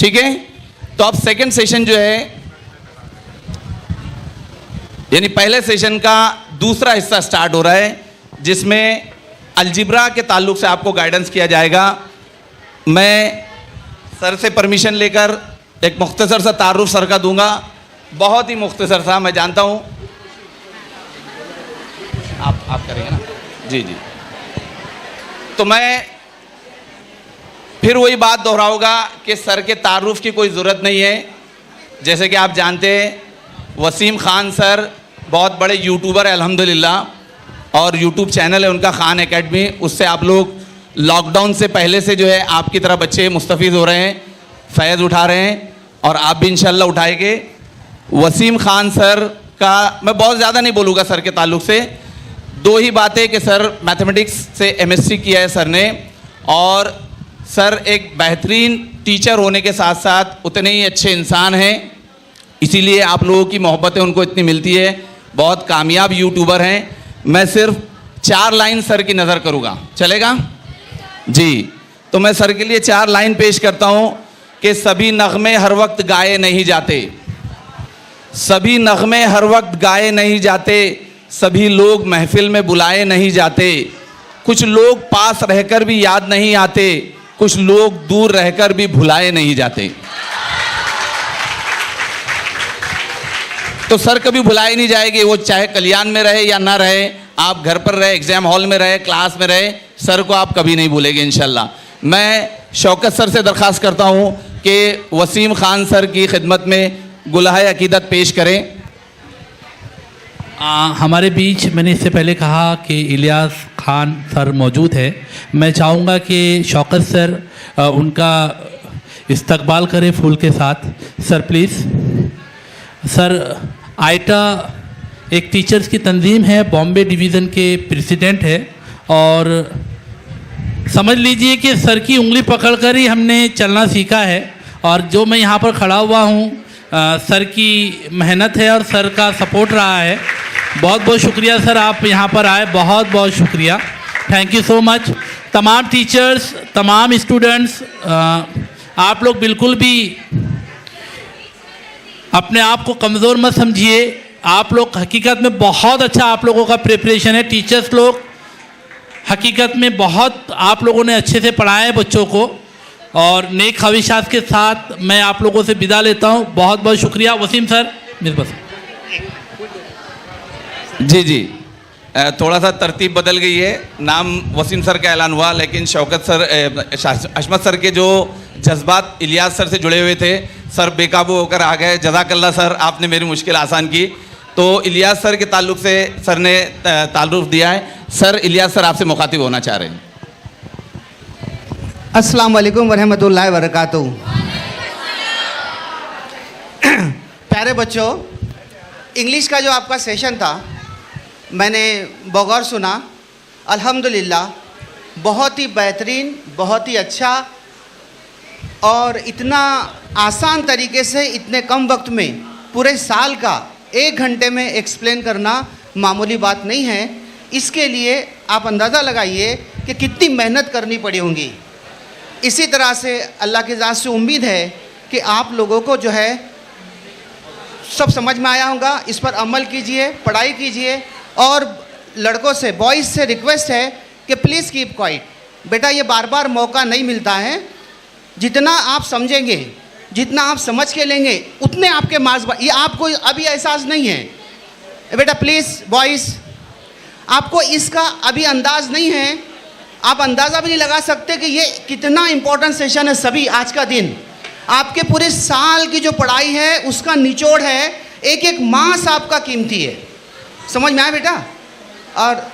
ठीक है। तो अब सेकंड सेशन जो है, यानी पहले सेशन का दूसरा हिस्सा स्टार्ट हो रहा है, जिसमें अलजिब्रा के ताल्लुक से आपको गाइडेंस किया जाएगा। मैं सर से परमिशन लेकर एक मुख्तसर सा तारुफ सर का दूंगा, बहुत ही मुख्तसर सा, मैं जानता हूँ आप करेंगे ना। जी जी। तो मैं फिर वही बात दोहराऊंगा कि सर के तारुफ की कोई ज़रूरत नहीं है। जैसे कि आप जानते हैं वसीम ख़ान सर बहुत बड़े यूट्यूबर है अल्हम्दुलिल्लाह, और यूट्यूब चैनल है उनका ख़ान एकेडमी। उससे आप लोग लॉकडाउन से पहले से जो है आपकी तरह बच्चे मुस्तफ़ीज़ हो रहे हैं, फ़ैज़ उठा रहे हैं, और आप भी इंशाल्लाह उठाएंगे। वसीम ख़ान सर का मैं बहुत ज़्यादा नहीं बोलूँगा सर के ताल्लुक़ से, दो ही बातें कि सर मैथमेटिक्स से एमएससी किया है सर ने, और सर एक बेहतरीन टीचर होने के साथ साथ उतने ही अच्छे इंसान हैं, इसीलिए आप लोगों की मोहब्बतें उनको इतनी मिलती है। बहुत कामयाब यूट्यूबर हैं। मैं सिर्फ 4 लाइन सर की नज़र करूँगा, चलेगा जी? तो मैं सर के लिए 4 लाइन पेश करता हूँ कि सभी नग़मे हर वक्त गाए नहीं जाते, सभी नग़मे हर वक्त गाए नहीं जाते, सभी लोग महफिल में बुलाए नहीं जाते, कुछ लोग पास रहकर भी याद नहीं आते, कुछ लोग दूर रहकर भी भुलाए नहीं जाते। तो सर कभी भुलाए नहीं जाएंगे, वो चाहे कल्याण में रहे या ना रहे, आप घर पर रहे, एग्जाम हॉल में रहे, क्लास में रहे, सर को आप कभी नहीं भूलेंगे इंशाल्लाह। मैं शौकत सर से दरख्वास्त करता हूँ कि वसीम ख़ान सर की खिदमत में गुलाहे अकीदत पेश करें। हमारे बीच मैंने इससे पहले कहा कि इलियास खान सर मौजूद है। मैं चाहूँगा कि शौकत सर उनका इस्तकबाल करें फूल के साथ। Sir please. सर आइटा एक टीचर्स की तंजीम है, बॉम्बे डिवीज़न के प्रेसिडेंट है, और समझ लीजिए कि सर की उंगली पकड़कर ही हमने चलना सीखा है। और जो मैं यहाँ पर खड़ा हुआ हूँ, सर की मेहनत है और सर का सपोर्ट रहा है। बहुत बहुत शुक्रिया सर, आप यहाँ पर आए, बहुत बहुत शुक्रिया, थैंक यू सो मच। तमाम टीचर्स, तमाम स्टूडेंट्स, आप लोग बिल्कुल भी अपने आप को कमज़ोर मत समझिए। आप लोग हकीकत में बहुत अच्छा आप लोगों का प्रिपरेशन है। टीचर्स लोग हकीकत में बहुत आप लोगों ने अच्छे से पढ़ाया है बच्चों को, और नेक ख्वाहिशात के साथ मैं आप लोगों से विदा लेता हूँ। बहुत बहुत शुक्रिया। वसीम सर मेरे पास। जी जी, थोड़ा सा तरतीब बदल गई है, नाम वसीम सर का ऐलान हुआ, लेकिन शौकत सर, अशमत सर के जो जज्बात इलियास सर से जुड़े हुए थे, सर बेकाबू होकर आ गए। जज़ाकल्लाह सर, आपने मेरी मुश्किल आसान की। तो इलियास सर के ताल्लुक़ से सर ने ताल्लुक़ दिया है। सर इलियास सर आपसे मुखातिब होना चाह रहे हैं। अस्सलाम वालेकुम वरहमतुल्लाहि वबरकातुहू। प्यारे बच्चों, इंग्लिश का जो आपका सेशन था मैंने बगौर सुना। अल्हम्दुलिल्लाह बहुत ही बेहतरीन, बहुत ही अच्छा, और इतना आसान तरीके से इतने कम वक्त में पूरे साल का 1 घंटे में एक्सप्लेन करना मामूली बात नहीं है। इसके लिए आप अंदाज़ा लगाइए कि कितनी मेहनत करनी पड़ी होंगी। इसी तरह से अल्लाह की ज़ात से उम्मीद है कि आप लोगों को जो है सब समझ में आया होगा। इस पर अमल कीजिए, पढ़ाई कीजिए, और लड़कों से, बॉयज़ से रिक्वेस्ट है कि प्लीज़ कीप क्वाइट। बेटा ये बार बार मौका नहीं मिलता है। जितना आप समझेंगे, जितना आप समझ के लेंगे, उतने आपके मार्क्स। ये आपको अभी एहसास नहीं है बेटा, प्लीज़ बॉयज़, आपको इसका अभी अंदाज़ नहीं है। आप अंदाज़ा भी नहीं लगा सकते कि ये कितना इम्पोर्टेंट सेशन है। सभी आज का दिन आपके पूरे साल की जो पढ़ाई है उसका निचोड़ है। एक एक मास आपका कीमती है। समझ में आया बेटा? और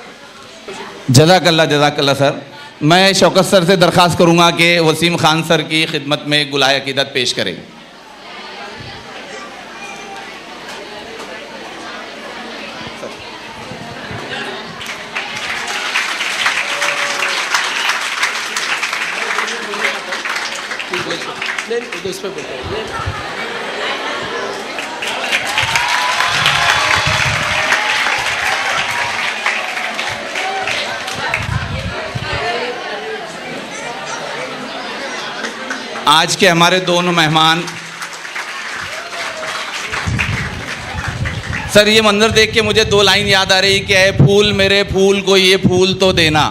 जज़ाकल्लाह सर। मैं शौकत सर से दरख्वास्त करूँगा कि वसीम ख़ान सर की खिदमत में गुलाहे अकीदत पेश करें। आज के हमारे दोनों मेहमान, सर ये मंजर देख के मुझे दो लाइन याद आ रही कि ऐ फूल मेरे फूल को ये फूल तो देना,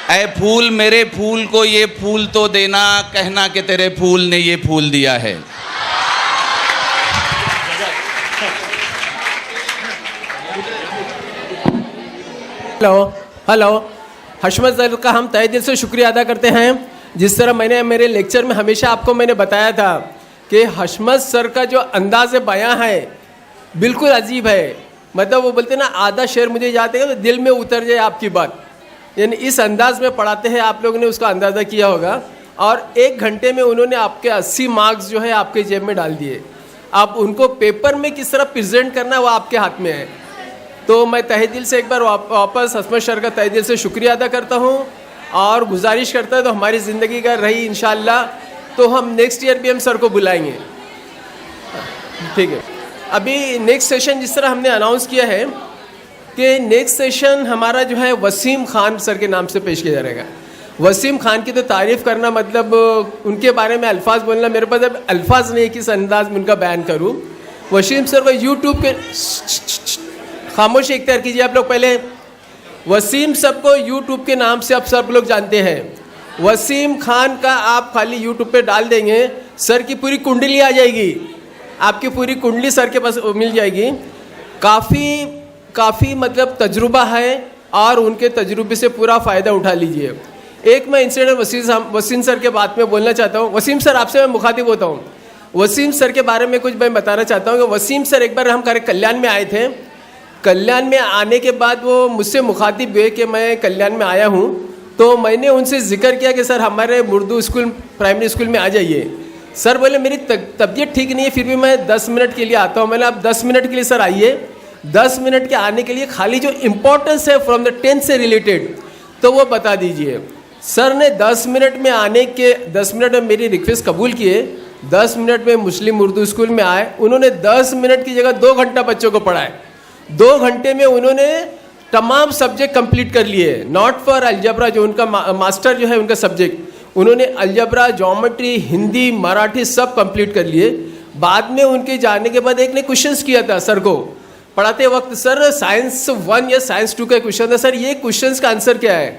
ऐ फूल मेरे फूल को ये फूल तो देना, कहना कि तेरे फूल ने ये फूल दिया है। हेलो, हशमत सर का हम तहे दिल से शुक्रिया अदा करते हैं। जिस तरह मैंने मेरे लेक्चर में हमेशा आपको मैंने बताया था कि हशमत सर का जो अंदाज़ बयां है बिल्कुल अजीब है। मतलब वो बोलते ना, आधा शेर मुझे याद है तो दिल में उतर जाए आपकी बात, यानी इस अंदाज में पढ़ाते हैं। आप लोगों ने उसका अंदाज़ा किया होगा। और 1 घंटे में उन्होंने आपके 80 मार्क्स जो है आपके जेब में डाल दिए। आप उनको पेपर में किस तरह प्रेजेंट करना है वो आपके हाथ में है। तो मैं तहे दिल से एक बार वापस हशमत सर का तहे दिल से शुक्रिया अदा करता हूँ और गुजारिश करता है तो हमारी ज़िंदगी का रही इंशाअल्लाह तो हम नेक्स्ट ईयर भी हम सर को बुलाएंगे। ठीक है, अभी नेक्स्ट सेशन जिस तरह हमने अनाउंस किया है कि नेक्स्ट सेशन हमारा जो है वसीम खान सर के नाम से पेश किया जाएगा। वसीम खान की तो तारीफ़ करना, मतलब उनके बारे में अल्फाज बोलना मेरे पास अब अल्फाज नहीं है किस अंदाज में उनका बयान करूँ। वसीम सर को यूट्यूब के, खामोशी इख्तियार कीजिए आप लोग पहले। वसीम सब को यूट्यूब के नाम से आप सब लोग जानते हैं। वसीम खान का आप खाली यूट्यूब पे डाल देंगे, सर की पूरी कुंडली आ जाएगी, आपकी पूरी कुंडली सर के पास मिल जाएगी। काफ़ी मतलब तजुर्बा है और उनके तजुर्बे से पूरा फ़ायदा उठा लीजिए। एक मैं इंसिडेंट वसीम सर के बात में बोलना चाहता हूँ। वसीम सर आपसे मैं मुखातिब होता हूँ। वसीम सर के बारे में कुछ मैं बताना चाहता हूँ कि वसीम सर एक बार हम कल्याण में आए थे। कल्याण में आने के बाद वो मुझसे मुखातिब हुए कि मैं कल्याण में आया हूँ, तो मैंने उनसे जिक्र किया कि सर हमारे उर्दू स्कूल प्राइमरी स्कूल में आ जाइए। सर बोले मेरी तबीयत ठीक नहीं है, फिर भी मैं 10 मिनट के लिए आता हूँ। मैंने आप 10 मिनट के लिए सर आइए। 10 मिनट के आने के लिए खाली जो इम्पोर्टेंस है फ्रॉम द 10th से रिलेटेड तो वो बता दीजिए। सर ने 10 मिनट में आने के 10 मिनट में मेरी रिक्वेस्ट कबूल किए। 10 मिनट में मुस्लिम उर्दू स्कूल में आए। उन्होंने 10 मिनट की जगह 2 घंटा बच्चों को पढ़ाए। 2 घंटे में उन्होंने तमाम सब्जेक्ट कंप्लीट कर लिए। नॉट फॉर अलजबरा, जो उनका मास्टर जो है उनका सब्जेक्ट, उन्होंने अलजबरा, ज्योमेट्री, हिंदी, मराठी सब कंप्लीट कर लिए। बाद में उनके जाने के बाद एक ने क्वेश्चंस किया था सर को पढ़ाते वक्त, सर साइंस 1 या साइंस 2 का क्वेश्चन था, सर ये क्वेश्चंस का आंसर क्या है?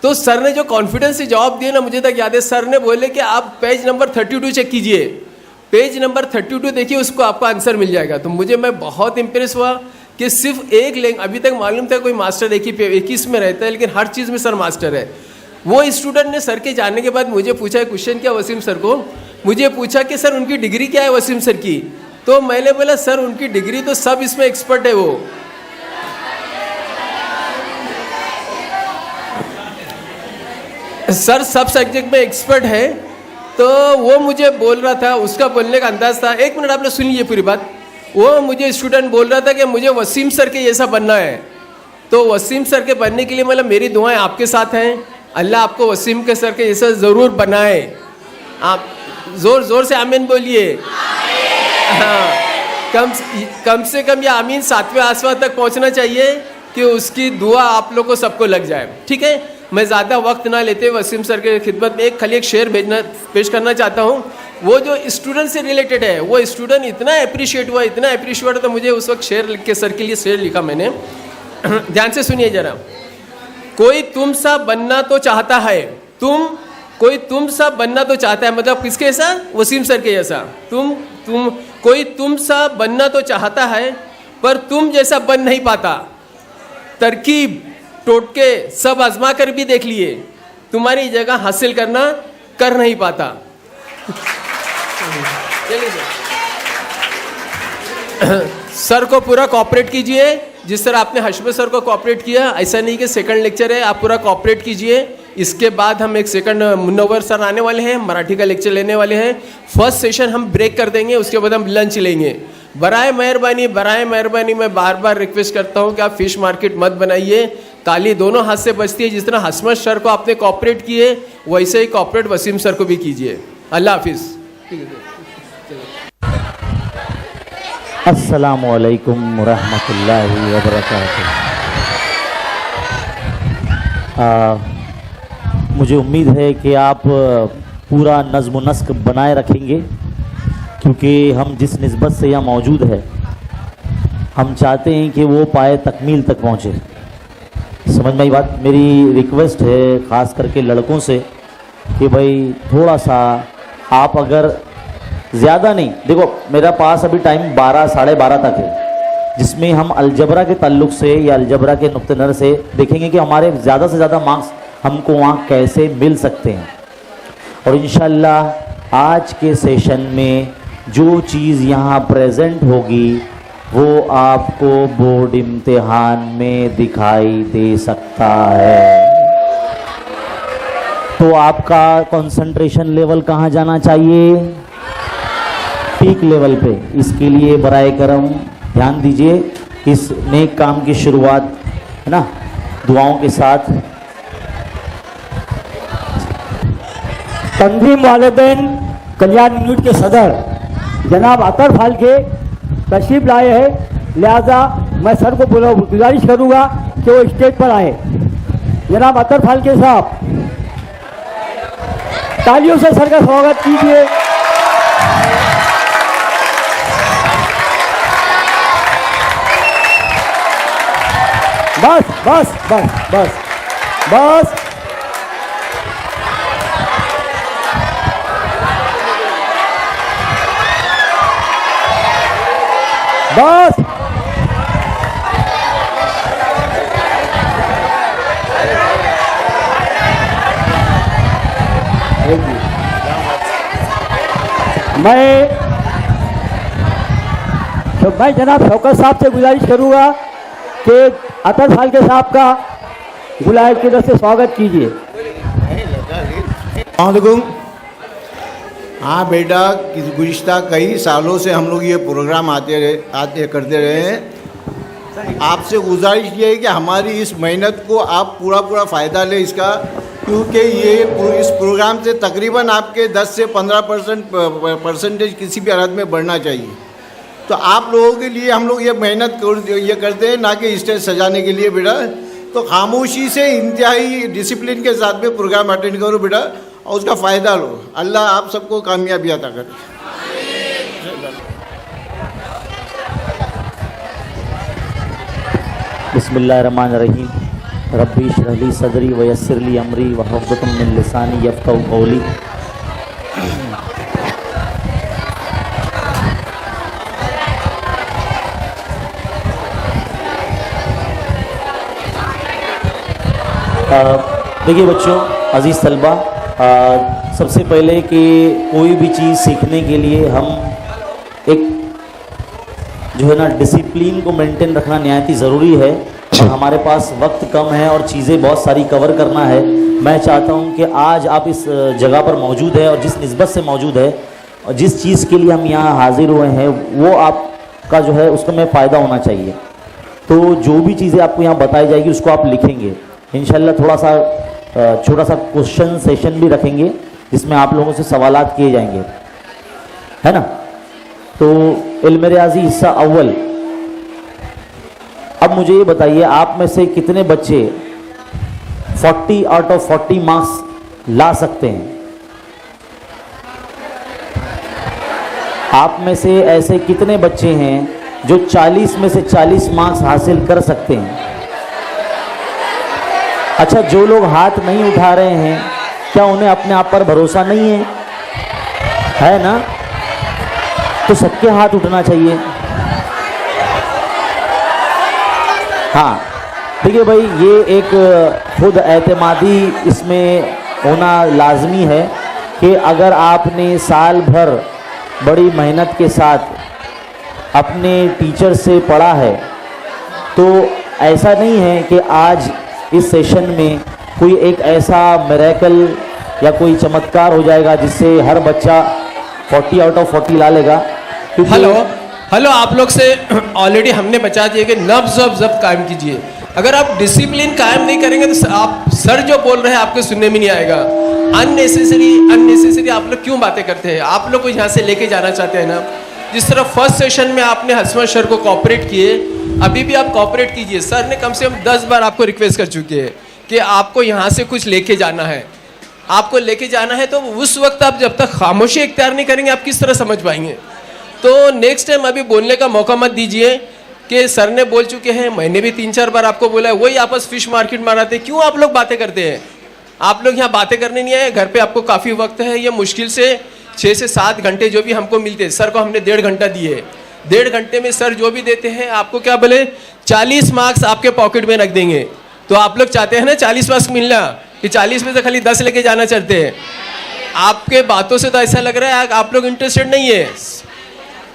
तो सर ने जो कॉन्फिडेंस से जवाब दिया ना, मुझे तक याद है। सर ने बोले कि आप पेज नंबर 32 चेक कीजिए, पेज नंबर 32 देखिए, उसको आपका आंसर मिल जाएगा। तो मैं बहुत इंप्रेस हुआ कि सिर्फ एक लैंग्वेज, अभी तक मालूम था कोई मास्टर एक ही इसमें रहता है, लेकिन हर चीज़ में सर मास्टर है। वो स्टूडेंट ने सर के जाने के बाद मुझे पूछा, क्वेश्चन किया वसीम सर को, मुझे पूछा कि सर उनकी डिग्री क्या है वसीम सर की? तो मैंने बोला सर उनकी डिग्री तो सब इसमें एक्सपर्ट है, वो सर सब सब्जेक्ट में एक्सपर्ट है। तो वो मुझे बोल रहा था, उसका बोलने का अंदाज था। 1 मिनट आपने सुन लीजिए पूरी बात। वो मुझे स्टूडेंट बोल रहा था कि मुझे वसीम सर के जैसा बनना है। तो वसीम सर के बनने के लिए मतलब मेरी दुआएं आपके साथ हैं। अल्लाह आपको वसीम के सर के जैसा ज़रूर बनाए। आप ज़ोर से आमीन बोलिए। हाँ, कम से कम ये आमीन 7वें आसमान तक पहुंचना चाहिए कि उसकी दुआ आप लोग को सबको लग जाए। ठीक है, मैं ज़्यादा वक्त ना लेते वसीम सर के खिदमत में खाली एक शेर पेश करना चाहता हूँ। वो जो स्टूडेंट से रिलेटेड है, वो स्टूडेंट इतना अप्रिशिएट हुआ तो मुझे उस वक्त शेर लिख के सर के लिए शेर लिखा मैंने। ध्यान से सुनिए जरा। कोई तुम सा बनना तो चाहता है, कोई तुम सा बनना तो चाहता है, मतलब किसके जैसा? वसीम सर के जैसा। कोई तुम सा बनना तो चाहता है पर तुम जैसा बन नहीं पाता। तरकीब टोटके सब आजमा कर भी देख लिए, तुम्हारी जगह हासिल करना कर नहीं पाता। सर को पूरा कोऑपरेट कीजिए जिस तरह आपने हशमत सर को कोऑपरेट किया। ऐसा नहीं कि सेकंड लेक्चर है, आप पूरा कोऑपरेट कीजिए। इसके बाद हम एक सेकंड मुन्नवर सर आने वाले हैं, मराठी का लेक्चर लेने वाले हैं। फर्स्ट सेशन हम ब्रेक कर देंगे, उसके बाद हम लंच लेंगे। बराए मेहरबानी मैं बार बार रिक्वेस्ट करता हूं कि आप फिश मार्केट मत बनाइए। ताली दोनों हाथ से बजती है। जिस तरह हशमत सर को आपने कोऑपरेट किए, वैसे ही कोऑपरेट वसीम सर को भी कीजिए। अल्लाह हाफिज़। अस्सलामु अलैकुम रहमतुल्लाहि व बरकातुहू। मुझे उम्मीद है कि आप पूरा नज़्म नस्क बनाए रखेंगे, क्योंकि हम जिस निस्बत से यहाँ मौजूद है हम चाहते हैं कि वो पाए तकमील तक पहुँचे। समझ में आई बात? मेरी रिक्वेस्ट है ख़ास करके लड़कों से कि भाई थोड़ा सा आप अगर ज़्यादा नहीं, देखो मेरा पास अभी टाइम 12 साढ़े 12 तक है, जिसमें हम अलजबरा के ताल्लुक़ से या अलजबरा के नुक्ते नज़र से देखेंगे कि हमारे ज़्यादा से ज़्यादा मार्क्स हमको वहाँ कैसे मिल सकते हैं। और इंशाअल्लाह आज के सेशन में जो चीज़ यहाँ प्रेजेंट होगी वो आपको बोर्ड इम्तिहान में दिखाई दे सकता है। तो आपका कंसंट्रेशन लेवल कहाँ जाना चाहिए? पीक लेवल पे। इसके लिए बराए करम ध्यान दीजिए, इस नेक काम की शुरुआत है ना दुआओं के साथ। तंजीम वालिदैन कल्याण यूनिट के सदर जनाब अतर फाल्के तशरीफ लाए हैं, लिहाजा मैं सर को गुजारिश करूंगा कि वो स्टेज पर आए। जनाब अतर फाल्के साहब, तालियों से सर का स्वागत कीजिए। बस बस बस बस बस बस मैं जनाब शौकत साहब से गुजारिश करूंगा कि अतर फाल्के साहब का गुलाब की तरफ से स्वागत कीजिए। वालेकुम। हाँ बेटा, गुज़िश्ता कई सालों से हम लोग ये प्रोग्राम करते रहे हैं। आपसे गुजारिश ये है कि हमारी इस मेहनत को आप पूरा फ़ायदा लें इसका, क्योंकि इस प्रोग्राम से तकरीबन आपके 10 से 15% किसी भी हालत में बढ़ना चाहिए। तो आप लोगों के लिए हम लोग ये मेहनत ये करते हैं, ना कि स्टेज सजाने के लिए बेटा। तो खामोशी से इंतहाई डिसिप्लिन के साथ में प्रोग्राम अटेंड करो बेटा और उसका फ़ायदा लो। अल्लाह आप सबको कामयाबी अता करे। बिस्मिल्लाहिर्रहमानिर्रहीम। रब्बी इश्रह ली सदरी व यस्सिर ली अमरी वहल्लुक़्तम मिन लिसानी यफ़क़हू क़ौली। देखिए बच्चों, अज़ीज़ तलबा, सबसे पहले कि कोई भी चीज़ सीखने के लिए हम एक जो है ना डिसिप्लिन को मेंटेन रखना निहायत ही ज़रूरी है। और हमारे पास वक्त कम है और चीज़ें बहुत सारी कवर करना है। मैं चाहता हूं कि आज आप इस जगह पर मौजूद है और जिस निस्बत से मौजूद है और जिस चीज़ के लिए हम यहाँ हाजिर हुए हैं वो आपका जो है उसका में फ़ायदा होना चाहिए। तो जो भी चीज़ें आपको यहाँ बताई जाएगी उसको आप लिखेंगे इंशाल्लाह। थोड़ा सा छोटा सा क्वेश्चन सेशन भी रखेंगे जिसमें आप लोगों से सवालात किए जाएंगे, है ना। तो इल्म रियाज़ी हिस्सा अव्वल। अब मुझे ये बताइए, आप में से कितने बच्चे 40 आउट ऑफ 40 मार्क्स ला सकते हैं? आप में से ऐसे कितने बच्चे हैं जो 40 में से 40 मार्क्स हासिल कर सकते हैं? अच्छा, जो लोग हाथ नहीं उठा रहे हैं, क्या उन्हें अपने आप पर भरोसा नहीं है ना? तो सबके हाथ उठना चाहिए। हाँ, देखिए भाई, ये एक खुद एतमादी इसमें होना लाजमी है कि अगर आपने साल भर बड़ी मेहनत के साथ अपने टीचर से पढ़ा है तो ऐसा नहीं है कि आज इस सेशन में कोई एक ऐसा मिरेकल या कोई चमत्कार हो जाएगा जिससे हर बच्चा 40 आउट ऑफ 40 ला लेगा। हेलो, आप लोग से ऑलरेडी हमने बचा दिया कि नब्ज़ और ज़ब्त कायम कीजिए। अगर आप डिसिप्लिन कायम नहीं करेंगे तो आप सर जो बोल रहे हैं आपको सुनने में नहीं आएगा। अननेसेसरी आप लोग क्यों बातें करते हैं? आप लोग को यहाँ से लेके जाना चाहते हैं ना। जिस तरह फर्स्ट सेशन में आपने हसमत सर को कोऑपरेट किए, अभी भी आप कोऑपरेट कीजिए। सर ने कम से कम 10 बार आपको रिक्वेस्ट कर चुके हैं कि आपको यहाँ से कुछ लेके जाना है। आपको लेके जाना है, तो उस वक्त आप जब तक खामोशी इख्तियार नहीं करेंगे आप किस तरह समझ पाएंगे। तो नेक्स्ट टाइम अभी बोलने का मौका मत दीजिए कि सर ने बोल चुके हैं, मैंने भी 3-4 बार आपको बोला है, वही आपस फिश मार्केट माराते, क्यों आप लोग बातें करते हैं? आप लोग यहाँ बातें करने नहीं आए, घर पे आपको काफ़ी वक्त है। ये मुश्किल से 6 से 7 घंटे जो भी हमको मिलते हैं, सर को हमने 1.5 घंटा दिए। 1.5 घंटे में सर जो भी देते हैं आपको क्या बोले 40 मार्क्स आपके पॉकेट में रख देंगे। तो आप लोग चाहते हैं ना 40 मार्क्स मिलना, कि 40 में से खाली 10 लेके जाना चाहते हैं। आपके बातों से तो ऐसा लग रहा है आप लोग इंटरेस्टेड नहीं है।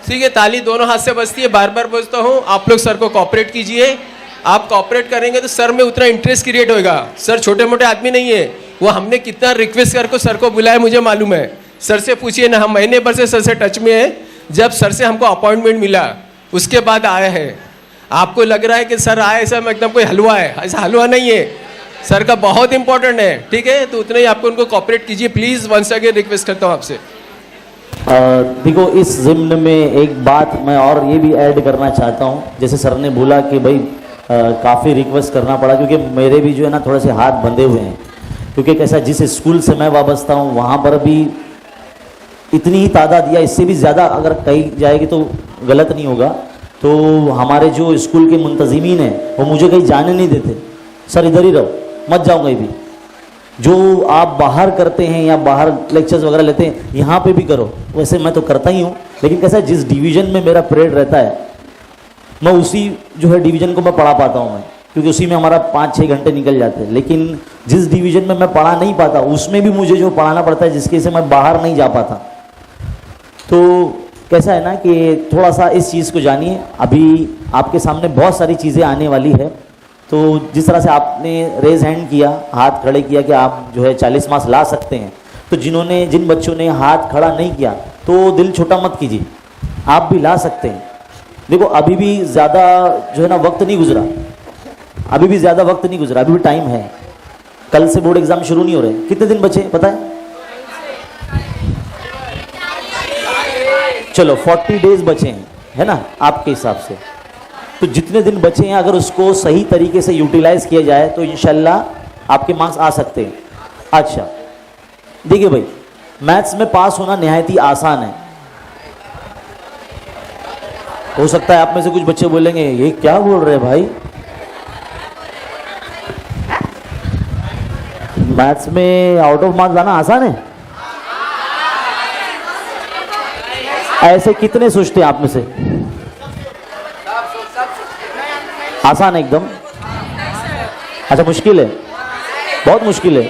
ठीक है, ताली दोनों हाथ से बजती है, बार बार बजता हूँ। आप लोग सर को कॉपरेट कीजिए, आप कॉपरेट करेंगे तो सर में उतना इंटरेस्ट क्रिएट होगा। सर छोटे मोटे आदमी नहीं है, वो हमने कितना रिक्वेस्ट करके सर को बुलाया मुझे मालूम है। सर से पूछिए ना, हम महीने भर से सर से टच में है। जब सर से हमको अपॉइंटमेंट मिला उसके बाद आया है। आपको लग रहा है कि सर आए ऐसा एकदम कोई हलवा है, ऐसा हलवा नहीं है। सर का बहुत इंपॉर्टेंट है, ठीक है। तो उतना ही आपको उनको कॉपरेट कीजिए प्लीज़। वंस अगेन रिक्वेस्ट करता हूँ आपसे। देखो, इस ज़िम्न में एक बात मैं और ये भी ऐड करना चाहता हूँ। जैसे सर ने बोला कि भाई काफ़ी रिक्वेस्ट करना पड़ा, क्योंकि मेरे भी जो है ना थोड़े से हाथ बंधे हुए हैं। क्योंकि कैसा, जिस स्कूल से मैं वाबस्ता हूँ वहाँ पर भी इतनी ही तादाद या इससे भी ज़्यादा अगर कही जाएगी तो गलत नहीं होगा। तो हमारे जो स्कूल के मुंतज़िमीन हैं वो मुझे कहीं जाने नहीं देते। सर इधर ही रहो, मत जाओ कहीं भी। जो आप बाहर करते हैं या बाहर लेक्चर्स वगैरह लेते हैं यहाँ पे भी करो। वैसे मैं तो करता ही हूँ, लेकिन कैसा है जिस डिवीज़न में मेरा पीरियड रहता है मैं उसी जो है डिवीज़न को मैं पढ़ा पाता हूँ मैं, क्योंकि उसी में हमारा 5-6 घंटे निकल जाते हैं। लेकिन जिस डिवीज़न में मैं पढ़ा नहीं पाता उसमें भी मुझे जो पढ़ाना पड़ता है, जिसकी वजह से मैं बाहर नहीं जा पाता। तो कैसा है ना कि थोड़ा सा इस चीज़ को जानिए। अभी आपके सामने बहुत सारी चीज़ें आने वाली है। तो जिस तरह से आपने रेज हैंड किया, हाथ खड़े किया कि आप जो है 40 मार्क्स ला सकते हैं, तो जिन बच्चों ने हाथ खड़ा नहीं किया तो दिल छोटा मत कीजिए, आप भी ला सकते हैं। देखो, अभी भी ज़्यादा जो है ना वक्त नहीं गुजरा, अभी भी ज़्यादा वक्त नहीं गुजरा, अभी भी टाइम है। कल से बोर्ड एग्ज़ाम शुरू नहीं हो रहे। कितने दिन बचे पता है? चलो 40 डेज बचे हैं, है ना आपके हिसाब से। तो जितने दिन बचे हैं अगर उसको सही तरीके से यूटिलाइज किया जाए तो इंशाल्लाह आपके मार्क्स आ सकते हैं। अच्छा देखिए भाई, मैथ्स में पास होना निहायत ही आसान है। हो सकता है आप में से कुछ बच्चे बोलेंगे ये क्या बोल रहे भाई, मैथ्स में आउट ऑफ मार्क्स लाना आसान है? ऐसे कितने सोचते हैं आप में से? आसान है एकदम? अच्छा मुश्किल है, बहुत मुश्किल है।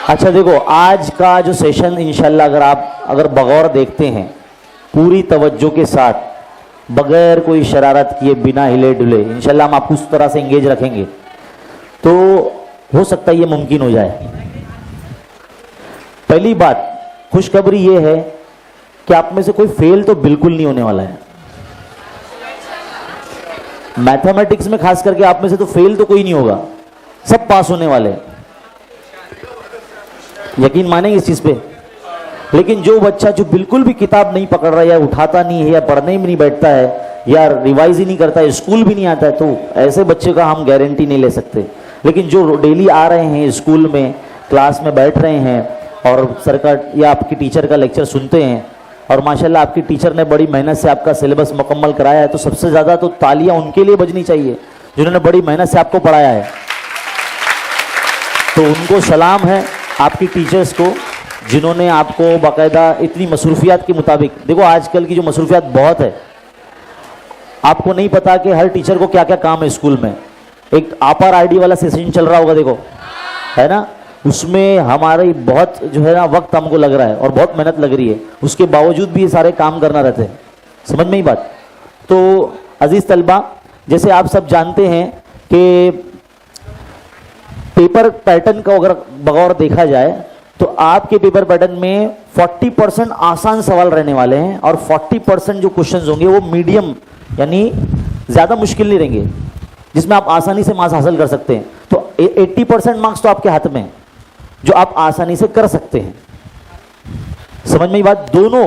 अच्छा देखो, आज का जो सेशन इंशाल्लाह अगर बगौर देखते हैं पूरी तवज्जो के साथ, बगैर कोई शरारत किए, बिना हिले डुले, इंशाल्लाह हम आपको उस तरह से एंगेज रखेंगे तो हो सकता है ये मुमकिन हो जाए। पहली बात खुशखबरी ये है कि आप में से कोई फेल तो बिल्कुल नहीं होने वाला है। मैथमेटिक्स में खास करके आप में से तो फेल तो कोई नहीं होगा, सब पास होने वाले हैं। यकीन मानेंगे इस चीज पे? लेकिन जो बच्चा जो बिल्कुल भी किताब नहीं पकड़ रहा है, या उठाता नहीं है, या पढ़ने में नहीं बैठता है, या रिवाइज ही नहीं करता है, स्कूल भी नहीं आता है, तो ऐसे बच्चे का हम गारंटी नहीं ले सकते। लेकिन जो डेली आ रहे हैं स्कूल में, क्लास में बैठ रहे हैं और सर का या आपकी टीचर का लेक्चर सुनते हैं, और माशाल्लाह आपकी टीचर ने बड़ी मेहनत से आपका सिलेबस मुकम्मल कराया है, तो सबसे ज़्यादा तो तालियां उनके लिए बजनी चाहिए जिन्होंने बड़ी मेहनत से आपको पढ़ाया है। तो उनको सलाम है आपकी टीचर्स को, जिन्होंने आपको बाकायदा इतनी मसरूफियात के मुताबिक, देखो आजकल की जो मसरूफियात बहुत है, आपको नहीं पता कि हर टीचर को क्या क्या काम है स्कूल में। एक आपार आईडी वाला सेशन चल रहा होगा, देखो है ना, उसमें हमारी बहुत जो है ना वक्त हमको लग रहा है और बहुत मेहनत लग रही है, उसके बावजूद भी ये सारे काम करना रहते हैं। समझ में ही बात? तो अजीज़ तलबा, जैसे आप सब जानते हैं कि पेपर पैटर्न का अगर बगौर देखा जाए तो आपके पेपर पैटर्न में 40% आसान सवाल रहने वाले हैं और 40% जो क्वेश्चंस होंगे वो मीडियम यानी ज़्यादा मुश्किल नहीं रहेंगे, जिसमें आप आसानी से मार्क्स हासिल कर सकते हैं। तो 80% मार्क्स तो आपके हाथ में है जो आप आसानी से कर सकते हैं। समझ में ही बात? दोनों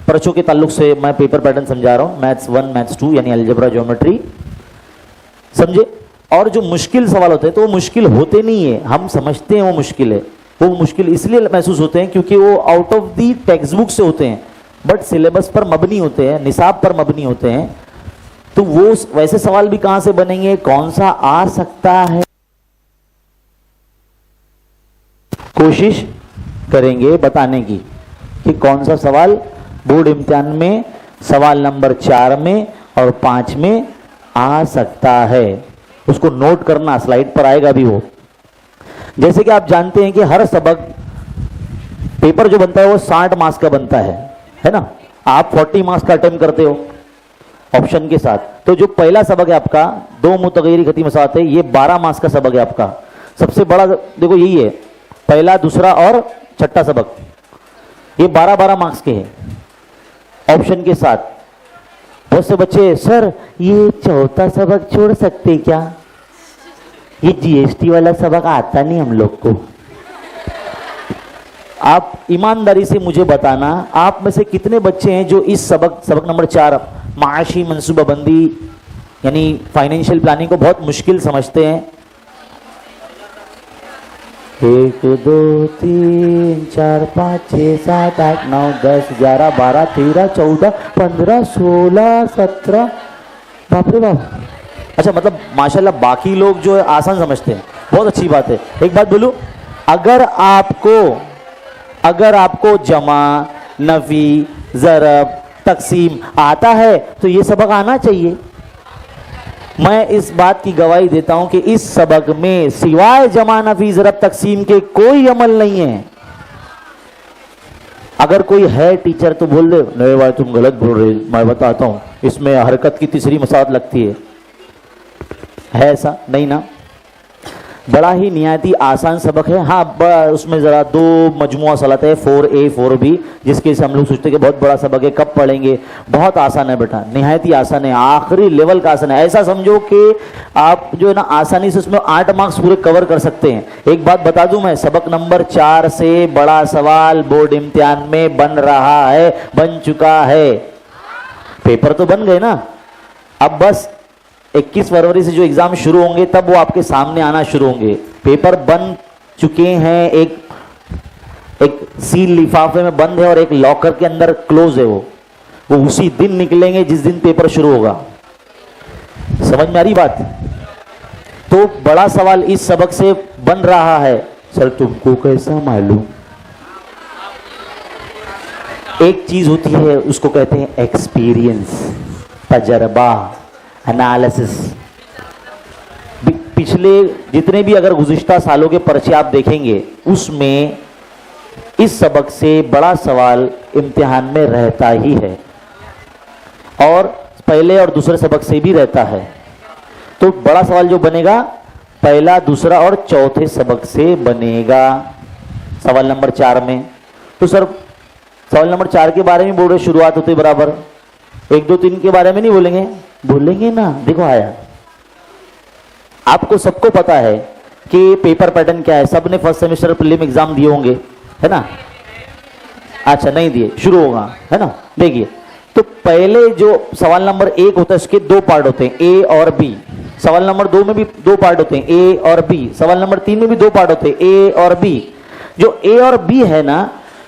पर्चों के ताल्लुक से मैं पेपर पैटर्न समझा रहा हूं, मैथ्स 1 मैथ्स 2 यानी अलजेब्रा ज्योमेट्री, समझे। और जो मुश्किल सवाल होते हैं तो वो मुश्किल होते नहीं है, हम समझते हैं वो मुश्किल है, वो मुश्किल इसलिए महसूस होते हैं क्योंकि वो out of the text book से होते हैं, बट सिलेबस पर मबनी होते हैं, निसाब पर मबनी होते हैं। तो वो वैसे सवाल भी कहां से बनेंगे, कौन सा आ सकता है, कोशिश करेंगे बताने की कि कौन सा सवाल बोर्ड इम्तिहान में सवाल नंबर 4 में और 5 में आ सकता है। उसको नोट करना, स्लाइड पर आएगा भी वो। जैसे कि आप जानते हैं कि हर सबक पेपर जो बनता है वो 60 मार्क्स का बनता है ना। आप 40 मार्क्स का अटेम्प्ट करते हो ऑप्शन के साथ। तो जो पहला सबक है आपका 2 मुतगय्यरी खती मसात है, ये 12 मार्क्स का सबक है आपका। सबसे बड़ा देखो यही है, पहला, दूसरा और छठा सबक, ये 12-12 मार्क्स के हैं ऑप्शन के साथ। बहुत से बच्चे, सर ये चौथा सबक छोड़ सकते क्या, ये जीएसटी वाला सबक आता नहीं हम लोग को। आप ईमानदारी से मुझे बताना, आप में से कितने बच्चे हैं जो इस सबक नंबर 4 माशी मनसूबाबंदी यानी फाइनेंशियल प्लानिंग को बहुत मुश्किल समझते हैं। 1 2 3 4 5 6 7 8 9 10 11 12 13 14 15 16 17, बाप रे बाप। अच्छा, मतलब माशाल्लाह बाकी लोग जो है आसान समझते हैं, बहुत अच्छी बात है। एक बात बोलूं, अगर आपको जमा, नफी, ज़रब, तकसीम आता है तो ये सबक आना चाहिए। मैं इस बात की गवाही देता हूं कि इस सबक में सिवाय जमा, नफी, ज़रब, तकसीम के कोई अमल नहीं है। अगर कोई है टीचर तो बोल दे, नहीं भाई तुम गलत बोल रहे, मैं बताता हूं इसमें हरकत की तीसरी मसात लगती है ऐसा नहीं ना। बड़ा ही निहायती आसान सबक है। हाँ, उसमें ज़रा 2 मजमुआ सलात है, 4A 4B, जिसके से हम लोग सोचते हैं कि बहुत बड़ा सबक है, कब पढ़ेंगे। बहुत आसान है बेटा, निहायती आसान है, आखिरी लेवल का आसान है। ऐसा समझो कि आप जो है ना आसानी से उसमें 8 मार्क्स पूरे कवर कर सकते हैं। एक बात बता दूं मैं, सबक नंबर 4 से बड़ा सवाल बोर्ड इम्तिहान में बन रहा है, बन चुका है। पेपर तो बन गए ना, अब बस 21 फरवरी से जो एग्जाम शुरू होंगे तब वो आपके सामने आना शुरू होंगे। पेपर बन चुके हैं, एक सील लिफाफे में बंद है और एक लॉकर के अंदर क्लोज है। वो उसी दिन निकलेंगे जिस दिन पेपर शुरू होगा। समझ में आ रही बात? तो बड़ा सवाल इस सबक से बन रहा है। सर तुमको कैसा मालूम? एक चीज होती है उसको कहते हैं एक्सपीरियंस, तजर्बा, एनालिसिस। पिछले जितने भी अगर गुज़िश्ता सालों के पर्चे आप देखेंगे उसमें इस सबक से बड़ा सवाल इम्तिहान में रहता ही है और पहले और दूसरे सबक से भी रहता है। तो बड़ा सवाल जो बनेगा पहला, दूसरा और चौथे सबक से बनेगा सवाल नंबर 4 में। तो सर सवाल नंबर 4 के बारे में बोल रहे, शुरुआत होते बराबर 1 2 3 के बारे में नहीं बोलेंगे? बोलेंगे ना। देखो आया, आपको सबको पता है कि पेपर पैटर्न क्या है। सबने फर्स्ट सेमेस्टर प्रीलिम एग्जाम दिए होंगे, है ना? अच्छा, नहीं दिए, शुरू होगा, है ना? देखिए, तो पहले जो सवाल नंबर 1 होता है उसके 2 पार्ट होते हैं, ए और बी। सवाल नंबर 2 में भी 2 पार्ट होते हैं, ए और बी। सवाल नंबर 3 में भी 2 पार्ट होते हैं, ए और बी। जो ए और बी है ना,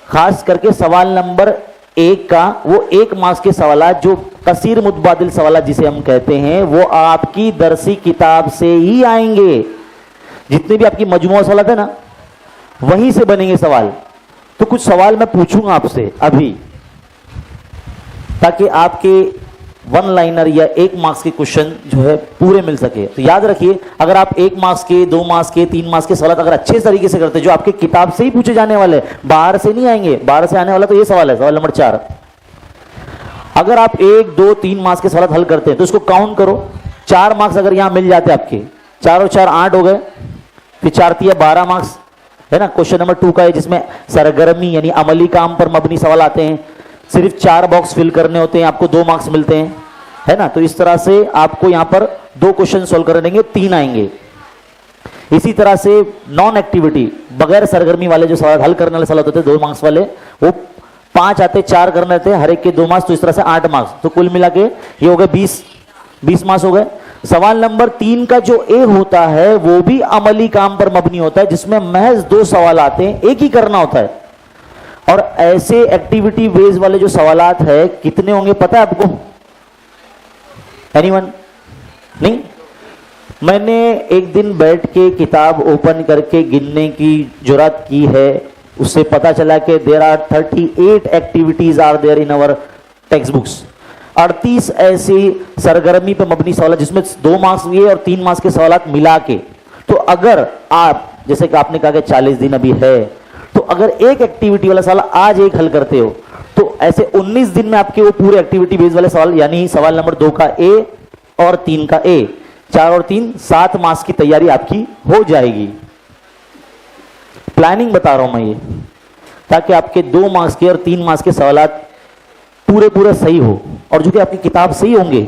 खास करके सवाल नंबर 1 का वो 1 मार्क्स के सवाल जो कसीर मुतबादिल सवाल जिसे हम कहते हैं, वो आपकी दरसी किताब से ही आएंगे। जितने भी आपकी मजमुआ सवाल है ना, वहीं से बनेंगे सवाल। तो कुछ सवाल मैं पूछूंगा आपसे अभी, ताकि आपके 1 लाइनर या 1 मार्क्स के क्वेश्चन जो है पूरे मिल सके। तो याद रखिए, अगर आप 1 मार्क्स के, 2 मार्क्स के, 3 मार्क्स के सवाल अगर अच्छे तरीके से करते हैं, जो आपके किताब से ही पूछे जाने वाले, बाहर से नहीं आएंगे, बाहर से आने वाला तो ये सवाल है, सवाल नंबर 4। अगर आप 1 2 3 मार्क्स के सवाल हल करते हैं तो इसको काउंट करो। 4 मार्क्स अगर यहां मिल जाते आपके, 4 और 4 8 हो गए, फिर 4 3 12 मार्क्स, है ना? क्वेश्चन नंबर 2 का है जिसमें सरगर्मी यानी अमली काम पर मबनी सवाल आते हैं, सिर्फ 4 बॉक्स फिल करने होते हैं, आपको 2 मार्क्स मिलते हैं, है ना? तो इस तरह से आपको यहां पर 2 क्वेश्चन सोल्व कर देंगे, 3 आएंगे। इसी तरह से नॉन एक्टिविटी, बगैर सरगर्मी वाले जो सवाल हल करने वाले सवाल होते थे 2 मार्क्स वाले, वो 5 आते, 4 करने थे, हर एक के 2 मार्क्स, तो इस तरह से 8 मार्क्स। तो कुल मिला के ये हो गए 20 मार्क्स हो गए। सवाल नंबर 3 का जो ए होता है वो भी अमली काम पर मबनी होता है, जिसमें महज 2 सवाल आते हैं, एक ही करना होता है। और ऐसे एक्टिविटी बेस्ड वाले जो सवालात है कितने होंगे पता है आपको? एनीवन? नहीं? मैंने एक दिन बैठ के किताब ओपन करके गिनने की जुर्रत की है, उससे पता चला कि there are 38 activities are there in our textbooks. 38 ऐसी सरगर्मी पर मबनी सवाल जिसमें 2 मार्क्स ये और 3 मार्क्स के सवाल मिला के। तो अगर आप, जैसे कि आपने कहा कि 40 दिन अभी है, तो अगर एक एक्टिविटी वाला सवाल आज एक हल करते हो तो ऐसे 19 दिन में आपके वो पूरे एक्टिविटी बेस्ड वाले सवाल, यानी सवाल नंबर 2 का ए और 3 का ए, 4 और 3 7 मार्क्स की तैयारी आपकी हो जाएगी। प्लानिंग बता रहा हूं मैं ये, ताकि आपके 2 मार्क्स के और 3 मार्क्स के सवालात पूरे सही हो, और जो कि आपकी किताब से ही होंगे,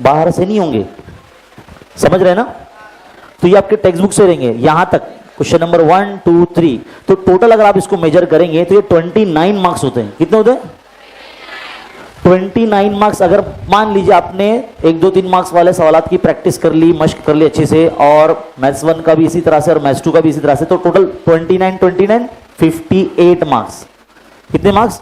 बाहर से नहीं होंगे। समझ रहे ना? तो ये आपके टेक्स्ट बुक से रहेंगे यहां तक, क्वेश्चन नंबर 1 2 3। तो टोटल अगर आप इसको मेजर करेंगे तो ये 29 मार्क्स होते हैं। कितने होते हैं? 29 मार्क्स। अगर मान लीजिए आपने 1 2 3 मार्क्स वाले सवालात की प्रैक्टिस कर ली, मश्क कर ली अच्छे से, और मैथ्स 1 का भी इसी तरह से और मैथ्स 2 का भी इसी तरह से, तो टोटल 29 58 मार्क्स। कितने मार्क्स?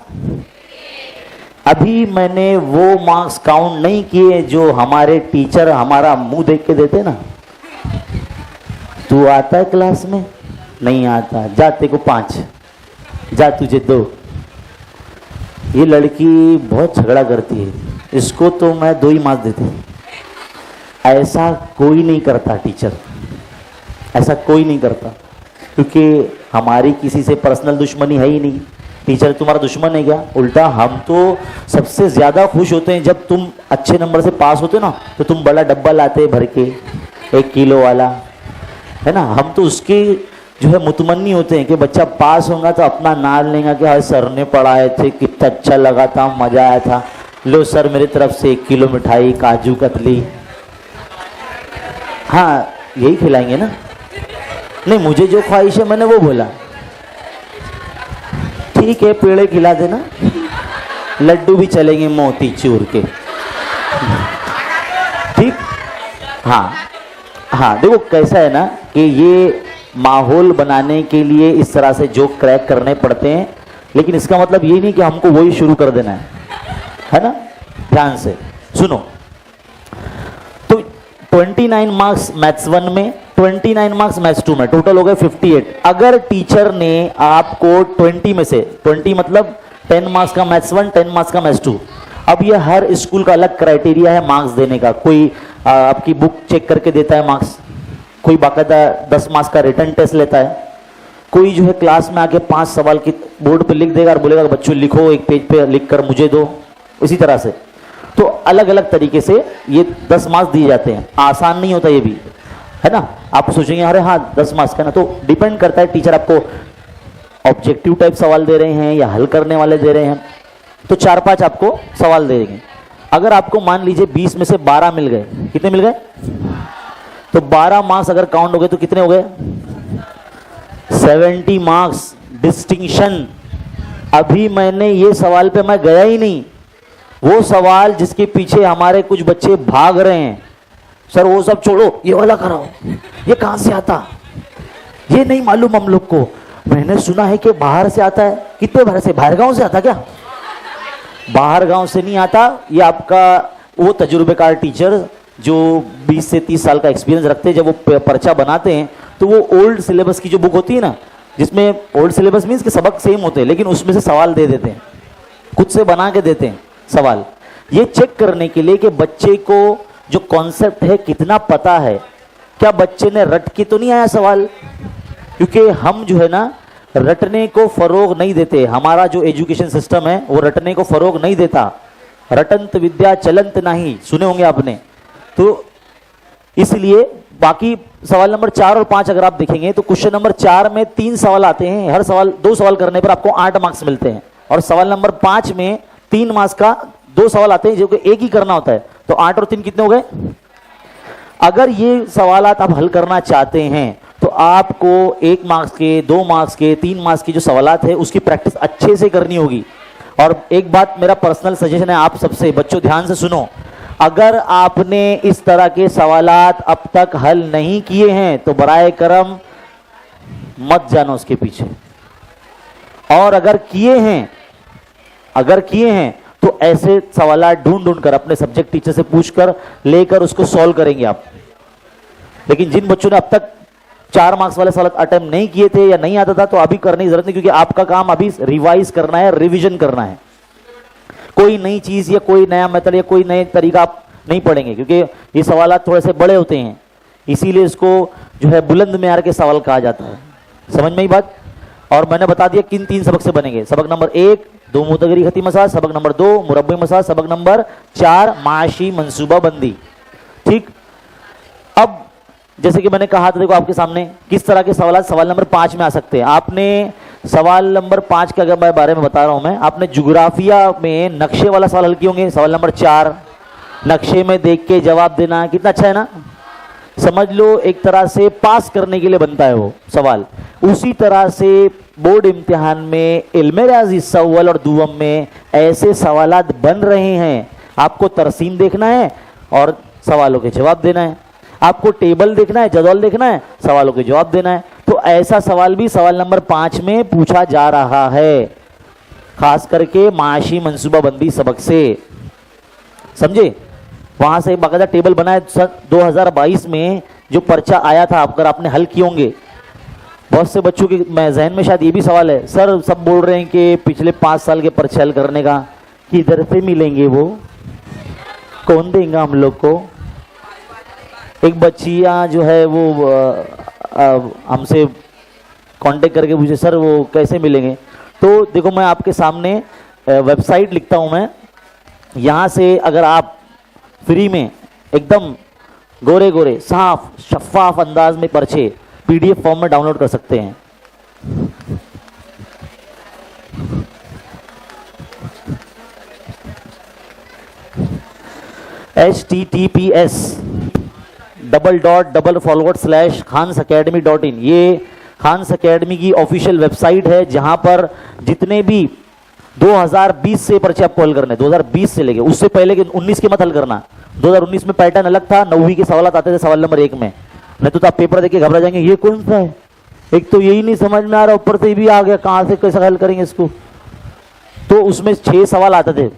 अभी मैंने वो मार्क्स काउंट नहीं किए जो हमारे टीचर हमारा मुंह देख के देते ना, तू आता है क्लास में? नहीं आता, जा तेरे को 5, जा तुझे 2। ये लड़की बहुत झगड़ा करती है, इसको तो मैं 2 ही मार्क्स देती। ऐसा कोई नहीं करता टीचर, ऐसा कोई नहीं करता, क्योंकि हमारी किसी से पर्सनल दुश्मनी है ही नहीं। टीचर तुम्हारा दुश्मन है क्या? उल्टा हम तो सबसे ज्यादा खुश होते हैं जब तुम अच्छे नंबर से पास होते ना, तो तुम बड़ा डब्बा लाते भर के 1 किलो वाला, है ना। हम तो उसके जो है मुतमन्नी होते हैं कि बच्चा पास होगा तो अपना नाम लेगा कि हाँ सर ने पढ़ाए थे, कितना अच्छा लगा था, मजा आया था, लो सर मेरी तरफ से 1 किलो मिठाई, काजू कतली, हाँ यही खिलाएंगे ना। नहीं, मुझे जो ख्वाहिश है मैंने वो बोला, ठीक है पेड़े खिला देना, लड्डू भी चलेंगे मोती चूर के, ठीक। हाँ हाँ, देखो कैसा है ना कि ये माहौल बनाने के लिए इस तरह से जोक क्रैक करने पड़ते हैं, लेकिन इसका मतलब ये नहीं कि हमको वही शुरू कर देना है ना। ध्यान से सुनो, तो 29 मार्क्स मैथ्स 1 में, 29 मार्क्स मैथ्स 2 में, टोटल हो गए 58। अगर टीचर ने आपको 20 में से, 20 मतलब 10 मार्क्स का मैथ्स 1, 10 मार्क्स का मैथ्स 2। अब ये हर स्कूल का अलग क्राइटेरिया है मार्क्स देने का। कोई आपकी बुक चेक करके देता है मार्क्स, कोई बाकायदा 10 मार्क्स का रिटर्न टेस्ट लेता है, कोई जो है क्लास में आके 5 सवाल की बोर्ड पे लिख देगा और बोलेगा बच्चों लिखो, एक पेज पे लिख कर मुझे दो। इसी तरह से तो अलग अलग तरीके से ये 10 मार्क्स दिए जाते हैं। आसान नहीं होता ये भी, है ना। आप सोचेंगे अरे हाँ 10 मार्क्स का ना, तो डिपेंड करता है टीचर आपको ऑब्जेक्टिव टाइप सवाल दे रहे हैं या हल करने वाले दे रहे हैं। तो 4-5 आपको सवाल दे देंगे। अगर आपको मान लीजिए 20 में से 12 मिल गए, कितने मिल गए? तो 12 मार्क्स अगर काउंट हो गए तो कितने हो गए? 70 मार्क्स डिस्टिंक्शन। अभी मैंने ये सवाल पे मैं गया ही नहीं, वो सवाल जिसके पीछे हमारे कुछ बच्चे भाग रहे हैं, सर वो सब छोड़ो, ये वाला कराओ, ये कहां से आता, ये नहीं मालूम हम लोग को। मैंने सुना है कि बाहर से आता है। कितने बाहर से? बाहर गांव से आता क्या? बाहर गांव से नहीं आता। ये आपका वो तजुर्बेकार टीचर जो 20 से 30 साल का एक्सपीरियंस रखते हैं, जब वो पर्चा बनाते हैं तो वो ओल्ड सिलेबस की जो बुक होती है ना, जिसमें ओल्ड सिलेबस मीन्स के सबक सेम होते हैं, लेकिन उसमें से सवाल दे देते हैं, खुद से बना के देते हैं सवाल। ये चेक करने के लिए कि बच्चे को जो कॉन्सेप्ट है कितना पता है, क्या बच्चे ने रट के तो नहीं आया सवाल। क्योंकि हम जो है ना रटने को फरोग नहीं देते। हमारा जो एजुकेशन सिस्टम है वो रटने को फरोग नहीं देता। रटंत विद्या चलंत नहीं, सुने होंगे आपने। तो इसलिए बाकी सवाल नंबर 4 और 5 अगर आप देखेंगे तो क्वेश्चन नंबर 4 में 3 सवाल आते हैं, हर सवाल 2 सवाल करने पर आपको 8 मार्क्स मिलते हैं। और सवाल नंबर 5 में 3 मार्क्स का 2 सवाल आते हैं जो कि एक ही करना होता है। तो 8 और 3 कितने हो गए? अगर ये सवालात आप हल करना चाहते हैं तो आपको 1 मार्क्स के, 2 मार्क्स के, 3 मार्क्स की जो सवालात है उसकी प्रैक्टिस अच्छे से करनी होगी। और एक बात मेरा पर्सनल सजेशन है आप सबसे, बच्चों ध्यान से सुनो, अगर आपने इस तरह के सवालात अब तक हल नहीं किए हैं तो बराए करम मत जाना उसके पीछे, और अगर किए हैं तो ऐसे सवालात ढूंढ कर अपने सब्जेक्ट टीचर से पूछकर लेकर उसको सॉल्व करेंगे आप। लेकिन जिन बच्चों ने अब तक 4 मार्क्स वाले सवाल अटेम्प्ट नहीं किए थे या नहीं आता था, तो अभी करने की जरूरत नहीं, क्योंकि आपका काम अभी रिवाइज करना है, रिवीजन करना है। कोई नई चीज या कोई नया मेथड या कोई नए तरीका आप नहीं पढ़ेंगे, क्योंकि ये सवालात थोड़े से बड़े होते हैं, इसीलिए इसको जो है बुलंद मेयार के सवाल कहा जाता है। समझ में ही बात। और मैंने बता दिया किन 3 सबक से बनेंगे। सबक नंबर 1 दो मुतगरी खती मसाज, सबक नंबर 2 मुरब्बी मसाज, सबक नंबर 4 माशी मंसूबा बंदी। ठीक, अब जैसे कि मैंने कहा था, देखो आपके सामने किस तरह के सवाल सवाल नंबर 5 में आ सकते हैं। आपने सवाल नंबर 5 के अगर मैं बारे में बता रहा हूं मैं, आपने जुग्राफिया में नक्शे वाला सवाल हल किए होंगे। सवाल नंबर 4 नक्शे में देख के जवाब देना, कितना अच्छा है ना। समझ लो एक तरह से पास करने के लिए बनता है वो सवाल। उसी तरह से बोर्ड इम्तिहान में इल्मे रियाज़ी सवाल और दुवम में ऐसे सवालात बन रहे हैं। आपको तरसीम देखना है और सवालों के जवाब देना है, आपको टेबल देखना है, जदौल देखना है, सवालों के जवाब देना है। तो ऐसा सवाल भी सवाल नंबर 5 में पूछा जा रहा है, खास करके माशी मंसूबाबंदी सबक से। समझे, वहां से बाकायदा टेबल बनाए। 2022 में जो पर्चा आया था, अगर आपने हल किए होंगे, बहुत से बच्चों के जहन में शायद ये भी सवाल है, सर सब बोल रहे हैं कि पिछले 5 साल के पर्चे हल करने का किधर से मिलेंगे, वो कौन देगा हम लोग को। एक बच्चियाँ जो है वो हमसे कांटेक्ट करके पूछे, सर वो कैसे मिलेंगे। तो देखो मैं आपके सामने वेबसाइट लिखता हूँ मैं, यहाँ से अगर आप फ्री में एकदम गोरे गोरे साफ शफाफ अंदाज में पर्चे PDF फॉर्म में डाउनलोड कर सकते हैं। https://khansacademy.in ये खान्स अकेडमी की ऑफिशियल वेबसाइट है, जहां पर जितने भी 2020 से पर्चे आपको हल करने, 2020 से लेके, उससे पहले के 19 के मत हल करना। 2019 में पैटर्न अलग था, 9वीं के सवाल आते थे सवाल नंबर 1 में, नहीं तो आप पेपर देख के घबरा जाएंगे, ये कौन सा है, एक तो यही नहीं समझ में आ रहा, ऊपर से भी आ गया, कहां से कैसे हल करेंगे इसको। तो उसमें 6 सवाल आते थे,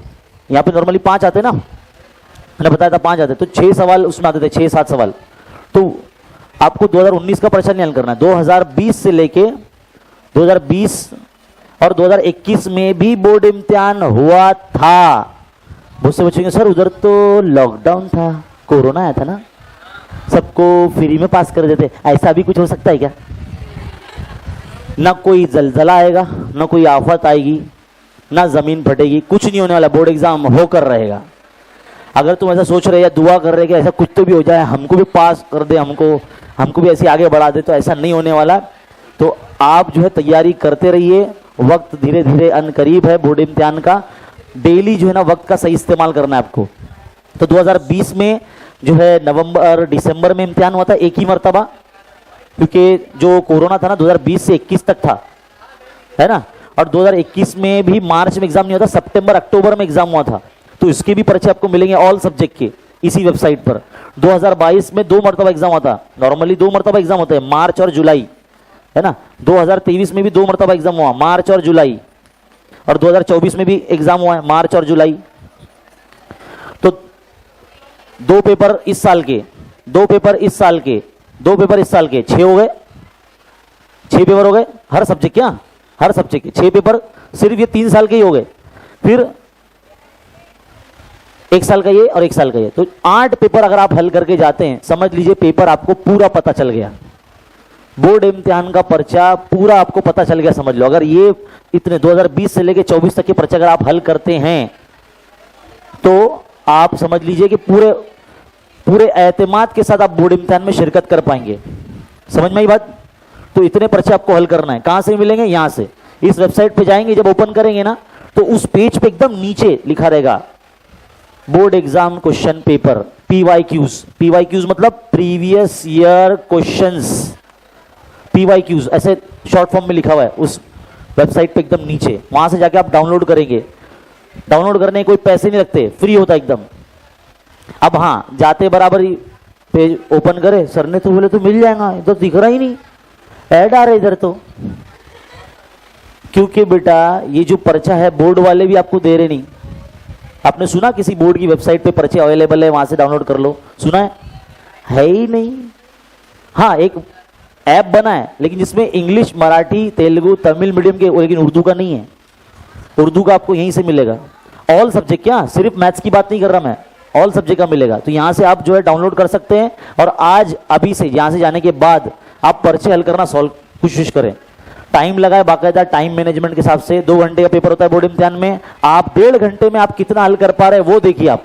यहाँ पे नॉर्मली 5 आते ना, मैंने बताया था 5 आते, तो 6 सवाल उसमें आते थे, 6-7 सवाल। तो आपको 2019 का पर्चा नहीं हल करना है, 2020 से लेके 2020 और 2021 में भी बोर्ड इम्तिहान हुआ था। बहुत से बच्चों के सर उधर तो लॉकडाउन था, कोरोना आया था ना, सबको फ्री में पास कर देते, ऐसा भी कुछ हो सकता है क्या। ना कोई जलजला आएगा, ना कोई आफत आएगी, ना जमीन फटेगी, कुछ नहीं होने वाला, बोर्ड एग्जाम होकर रहेगा। अगर तुम ऐसा सोच रहे या दुआ कर रहे कि ऐसा कुछ तो भी हो जाए, हमको भी पास कर दे, हमको भी ऐसे आगे बढ़ा दे, तो ऐसा नहीं होने वाला। तो आप जो है तैयारी करते रहिए, वक्त धीरे धीरे अन करीब है बोर्ड इम्तिहान का। डेली जो है ना वक्त का सही इस्तेमाल करना है आपको। तो 2020 में जो है नवंबर दिसंबर में इम्तिहान हुआ था एक ही मरतबा, क्योंकि जो कोरोना था ना 2020 से 21 तक था, है ना। और 2021 में भी मार्च में एग्जाम नहीं हुआ था, सितंबर अक्टूबर में एग्जाम हुआ था। तो इसके भी पर्चे आपको मिलेंगे ऑल सब्जेक्ट के इसी वेबसाइट पर। 2022 में 2 मरतबा एग्जाम हुआ था, नॉर्मली 2 मरतबा एग्जाम होते हैं, मार्च और जुलाई, है ना। 2023 में भी 2 मरतबा एग्जाम हुआ, मार्च और जुलाई, और 2024 में भी एग्जाम हुआ है, मार्च और जुलाई। तो 2 पेपर इस साल के, 2 पेपर इस साल के, 2 पेपर इस साल के, 6 हो गए, 6 पेपर हो गए हर सब्जेक्ट, क्या हर सब्जेक्ट के 6 पेपर, सिर्फ ये 3 साल के ही हो गए। फिर 1 साल का ये और 1 साल का ये, तो 8 पेपर अगर आप हल करके जाते हैं, समझ लीजिए पेपर आपको पूरा पता चल गया, बोर्ड इम्तिहान का पर्चा पूरा आपको पता चल गया, समझ लो। अगर ये इतने 2020 से लेके 24 तक के पर्चे अगर आप हल करते हैं, तो आप समझ लीजिए कि पूरे एतमाद के साथ आप बोर्ड इम्तिहान में शिरकत कर पाएंगे। समझ में आई बात। तो इतने पर्चे आपको हल करना है, कहां से मिलेंगे, यहां से। इस वेबसाइट पे जाएंगे, जब ओपन करेंगे ना, तो उस पेज पे एकदम नीचे लिखा रहेगा board exam question paper, PYQs मतलब प्रीवियस ईयर क्वेश्चंस, PYQs ऐसे शॉर्ट फॉर्म में लिखा हुआ है उस वेबसाइट पे एकदम नीचे। वहां से जाके आप डाउनलोड करेंगे, डाउनलोड करने के कोई पैसे नहीं लगते, फ्री होता है एकदम। अब हाँ, जाते बराबर ही पेज ओपन करे, सर ने तो बोले तो मिल जाएगा, ये तो दिख रहा ही नहीं, ऐड आ रहा है इधर तो। क्योंकि बेटा ये जो पर्चा है बोर्ड वाले भी आपको दे रहे नहीं। आपने सुना किसी बोर्ड की वेबसाइट पे पर्चे अवेलेबल है, वहां से डाउनलोड कर लो, सुना है ही नहीं। हाँ, एक ऐप बना है लेकिन जिसमें इंग्लिश, मराठी, तेलुगु, तमिल मीडियम के, लेकिन उर्दू का नहीं है। उर्दू का आपको यहीं से मिलेगा। ऑल सब्जेक्ट, क्या सिर्फ मैथ्स की बात नहीं कर रहा मैं, ऑल सब्जेक्ट का मिलेगा। तो यहां से आप जो है डाउनलोड कर सकते हैं और आज अभी से यहां से जाने के बाद आप पर्चे हल करना सॉल्व कोशिश करें। टाइम लगाए बाकायदा, टाइम मैनेजमेंट के हिसाब से। 2 घंटे का पेपर होता है बोर्ड इम्तिहान में, आप 1.5 घंटे में आप कितना हल कर पा रहे हैं वो देखिए आप।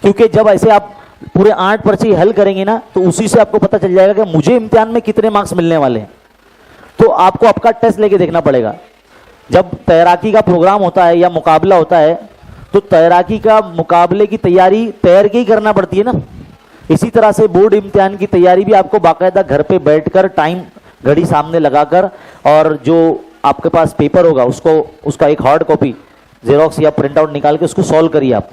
क्योंकि जब ऐसे आप पूरे 8 पर्चे हल करेंगे ना तो उसी से आपको पता चल जाएगा कि मुझे इम्तिहान में कितने मार्क्स मिलने वाले हैं। तो आपको आपका टेस्ट लेके देखना पड़ेगा। जब तैराकी का प्रोग्राम होता है या मुकाबला होता है तो तैराकी का मुकाबले की तैयारी तैर के ही करना पड़ती है ना। इसी तरह से बोर्ड इम्तिहान की तैयारी भी आपको बाकायदा घर पे बैठकर टाइम घड़ी सामने लगाकर, और जो आपके पास पेपर होगा उसका एक हार्ड कॉपी जेरोक्स या प्रिंट आउट निकाल के उसको सॉल्व करिए आप,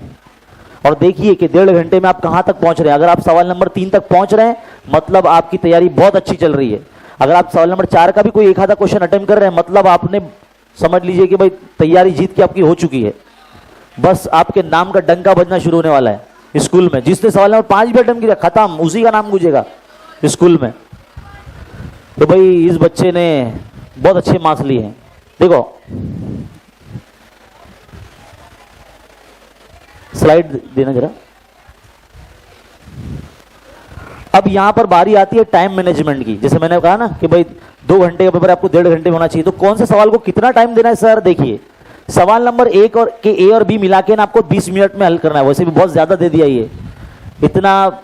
और देखिए कि 1.5 घंटे में आप कहां तक पहुंच रहे हैं। अगर आप सवाल नंबर 3 तक पहुंच रहे हैं मतलब आपकी तैयारी बहुत अच्छी चल रही है। अगर आप सवाल नंबर 4 का भी कोई एक आधा क्वेश्चन अटेम्प्ट कर रहे हैं मतलब आपने समझ लीजिए कि भाई तैयारी जीत के आपकी हो चुकी है। बस आपके नाम का डंका बजना शुरू होने वाला है स्कूल में। जिसने सवाल नंबर 5 भी अटेम्प्ट किया खत्म, उसी का नाम गूंजेगा स्कूल में। तो भाई इस बच्चे ने बहुत अच्छे मार्क्स लिए हैं। देखो स्लाइड देना जरा। अब यहां पर बारी आती है टाइम मैनेजमेंट की। जैसे मैंने कहा ना कि भाई 2 घंटे का पेपर आपको 1.5 घंटे में होना चाहिए, तो कौन से सवाल को कितना टाइम देना है सर? देखिए सवाल नंबर 1 और के ए और बी मिला के ना आपको 20 मिनट में हल करना है। वैसे भी बहुत ज्यादा दे दिया ये, इतना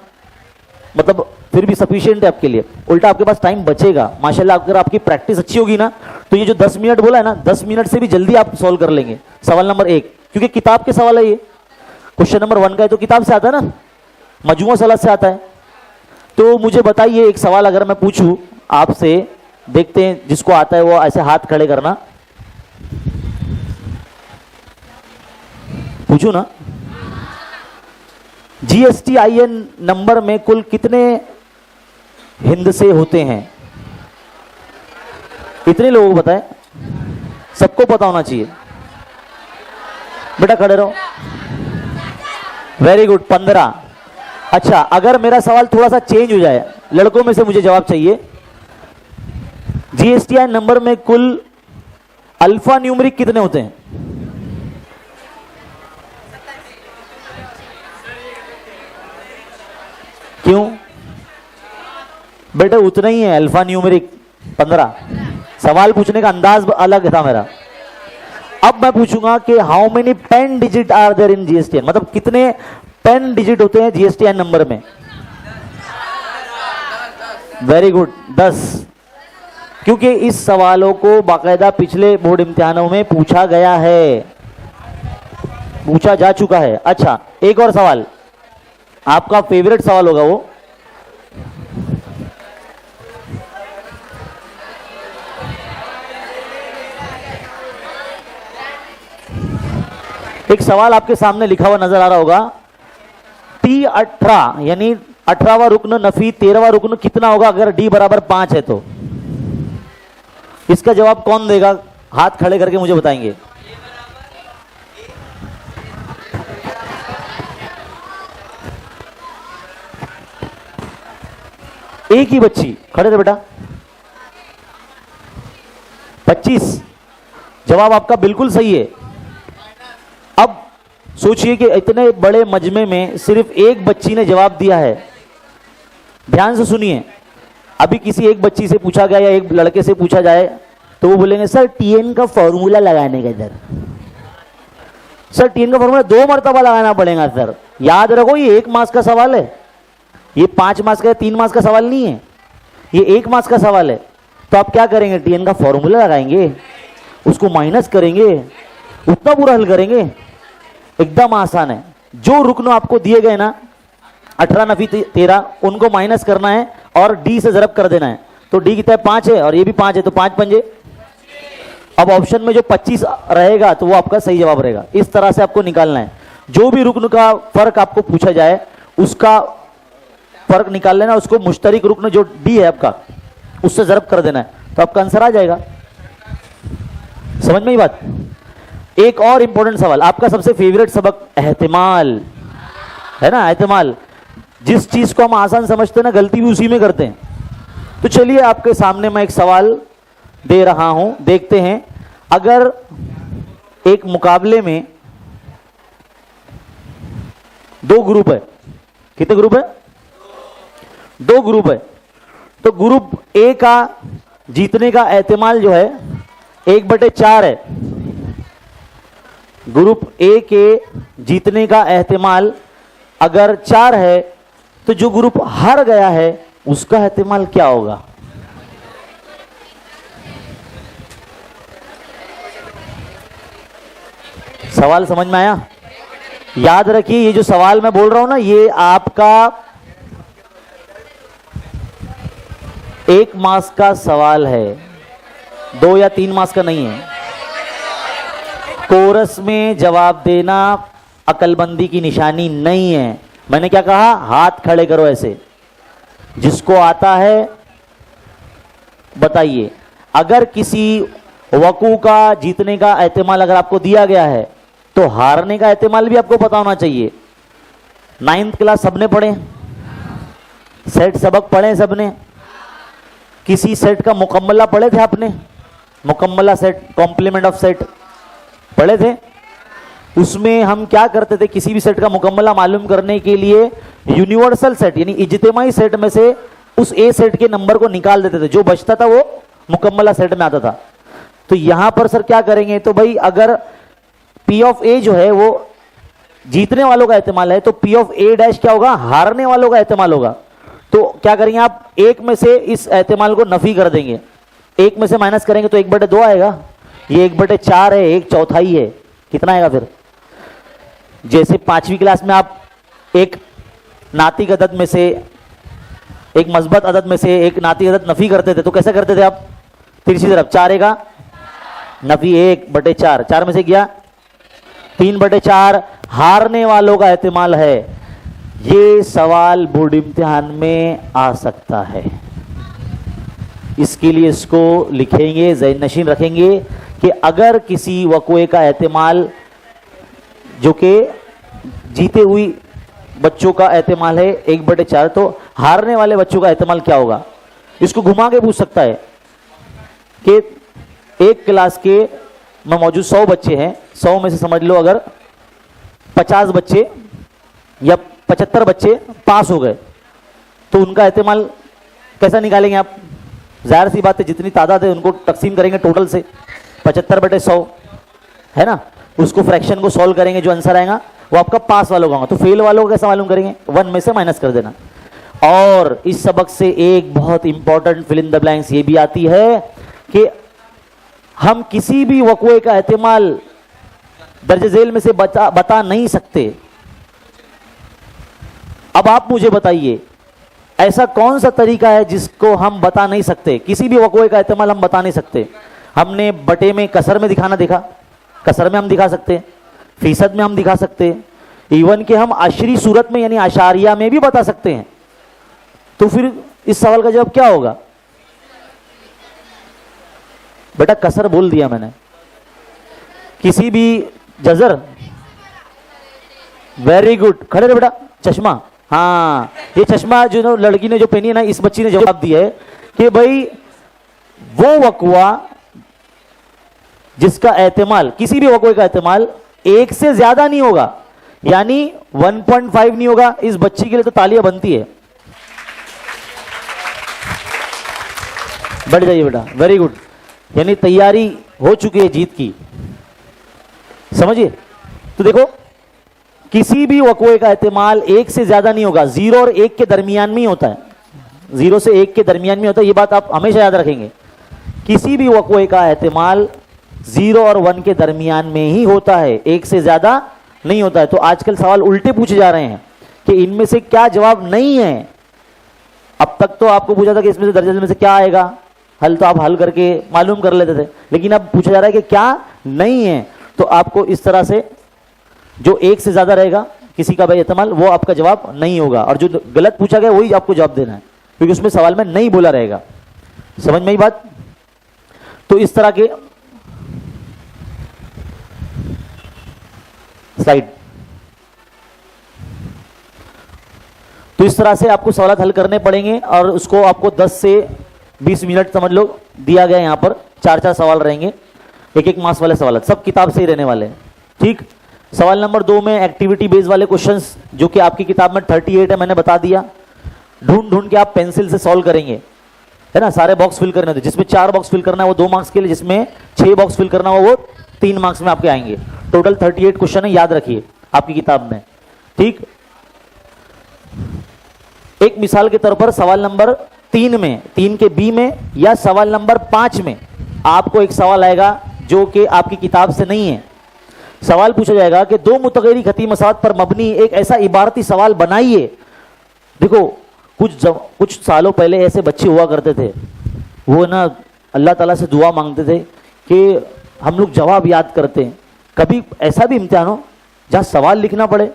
मतलब फिर भी सफिशिएंट है आपके लिए। उल्टा आपके पास टाइम बचेगा माशाल्लाह। अगर आपकी प्रैक्टिस अच्छी होगी ना तो ये जो 10 मिनट बोला है ना, 10 मिनट से भी जल्दी आप सॉल्व कर लेंगे सवाल नंबर 1, क्योंकि किताब के सवाल है ये। क्वेश्चन नंबर 1 का है तो किताब से आता है ना, मजमूआ सलात से आता है। तो मुझे बताइए एक सवाल अगर मैं पूछूं आपसे, देखते हैं जिसको आता है वो ऐसे हाथ खड़े करना। पूछू ना, GSTIN नंबर में कुल कितने हिंदसे होते हैं? इतने लोगों को पता है? सबको पता होना चाहिए। बेटा खड़े रहो। Very good, 15। अच्छा, अगर मेरा सवाल थोड़ा सा चेंज हो जाए, लड़कों में से मुझे जवाब चाहिए। GSTIN नंबर में कुल अल्फा न्यूमरिक कितने होते हैं? क्यों बेटा? उतना ही है अल्फा न्यूमेरिक 15। सवाल पूछने का अंदाज अलग था मेरा। अब मैं पूछूंगा कि how many 10 digit are there in GSTIN, मतलब कितने 10 डिजिट होते हैं GSTIN नंबर में? Very good, 10। क्योंकि इस सवालों को बाकायदा पिछले बोर्ड इम्तिहानों में पूछा गया है, पूछा जा चुका है। अच्छा, एक और सवाल, आपका फेवरेट सवाल होगा वो। एक सवाल आपके सामने लिखा हुआ नजर आ रहा होगा, T18 यानी 18वां रुकन नफी 13वां रुकन कितना होगा अगर D बराबर 5 है तो? इसका जवाब कौन देगा? हाथ खड़े करके मुझे बताएंगे। एक ही बच्ची खड़े थे बेटा। 25। जवाब आपका बिल्कुल सही है। अब सोचिए कि इतने बड़े मजमे में सिर्फ एक बच्ची ने जवाब दिया है। ध्यान से सुनिए, अभी किसी एक बच्ची से पूछा गया या एक लड़के से पूछा जाए तो वो बोलेंगे सर TN का फॉर्मूला लगाने का इधर। सर TN का फॉर्मूला 2 मरतबा लगाना पड़ेगा सर। याद रखो ये 1 मार्क्स का सवाल है, ये 5 मार्क्स का 3 मार्क्स का सवाल नहीं है, ये 1 मार्क्स का सवाल है। तो आप क्या करेंगे? TN का फॉर्मूला लगाएंगे, उसको माइनस करेंगे, उतना पूरा हल करेंगे। एकदम आसान है। जो रुकन आपको दिए गए ना 18 नफी 13 उनको माइनस करना है और D से ज़रब कर देना है। तो D कितना है? 5 है और ये भी 5 है, तो 5 पंजे। अब ऑप्शन में जो 25 रहेगा तो वो आपका सही जवाब रहेगा। इस तरह से आपको निकालना है। जो भी रुकन का फर्क आपको पूछा जाए उसका फर्क निकाल लेना, उसको मुश्तरिक रुकन जो डी है आपका उससे ज़रब कर देना है, तो आपका आंसर आ जाएगा। समझ में ही बात। एक और इंपॉर्टेंट सवाल, आपका सबसे फेवरेट सबक एहतिमाल है ना, एहतिमाल। जिस चीज को हम आसान समझते हैं ना, गलती भी उसी में करते हैं। तो चलिए आपके सामने मैं एक सवाल दे रहा हूं, देखते हैं। अगर एक मुकाबले में दो ग्रुप है, कितने ग्रुप है? दो ग्रुप है। तो ग्रुप ए का जीतने का एहतिमाल जो है 1/4 है। ग्रुप ए के जीतने का एहतिमाल अगर 4 है, तो जो ग्रुप हार गया है उसका एहतिमाल क्या होगा? सवाल समझ में आया? याद रखिए, ये जो सवाल मैं बोल रहा हूं ना, ये आपका 1 मार्क्स का सवाल है, 2 या 3 मार्क्स का नहीं है। कोरस में जवाब देना अकलमंदी की निशानी नहीं है। मैंने क्या कहा? हाथ खड़े करो ऐसे, जिसको आता है बताइए। अगर किसी वकू का जीतने का एहतिमाल अगर आपको दिया गया है, तो हारने का एहतिमाल भी आपको पता होना चाहिए। 9th क्लास सबने पढ़े, सेट सबक पढ़े सबने। किसी सेट का मुकम्मला पढ़े थे आपने? मुकम्मला सेट, कॉम्प्लीमेंट ऑफ सेट पढ़े थे? उसमें हम क्या करते थे, किसी भी सेट का मुकम्मला मालूम करने के लिए यूनिवर्सल सेट यानी इज्तिमाई सेट में से उस ए सेट के नंबर को निकाल देते थे, जो बचता था वो मुकम्मला सेट में आता था। तो यहां पर सर क्या करेंगे, तो भाई अगर पी ऑफ ए जो है वो जीतने वालों का एहतिमाल है, तो पी ऑफ ए डैश क्या होगा? हारने वालों का एहतिमाल होगा। तो क्या करेंगे आप, 1 में से इस एहतिमाल को नफी कर देंगे, 1 में से माइनस करेंगे तो 1/2 आएगा। ये 1/4 है, 1/4 है, कितना आएगा फिर? जैसे 5वीं क्लास में आप एक नातिक अदद में से, एक मस्बत अदद में से एक नातिक अदद नफी करते थे, तो कैसे करते थे आप? तिरछी तरफ 4 का नफी 1/4, 4 में से गया 3/4। हारने वालों का एहतिमाल है। ये सवाल बोर्ड इम्तिहान में आ सकता है, इसके लिए इसको लिखेंगे, ज़हन नशीन रखेंगे कि अगर किसी वक़्वे का एहतिमाल जो कि जीते हुई बच्चों का एहतिमाल है 1/4, तो हारने वाले बच्चों का एहतिमाल क्या होगा? इसको घुमा के पूछ सकता है कि एक क्लास के में मौजूद 100 बच्चे हैं, 100 में से समझ लो अगर 50 बच्चे या 75 बच्चे पास हो गए, तो उनका एहतिमाल कैसा निकालेंगे आप? जाहिर सी बात है, जितनी तादाद है उनको तकसीम करेंगे टोटल से, 75/100 है ना। उसको फ्रैक्शन को सॉल्व करेंगे, जो आंसर आएगा वो आपका पास वालों का होगा। तो फेल वालों को कैसा मालूम करेंगे? 1 में से माइनस कर देना। और इस सबक से एक बहुत important fill in the blanks ये भी आती है कि हम किसी भी वक़्वे का एहतिमाल दर्ज झेल में से बता नहीं सकते। अब आप मुझे बताइए, ऐसा कौन सा तरीका है जिसको हम बता नहीं सकते? किसी भी वक़्वे का एहतिमाल हम बता नहीं सकते। हमने बटे में कसर में दिखाना देखा, कसर में हम दिखा सकते हैं, फीसद में हम दिखा सकते हैं, इवन कि हम अशरी सूरत में यानी आशारिया में भी बता सकते हैं। तो फिर इस सवाल का जवाब क्या होगा? बेटा कसर बोल दिया मैंने। किसी भी जजर, वेरी गुड, खड़े रहे बेटा। चश्मा, हाँ ये चश्मा जो लड़की ने जो पहनी है ना, इस बच्ची ने जवाब दिया है कि भाई वो वक़्वा जिसका एहतिमाल, किसी भी वक़्वे का एहतिमाल 1 से ज्यादा नहीं होगा, यानी 1.5 नहीं होगा। इस बच्ची के लिए तो तालियां बनती है। बढ़ जाइए बेटा, वेरी गुड, यानी तैयारी हो चुकी है जीत की, समझिए। तो देखो, किसी भी वक़्वे का एहतिमाल 1 से ज्यादा नहीं होगा, 0 और 1 के दरमियान में ही होता है, 0 से 1 के दरमियान में होता है। ये बात आप हमेशा याद रखेंगे। किसी भी वक़्वे का एहतिमाल 0 और 1 के दरमियान में ही होता है, 1 से ज्यादा नहीं होता है। तो आजकल सवाल उल्टे पूछे जा रहे हैं कि इनमें से क्या जवाब नहीं है। अब तक तो आपको पूछा था कि इसमें से दर्जे में से क्या आएगा, हल तो आप हल करके मालूम कर लेते थे, लेकिन अब पूछा जा रहा है कि क्या नहीं है। तो आपको इस तरह से जो एक से ज़्यादा रहेगा किसी का भाई इस्तेमाल, वो आपका जवाब नहीं होगा, और जो गलत पूछा गया वही आपको जवाब देना है, क्योंकि उसमें सवाल में नहीं बोला रहेगा। समझ में आई बात? तो इस तरह के स्लाइड, तो इस तरह से आपको सवाल हल करने पड़ेंगे, और उसको आपको 10 से 20 मिनट समझ लो दिया गया। यहाँ पर 4-4 सवाल रहेंगे, एक एक मार्क्स वाले सवाल, सब किताब से ही रहने वाले हैं। ठीक, सवाल नंबर 2 में एक्टिविटी बेस्ड वाले क्वेश्चंस, जो कि आपकी किताब में 38 है, मैंने बता दिया। ढूंढ ढूंढ के आप पेंसिल से सॉल्व करेंगे, है ना। सारे बॉक्स फिल करने थे, जिसमें 4 बॉक्स फिल करना है वो 2 मार्क्स के लिए, जिसमें 6 बॉक्स फिल करना हो वो 3 मार्क्स में आपके आएंगे। टोटल 38 क्वेश्चन है, याद रखिए आपकी किताब में। ठीक, एक मिसाल के तौर पर सवाल नंबर 3 में, 3 के बी में, या सवाल नंबर 5 में आपको एक सवाल आएगा जो कि आपकी किताब से नहीं है। सवाल पूछा जाएगा कि 2 मुतगैरी खती मसात पर मबनी एक ऐसा इबारती सवाल बनाइए। देखो, कुछ सालों पहले ऐसे बच्चे हुआ करते थे, वो ना अल्लाह ताला से दुआ मांगते थे कि हम लोग जवाब याद करते हैं। कभी ऐसा भी इम्तिहान हो जहाँ सवाल लिखना पड़े,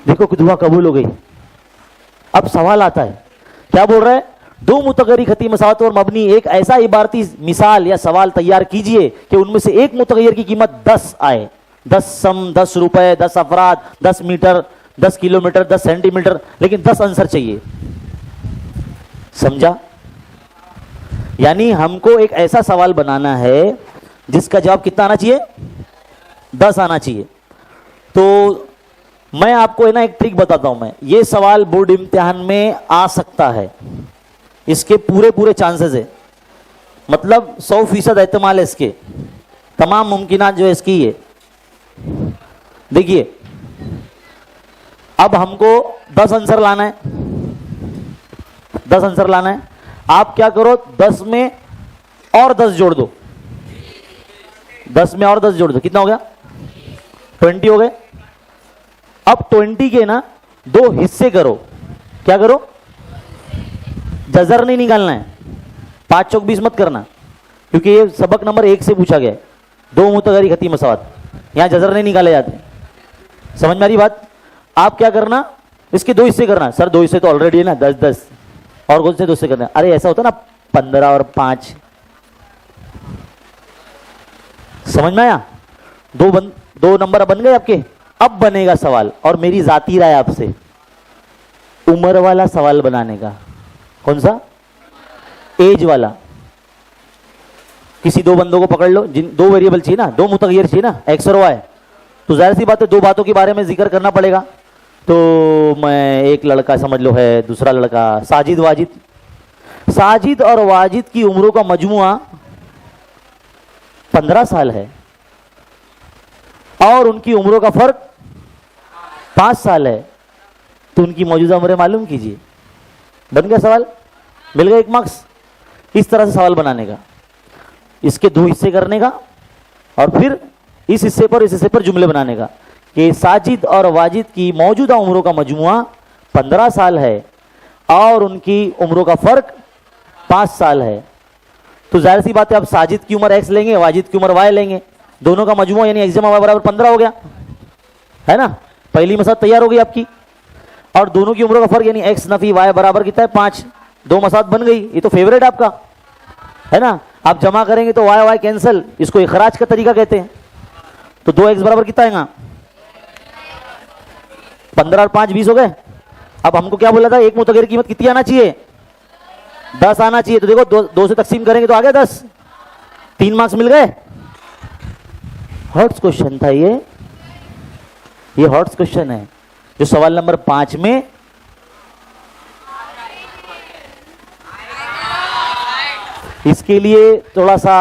देखो कि दुआ कबूल हो गई। अब सवाल आता है, क्या बोल रहा है? 2 मुतगैरी खती मसात और मबनी एक ऐसा इबारती मिसाल या सवाल तैयार कीजिए कि उनमें से एक मुतगैर की कीमत 10 आए। 10 सम, 10 रुपए, 10 अफराद, 10 मीटर, 10 किलोमीटर, 10 सेंटीमीटर, लेकिन 10 आंसर चाहिए। समझा? यानी हमको एक ऐसा सवाल बनाना है जिसका जवाब कितना आना चाहिए? 10 आना चाहिए। तो मैं आपको है ना एक ट्रिक बताता हूं। मैं ये सवाल बोर्ड इम्तिहान में आ सकता है, इसके पूरे चांसेस है, मतलब 100% एहतमाल है इसके, तमाम मुमकिनात जो है इसकी है। देखिए, अब हमको 10 आंसर लाना है, 10 आंसर लाना है। आप क्या करो, 10 में और 10 जोड़ दो, 10 में और 10 जोड़ दो, कितना हो गया? 20 हो गए। अब 20 के ना 2 हिस्से करो। क्या करो? जजर नहीं निकालना है, 5 चौक 20 मत करना, क्योंकि ये सबक नंबर 1 से पूछा गया है। 2 मुतगैरी खती मसावत, यहां जजर नहीं निकाले जाते। समझ में आ रही बात? आप क्या करना, इसके 2 हिस्से करना। सर 2 हिस्से तो ऑलरेडी है ना, 10-10, और कौन से 2 हिस्से करना? अरे ऐसा होता ना 15 और 5। समझ में आया? 2 नंबर बन गए आपके। अब बनेगा सवाल, और मेरी जाती राय आपसे, उम्र वाला सवाल बनाने का। कौन सा? एज वाला। किसी 2 बंदों को पकड़ लो, जिन 2 वेरिएबल चाहिए ना, 2 मुतगैर चाहिए ना, एक्स और वाई। तो जाहिर सी बात है 2 बातों के बारे में जिक्र करना पड़ेगा। तो मैं एक लड़का समझ लो है, दूसरा लड़का साजिद वाजिद। साजिद और वाजिद की उम्रों का मजमुआ 15 साल है, और उनकी उम्रों का फर्क 5 साल है। तो उनकी मौजूदा उम्रें मालूम कीजिए। बन गया सवाल, मिल गया 1 मार्क्स। इस तरह से सवाल बनाने का, इसके 2 हिस्से करने का, और फिर इस हिस्से पर इस हिस्से पर जुमले बनाने का कि साजिद और वाजिद की मौजूदा उम्रों का मजमुआ 15 साल है और उनकी उम्रों का फर्क 5 साल है। तो जाहिर सी बात है, आप साजिद की उम्र x लेंगे, वाजिद की उम्र y लेंगे, दोनों का मजमुआ यानी x जमा y बराबर 15 हो गया, है ना। पहली मसात तैयार हो गई आपकी, और दोनों की उम्रों का फर्क यानी x नफी y बराबर कितना है? 5। 2 मसात बन गई। ये तो फेवरेट आपका है ना। आप जमा करेंगे तो y y कैंसिल, इसको इखराज का तरीका कहते हैं। तो 2x बराबर कितना आएगा? 15 और 5 20 हो गए। अब हमको क्या बोला था, एक मुतगैर कीमत कितनी आना चाहिए? 10 आना चाहिए। तो देखो 2 से तकसीम करेंगे तो आ गया 10, 3 मार्क्स मिल गए। हॉट्स क्वेश्चन था ये हॉट्स क्वेश्चन है जो सवाल नंबर 5 में इसके लिए थोड़ा सा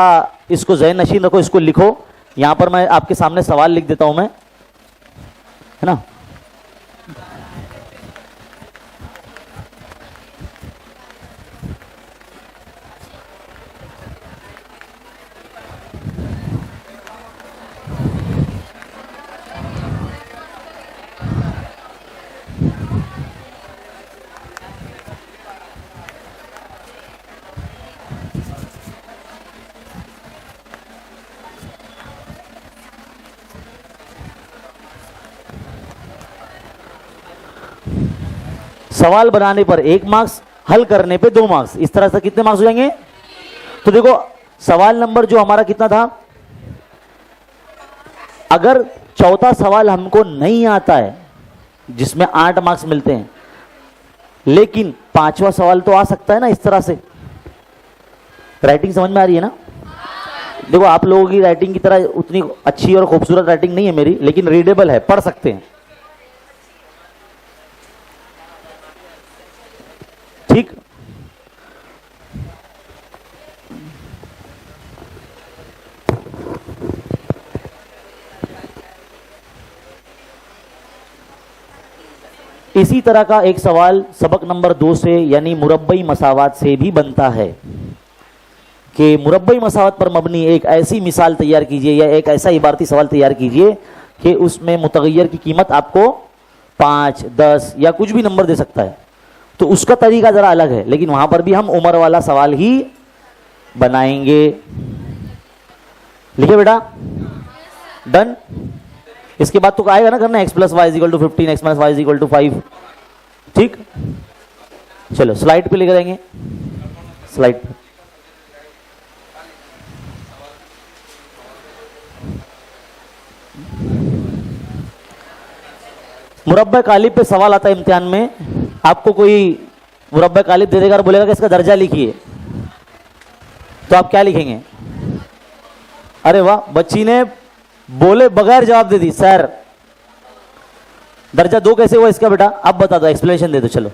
इसको ज़हन नशीन रखो, इसको लिखो। यहां पर मैं आपके सामने सवाल लिख देता हूं मैं, है ना। सवाल बनाने पर 1 मार्क्स, हल करने पे 2 मार्क्स, इस तरह से कितने मार्क्स हो जाएंगे? तो देखो सवाल नंबर जो हमारा कितना था, अगर चौथा सवाल हमको नहीं आता है जिसमें 8 मार्क्स मिलते हैं, लेकिन 5वां सवाल तो आ सकता है ना इस तरह से। राइटिंग समझ में आ रही है ना? देखो आप लोगों की राइटिंग की तरह उतनी अच्छी और खूबसूरत राइटिंग नहीं है मेरी, लेकिन रीडेबल है, पढ़ सकते हैं। ठीक, इसी तरह का एक सवाल सबक नंबर 2 से यानी मुरब्बई मसावात से भी बनता है कि मुरब्बई मसावत पर मबनी एक ऐसी मिसाल तैयार कीजिए या एक ऐसा इबारती सवाल तैयार कीजिए कि उसमें मुतगय्यर की कीमत आपको 5, 10 या कुछ भी नंबर दे सकता है। तो उसका तरीका ज़रा अलग है, लेकिन वहाँ पर भी हम उम्र वाला सवाल ही बनाएंगे। लिखे बेटा, डन। इसके बाद तो आएगा ना करना x + y = 15, x - y = 5। ठीक, चलो स्लाइड पे लेकर जाएंगे। स्लाइड पे मुरब्बा कालिब पे सवाल आता है इम्तिहान में। आपको कोई मुरब्बा कालिब दे देगा और बोलेगा कि इसका दर्जा लिखिए, तो आप क्या लिखेंगे? अरे वाह, बच्ची ने बोले बगैर जवाब दे दी, सर दर्जा 2 कैसे हुआ इसका बेटा? अब बता दो, एक्सप्लेनेशन दे दो। चलो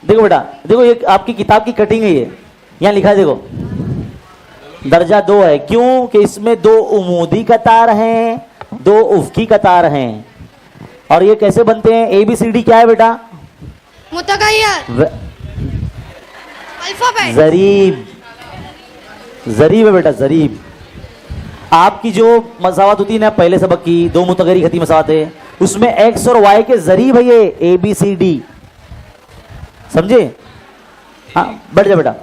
देखो बेटा, देखो ये आपकी किताब की कटिंग है, ये यहां लिखा है, देखो दर्जा 2 है। क्यों? कि इसमें 2 उमूदी कतार हैं, 2 उफ़की कतार हैं। और ये कैसे बनते हैं? ABCD क्या है बेटा? मुतगय्यर, अल्फाबेट, ज़रीब। ज़रीब है बेटा, ज़रीब। आपकी जो मसावत होती है ना पहले सबक की, 2 मुतगय्यर खती मसावत है, उसमें x और y के ज़रीब है ये ABCD, समझे? हाँ बैठ जा बेटा।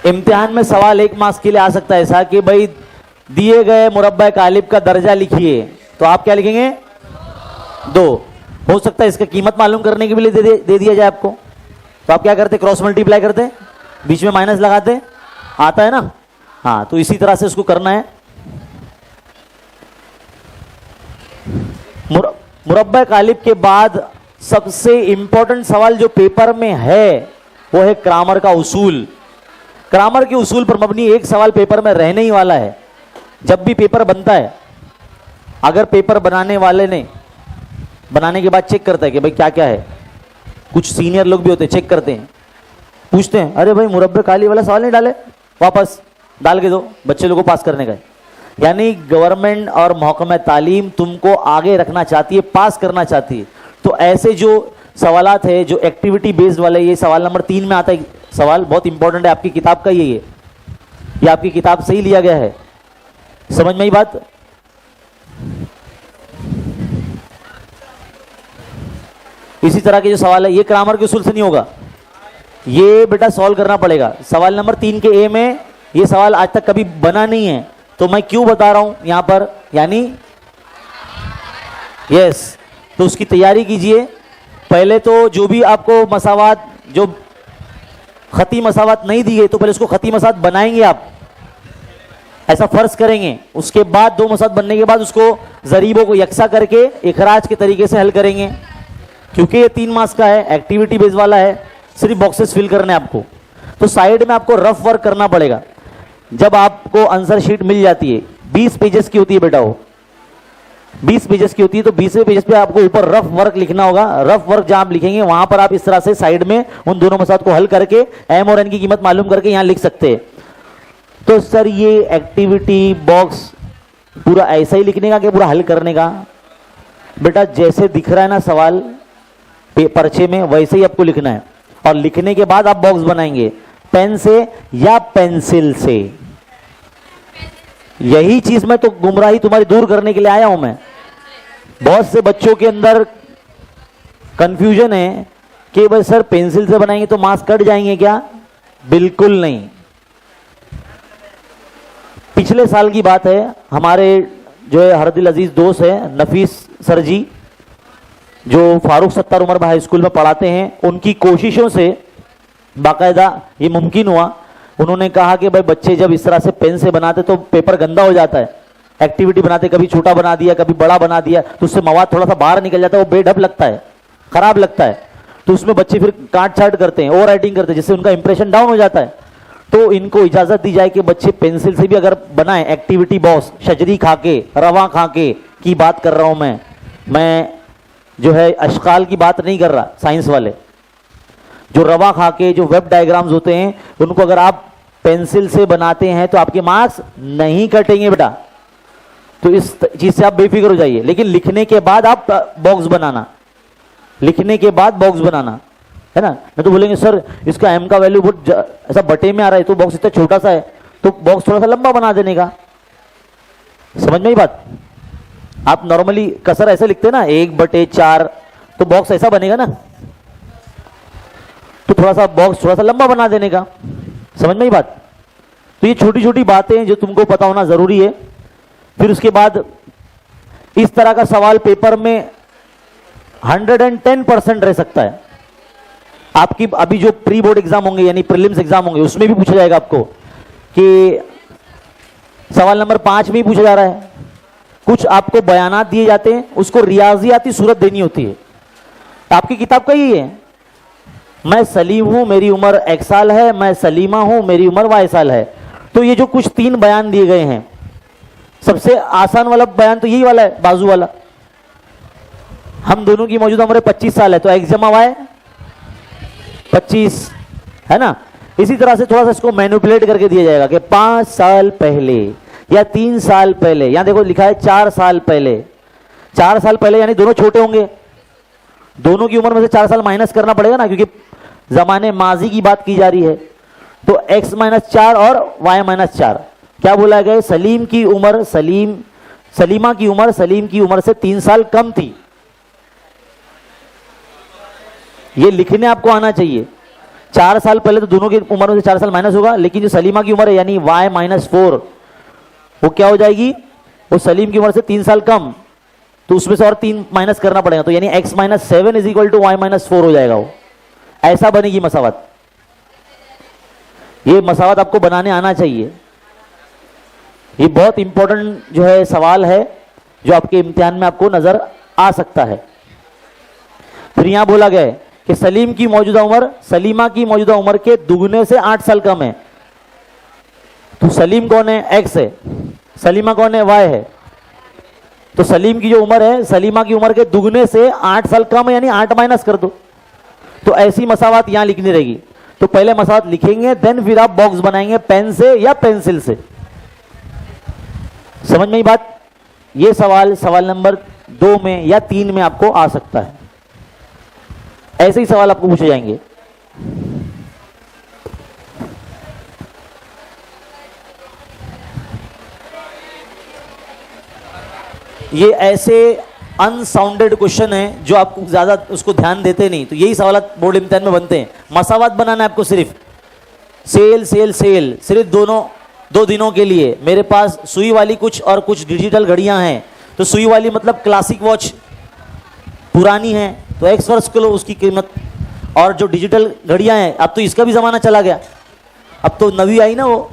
इम्तिहान में सवाल 1 मार्क्स के लिए आ सकता है ऐसा कि भाई दिए गए मुरब्बा कालिब का दर्जा लिखिए, तो आप क्या लिखेंगे? 2। हो सकता है इसका कीमत मालूम करने के लिए दे दिया जाए आपको, तो आप क्या करते? क्रॉस मल्टीप्लाई करते, बीच में माइनस लगाते, आता है ना? हाँ, तो इसी तरह से उसको करना है। मुरब्बा कालिब के बाद सबसे इंपॉर्टेंट सवाल जो पेपर में है वो है ग्रामर का उसूल। ग्रामर के उसूल पर मबनी एक सवाल पेपर में रहने ही वाला है। जब भी पेपर बनता है, अगर पेपर बनाने वाले ने बनाने के बाद चेक करता है कि भाई क्या क्या है, कुछ सीनियर लोग भी होते हैं, चेक करते हैं, पूछते हैं अरे भाई मुरब्बा कालिब वाला सवाल नहीं डाले, वापस डाल के दो, बच्चे लोगों को पास करने का है। यानी गवर्नमेंट और महकमा तालीम तुमको आगे रखना चाहती है, पास करना चाहती है। तो ऐसे जो सवालात है जो एक्टिविटी बेस्ड वाले, ये सवाल नंबर 3 में आता है, सवाल बहुत इंपॉर्टेंट है आपकी किताब का, ये आपकी किताब से ही लिया गया है। समझ में आई बात? इसी तरह के जो सवाल है ये ग्रामर के उसूल से नहीं होगा, ये बेटा सॉल्व करना पड़ेगा। सवाल नंबर 3 के ए में ये सवाल आज तक कभी बना नहीं है, तो मैं क्यों बता रहा हूं यहां पर, यानी यस, तो उसकी तैयारी कीजिए। पहले तो जो भी आपको मसावात, जो खती मसावात नहीं दी गई, तो पहले उसको खती मसावात बनाएंगे आप, ऐसा फर्ज करेंगे। उसके बाद 2 मसावात बनने के बाद उसको जरीबों को यकसा करके इखराज के तरीके से हल करेंगे। क्योंकि ये 3 मार्क्स का है, एक्टिविटी बेस्ड वाला है, सिर्फ बॉक्सेस फिल करने आपको, तो साइड में आपको रफ वर्क करना पड़ेगा। जब आपको आंसर शीट मिल जाती है, 20 पेजेस की होती है बेटा, वो 20 पेजेस की होती है, तो 20वें पेजेस पे आपको ऊपर रफ वर्क लिखना होगा। रफ वर्क जहां आप लिखेंगे वहां पर आप इस तरह से साइड में उन दोनों मसाइल को हल करके एम और एन की कीमत मालूम करके यहां लिख सकते हैं। तो सर ये एक्टिविटी बॉक्स पूरा ऐसा ही लिखने का कि पूरा हल करने का? बेटा जैसे दिख रहा है ना सवाल पर्चे में, वैसे ही आपको लिखना है। और लिखने के बाद आप बॉक्स बनाएंगे पेन से या पेंसिल से। यही चीज में तो गुमराही तुम्हारी दूर करने के लिए आया हूं मैं। बहुत से बच्चों के अंदर कंफ्यूजन है कि भाई सर पेंसिल से बनाएंगे तो मार्क्स कट जाएंगे क्या? बिल्कुल नहीं। पिछले साल की बात है, हमारे जो है हरदिल अजीज दोस्त है नफीस सर जी, जो फारूक सत्तार उमर हाई स्कूल में पढ़ाते हैं, उनकी कोशिशों से बाकायदा ये मुमकिन हुआ। उन्होंने कहा कि भाई बच्चे जब इस तरह से पेन से बनाते तो पेपर गंदा हो जाता है, एक्टिविटी बनाते कभी छोटा बना दिया कभी बड़ा बना दिया तो उससे मवाद थोड़ा सा बाहर निकल जाता है, वो बेढब लगता है, खराब लगता है, तो उसमें बच्चे फिर काट छाट करते हैं, ओवर राइटिंग करते हैं, जिससे उनका इंप्रेशन डाउन हो जाता है। तो इनको इजाजत दी जाए कि बच्चे पेंसिल से भी अगर बनाएं, एक्टिविटी बॉक्स, शजरी खाके, रवा खाके की बात कर रहा हूं मैं जो है अशकाल की बात नहीं कर रहा, साइंस वाले जो रवा खाके जो वेब डायग्राम्स होते हैं उनको अगर आप पेंसिल से बनाते हैं तो आपके मार्क्स नहीं कटेंगे बेटा। तो इस चीज से आप बेफिक्र हो जाइए। लेकिन लिखने के बाद आप बॉक्स बनाना, लिखने के बाद बॉक्स बनाना, है ना। नहीं तो बोलेंगे सर इसका एम का वैल्यू बहुत ऐसा बटे में आ रहा है, तो बॉक्स इतना छोटा सा है, तो बॉक्स थोड़ा सा लंबा बना देने का। समझ में ही बात। आप नॉर्मली कसर ऐसे लिखते हैं ना 1/4, तो बॉक्स ऐसा बनेगा ना, तो थोड़ा सा बॉक्स थोड़ा सा लंबा बना देने का। समझ में ही बात। तो ये छोटी छोटी बातें जो तुमको पता होना जरूरी है। फिर उसके बाद इस तरह का सवाल पेपर में 110% रह सकता है। आपकी अभी जो प्री बोर्ड एग्जाम होंगे यानी प्रीलिम्स एग्जाम होंगे उसमें भी पूछा जाएगा आपको कि सवाल नंबर 5 में ही पूछा जा रहा है, कुछ आपको बयानात दिए जाते हैं, उसको रियाजियाती सूरत देनी होती है। आपकी किताब का यही है, मैं सलीम हूं मेरी उम्र x साल है, मैं सलीमा हूं मेरी उम्र y साल है। तो ये जो कुछ 3 बयान दिए गए हैं, सबसे आसान वाला बयान तो यही वाला है, बाजू वाला। हम दोनों की मौजूदा उम्र 25 साल है, तो x जमा y 25 है ना। इसी तरह से थोड़ा सा इसको मैनिपुलेट करके दिया जाएगा कि 5 साल पहले या 3 साल पहले, यहां देखो लिखा है 4 साल पहले। 4 साल पहले यानी दोनों छोटे होंगे, दोनों की उम्र में से 4 साल माइनस करना पड़ेगा ना, क्योंकि जमाने माजी की बात की जा रही है। तो x - 4 और y - 4 क्या बोला गया, सलीम की उम्र सलीमा की उम्र सलीम की उम्र से 3 साल कम थी। ये लिखने आपको आना चाहिए। 4 साल पहले तो दोनों की उम्र में से 4 साल माइनस होगा, लेकिन जो सलीमा की उम्र है यानी y - 4 वो क्या हो जाएगी, वो सलीम की उम्र से 3 साल कम, तो उसमें से और 3 माइनस करना पड़ेगा, तो यानी x - 7 = y - 4 हो जाएगा। वो ऐसा बनेगी मसावत। ये मसावत आपको बनाने आना चाहिए। ये बहुत इंपॉर्टेंट जो है सवाल है जो आपके इम्तिहान में आपको नजर आ सकता है। फिर यहां बोला गया है कि सलीम की मौजूदा उम्र सलीमा की मौजूदा उम्र के दुगने से 8 साल कम है। तो सलीम कौन है, x है, सलीमा कौन है, y है। तो सलीम की जो उम्र है सलीमा की उम्र के दुगने से 8 साल कम है, यानी 8 माइनस कर दो। तो ऐसी मसावत यहां लिखनी रहेगी। तो पहले मसावत लिखेंगे, देन फिर आप बॉक्स बनाएंगे पेन से या पेंसिल से। समझ में ही बात। ये सवाल नंबर 2 में या 3 में आपको आ सकता है। ऐसे ही सवाल आपको पूछे जाएंगे। ये ऐसे अनसाउंडेड क्वेश्चन है जो आपको ज्यादा उसको ध्यान देते नहीं, तो यही सवाल बोर्ड इम्तिहान में बनते हैं। मसावत बनाना है आपको सिर्फ सेल सिर्फ 2 दिनों के लिए। मेरे पास सुई वाली कुछ और कुछ डिजिटल घड़ियां हैं, तो सुई वाली मतलब क्लासिक वॉच पुरानी है तो x वर्ष किलो उसकी कीमत, और जो डिजिटल घड़ियां हैं अब तो इसका भी जमाना चला गया, अब तो नवी आई ना, वो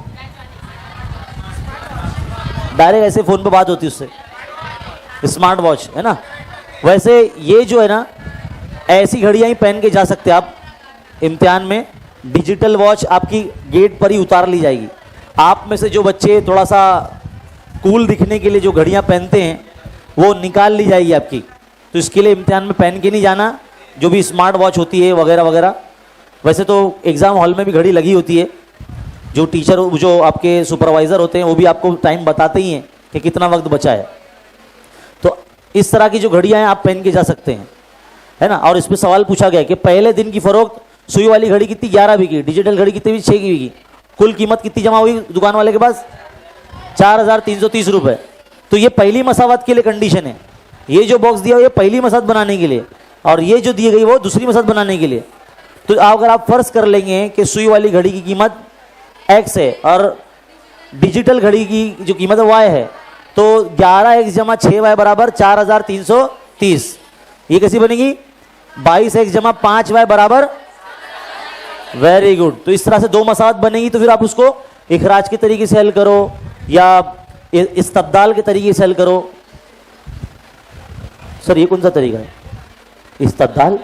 डायरेक्ट ऐसे फोन पे बात होती है उससे, स्मार्ट वॉच है ना। वैसे ये जो है ना ऐसी घड़ियां ही पहन के जा सकते हैं आप इम्तिहान में। डिजिटल वॉच आपकी गेट पर ही उतार ली जाएगी। आप में से जो बच्चे थोड़ा सा कूल दिखने के लिए जो घड़ियां पहनते हैं वो निकाल ली जाएगी आपकी। तो इसके लिए इम्तिहान में पहन के नहीं जाना, जो भी स्मार्ट वॉच होती है वगैरह वगैरह। वैसे तो एग्ज़ाम हॉल में भी घड़ी लगी होती है, जो टीचर जो आपके सुपरवाइज़र होते हैं वो भी आपको टाइम बताते ही हैं कि कितना वक्त बचा है। तो इस तरह की जो घड़ियां हैं आप पहन के जा सकते हैं, है ना। और इस पर सवाल पूछा गया कि पहले दिन की फरोख्त सुई वाली घड़ी कितनी 11 बिकी, डिजिटल घड़ी कितनी भी 6 की बिकी, कुल कीमत कितनी जमा हुई दुकान वाले के पास 4,330 रुपये। तो ये पहली मसावत के लिए कंडीशन है। ये जो बॉक्स दिया ये पहली मसावत बनाने के लिए, और ये जो दी गई वो दूसरी मसावत बनाने के लिए। तो अगर आप फर्ज कर लेंगे कि सुई वाली घड़ी की कीमत x है और डिजिटल घड़ी की जो कीमत है y है, तो 11x जमा 6y बराबर 4330। ये कैसी बनेगी? 22x जमा 5y बराबर, वेरी गुड। तो इस तरह से दो मसावत बनेगी। तो फिर आप उसको इखराज के तरीके से हल करो या इस्तब्दाल के तरीके से हल करो। सर ये कौन सा तरीका है? इस्तब्दाल,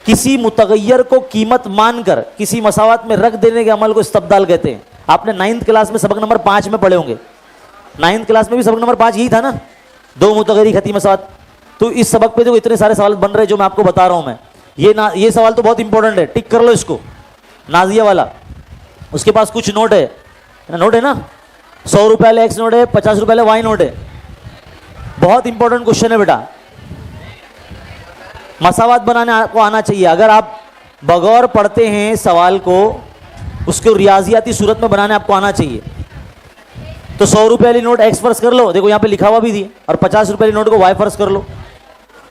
किसी मुतगय्यर को कीमत मानकर किसी मसावत में रख देने के अमल को इस्तब्दाल कहते हैं। आपने 9th क्लास में सबक नंबर 5 में पढ़े होंगे। 9th क्लास में भी सबक नंबर 5 यही था ना, दो मुतगय्यरी खती मसावत। तो इस सबक पे जो इतने सारे सवाल बन रहे हैं जो मैं आपको बता रहा हूं मैं, ये सवाल तो बहुत इंपॉर्टेंट है, टिक कर लो इसको। नाजिया वाला, उसके पास कुछ नोट है ना, 100 रुपए वाले एक्स नोट है, 50 रुपए वाले वाई नोट है। बहुत इंपॉर्टेंट क्वेश्चन है बेटा, मसावत बनाने आपको आना चाहिए। अगर आप बगौर पढ़ते हैं सवाल को, उसको रियाजियाती सूरत में बनाने आपको आना चाहिए। तो 100 रुपए वाली नोट एक्स फर्ज कर लो, देखो यहाँ पे लिखा हुआ भी थी, और 50 रुपए वाली नोट को वाई फर्ज कर लो।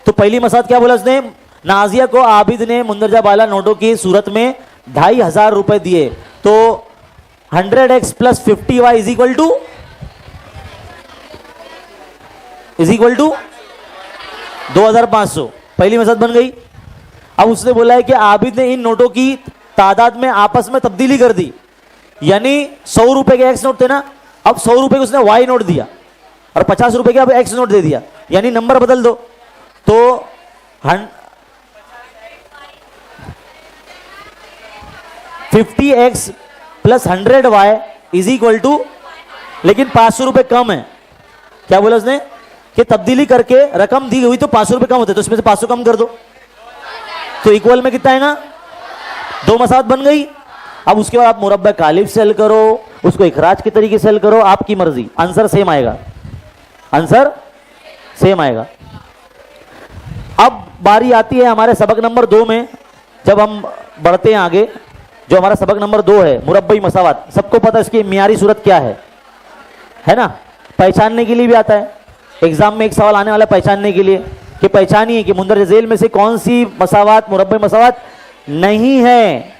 तो पहली मसावत क्या बोला उसने? नाजिया को आबिद ने मुंदरजा बाला नोटों की सूरत में 2500 रुपए दिए, तो 100x plus 50y is equal to 2500। पहली मसद बन गई। अब उसने बोला है कि आबिद ने इन नोटों की तादाद में आपस में तब्दीली कर दी, यानी 100 रुपए के एक्स नोट थे ना, अब 100 रुपए के उसने वाई नोट दिया और 50 रुपए के अब एक्स नोट दे दिया, यानी नंबर बदल दो। तो 50x plus 100y is equal to, लेकिन 500 रुपए कम है। क्या बोला उसने कि तब्दीली करके रकम दी हुई तो 500 रुपए कम होते, तो इसमें से 500 कम कर दो, तो इक्वल में कितना आएगा? दो मसावत बन गई। अब उसके बाद आप मुरब्बा कालिफ से हल करो, उसको इखराज के तरीके से हल करो, आपकी मर्जी, आंसर सेम आएगा, आंसर सेम आएगा। अब बारी आती है हमारे सबक नंबर 2 में, जब हम बढ़ते हैं आगे। जो हमारा सबक नंबर 2 है, मुरब्बई मसावत, सबको पता है इसकी मियारी सूरत क्या है ना, पहचानने के लिए भी आता है। एग्जाम में एक सवाल आने वाला है पहचानने के लिए, कि पहचानिए कि मुंदरज झेल में से कौन सी मसावत मुरब्बई मसावत नहीं है।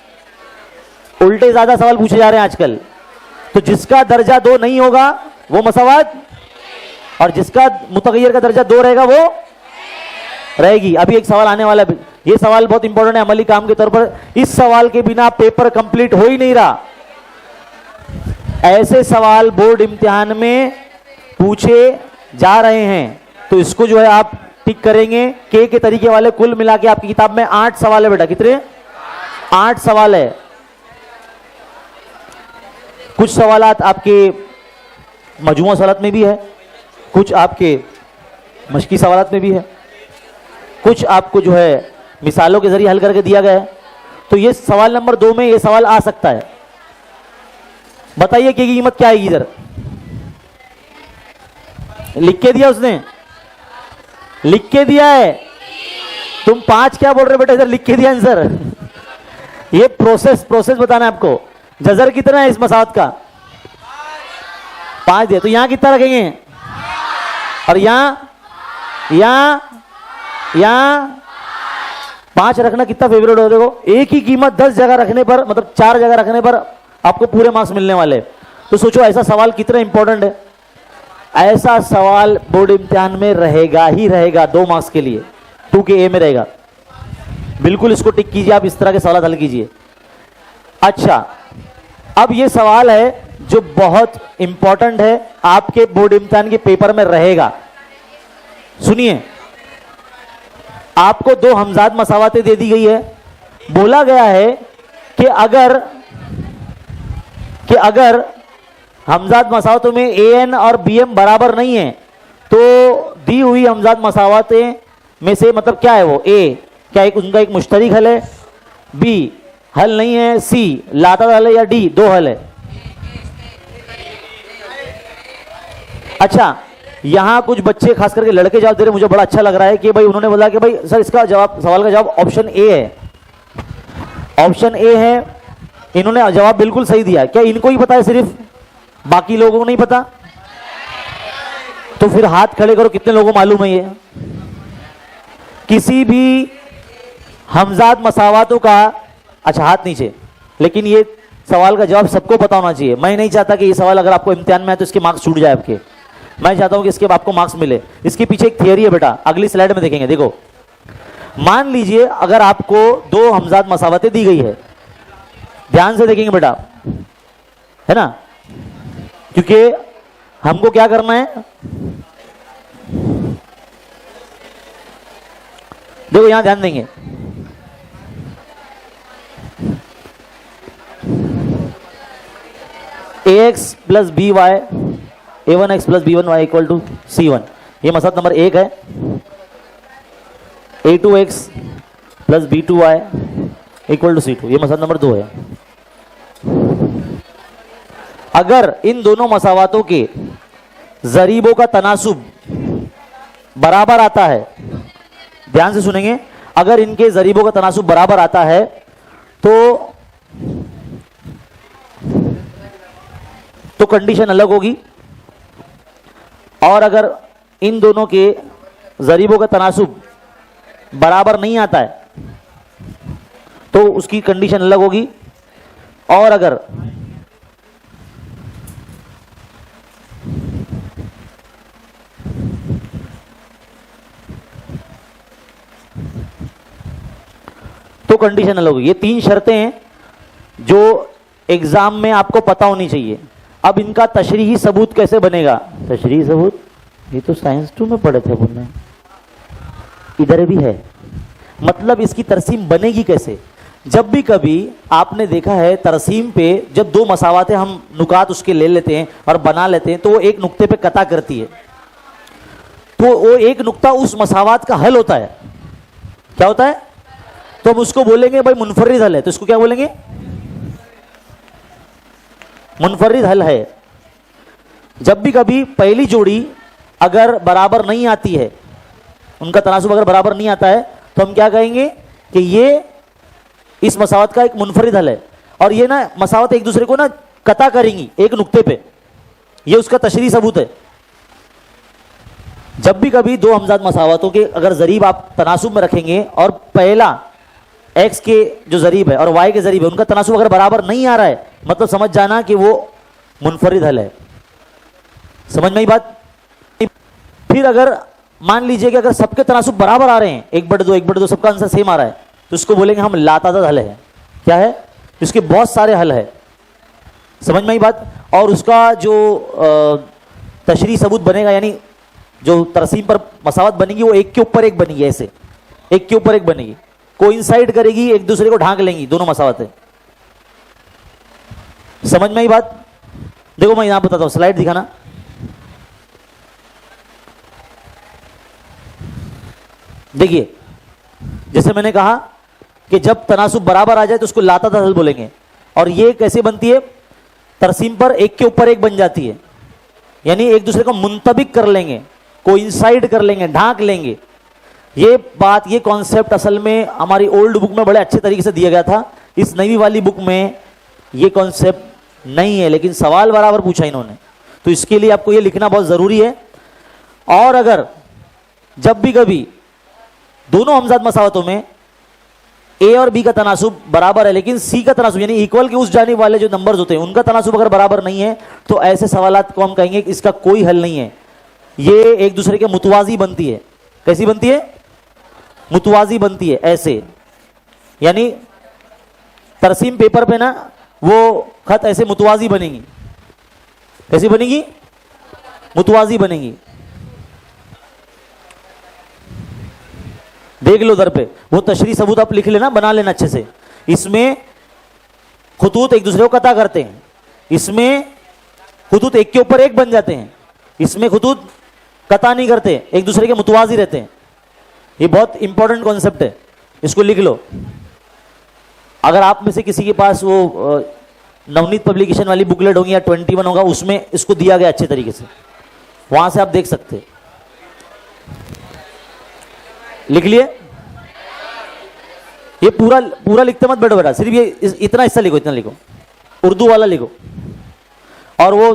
उल्टे ज्यादा सवाल पूछे जा रहे हैं आजकल। तो जिसका दर्जा 2 नहीं होगा वो मसावत, और जिसका मुतगय्यर का दर्जा 2 रहेगा वो रहेगी। अभी एक सवाल आने वाला है, ये सवाल बहुत इंपॉर्टेंट है अमली काम के तौर पर। इस सवाल के बिना पेपर कंप्लीट हो ही नहीं रहा। ऐसे सवाल बोर्ड इम्तिहान में पूछे जा रहे हैं, तो इसको जो है आप टिक करेंगे। के तरीके वाले कुल मिला के आपकी किताब में 8 सवाल है बेटा। कितने? 8 सवाल है। कुछ सवालात आपके मजमूआ सवालात में भी है, कुछ आपके मशकी सवालात में भी है, कुछ आपको जो है मिसालों के जरिए हल करके दिया गया है। तो ये सवाल नंबर 2 में ये सवाल आ सकता है। बताइए कि कीमत क्या आएगी? इधर लिख के दिया उसने, लिख के दिया है। तुम 5 क्या बोल रहे हो बेटा? इधर लिख के दिया आंसर। ये प्रोसेस बताना है आपको। जजर कितना है इस मसावत का? 5 दिया, तो यहां कितना रखेंगे? और यहां 5 रखना कितना फेवरेट हो? देखो, एक ही कीमत 10 जगह रखने पर, मतलब 4 जगह रखने पर आपको पूरे मार्क्स मिलने वाले। तो सोचो ऐसा सवाल कितना इंपॉर्टेंट है। ऐसा सवाल बोर्ड इम्तिहान में रहेगा ही रहेगा 2 मार्क्स के लिए, 2 के ए में रहेगा। बिल्कुल इसको टिक कीजिए, आप इस तरह के सवाल हल कीजिए। अच्छा, अब ये सवाल है जो बहुत इंपॉर्टेंट है, आपके बोर्ड इम्तिहान के पेपर में रहेगा। सुनिए, आपको 2 हमजाद मसावतें दे दी गई है। बोला गया है कि अगर हमजाद मसावतों में एन और बीएम बराबर नहीं है, तो दी हुई हमजाद मसावतें में से मतलब क्या है वो? ए क्या उनका एक मुश्तरिक हल है, बी हल नहीं है, सी लाता हल है, या डी 2 हल है। अच्छा, यहां कुछ बच्चे खास करके लड़के जवाब दे रहे, मुझे बड़ा अच्छा लग रहा है कि भाई उन्होंने बोला कि भाई सर इसका जवाब, सवाल का जवाब ऑप्शन ए है। ऑप्शन ए है, इन्होंने जवाब बिल्कुल सही दिया। क्या इनको ही पता है सिर्फ, बाकी लोगों को नहीं पता? तो फिर हाथ खड़े करो, कितने लोगों को मालूम है ये? हमजाद मसावातों का, अच्छा हाथ नीचे, लेकिन ये सवाल का जवाब सबको पता होना चाहिए। मैं नहीं चाहता कि ये सवाल अगर आपको इम्तिहान में आए तो इसके मार्क्स छूट जाए आपके। मैं चाहता हूं कि इसके आपको मार्क्स मिले। इसके पीछे एक थियरी है बेटा, अगली स्लाइड में देखेंगे। देखो, मान लीजिए अगर आपको दो हमजाद मसावतें दी गई है, ध्यान से देखेंगे बेटा, है ना, क्योंकि हमको क्या करना है, देखो यहां ध्यान देंगे। ax plus b y a1x plus b1y equal to c1, ये मसला नंबर 1 है। a2x plus b2y equal to c2, ये मसला नंबर 2 है। अगर इन दोनों मसावातों के जरीबों का तनासुब बराबर आता है, ध्यान से सुनेंगे, अगर इनके जरीबों का तनासुब बराबर आता है तो कंडीशन अलग होगी, और अगर इन दोनों के जरीबों का तनासुब बराबर नहीं आता है तो उसकी कंडीशन अलग होगी, और अगर तो कंडीशन अलग होगी। ये 3 शर्तें हैं जो एग्जाम में आपको पता होनी चाहिए। अब इनका तशरीही सबूत कैसे बनेगा? तशरीही सबूत ये तो साइंस 2 में पढ़े थे अपन, इधर भी है। मतलब इसकी तरसीम बनेगी कैसे? जब भी कभी आपने देखा है तरसीम पे, जब दो मसावातें हम नुकात उसके ले लेते हैं और बना लेते हैं तो वो एक नुक्ते पे कता करती है, तो वो एक नुक्ता उस मसावात का हल होता है। क्या होता है? तो हम उसको बोलेंगे भाई मुनफरिद हल है, तो इसको क्या बोलेंगे? मुनफरिद हल है। जब भी कभी पहली जोड़ी अगर बराबर नहीं आती है, उनका तनासुब अगर बराबर नहीं आता है, तो हम क्या कहेंगे कि ये इस मसावत का एक मुनफरिद हल है, और ये ना मसावत एक दूसरे को ना कता करेंगी एक नुक्ते पे, ये उसका तशरीह सबूत है। जब भी कभी दो हमजाद मसावतों के अगर जरीब आप तनासुब में रखेंगे और पहला x के जो जरीब है और y के जरीब है, उनका तनासुब अगर बराबर नहीं आ रहा है, मतलब समझ जाना कि वो मुनफरिद हल है। समझ में आई बात? फिर अगर मान लीजिए कि अगर सबके तनासुब बराबर आ रहे हैं, 1/2 सबका आंसर सेम आ रहा है, तो इसको बोलेंगे हम लातादाद हल है। क्या है? इसके बहुत सारे हल है। समझ में आई बात? और उसका जो तशरीह सबूत बनेगा, यानी जो तरसीम पर मसावत बनेगी, वो एक के ऊपर एक बनेगी, ऐसे एक के ऊपर एक बनेगी, कोइंसाइड करेगी, एक दूसरे को ढांक लेंगी दोनों मसावतें। समझ में आई बात? देखो मैं यहां बताता हूं, स्लाइड दिखाना। देखिए, जैसे मैंने कहा कि जब तनासुब बराबर आ जाए तो उसको लातादाद हल बोलेंगे, और ये कैसे बनती है? तरसीम पर एक के ऊपर एक बन जाती है, यानी एक दूसरे को मुंतबिक कर लेंगे, कोइंसाइड कर लेंगे, ढांक लेंगे। ये बात, ये कॉन्सेप्ट असल में हमारी ओल्ड बुक में बड़े अच्छे तरीके से दिया गया था। इस नई वाली बुक में ये कॉन्सेप्ट नहीं है, लेकिन सवाल बराबर पूछा इन्होंने, तो इसके लिए आपको ये लिखना बहुत जरूरी है। और अगर जब भी कभी दोनों हमजाद मसावतों में ए और बी का तनासुब बराबर है, लेकिन सी का तनासुब यानी इक्वल के उस जानिब वाले जो नंबर्स होते हैं उनका तनासुब अगर बराबर नहीं है, तो ऐसे सवालात को हम कहेंगे कि इसका कोई हल नहीं है, ये एक दूसरे के मुतवाजी बनती है। कैसी बनती है? मुतवाजी बनती है, ऐसे। यानी तरसीम पेपर पे ना वो खत ऐसे मुतवाजी बनेंगी। कैसी बनेगी? मुतवाजी बनेंगी। देख लो उधर पे, वो तशरीह सबूत आप लिख लेना, बना लेना अच्छे से। इसमें खुतूत एक दूसरे को कता करते हैं, इसमें खुतूत एक के ऊपर एक बन जाते हैं, इसमें खुतूत कता नहीं करते, एक दूसरे के मुतवाजी रहते हैं। ये बहुत इंपॉर्टेंट कॉन्सेप्ट है, इसको लिख लो। अगर आप में से किसी के पास वो नवनीत पब्लिकेशन वाली बुकलेट होगी या 21 होगा, उसमें इसको दिया गया अच्छे तरीके से, वहां से आप देख सकते। लिख लिए? ये पूरा पूरा लिखते मत बैठो बेटा, सिर्फ ये इतना हिस्सा लिखो, इतना लिखो, उर्दू वाला लिखो, और वो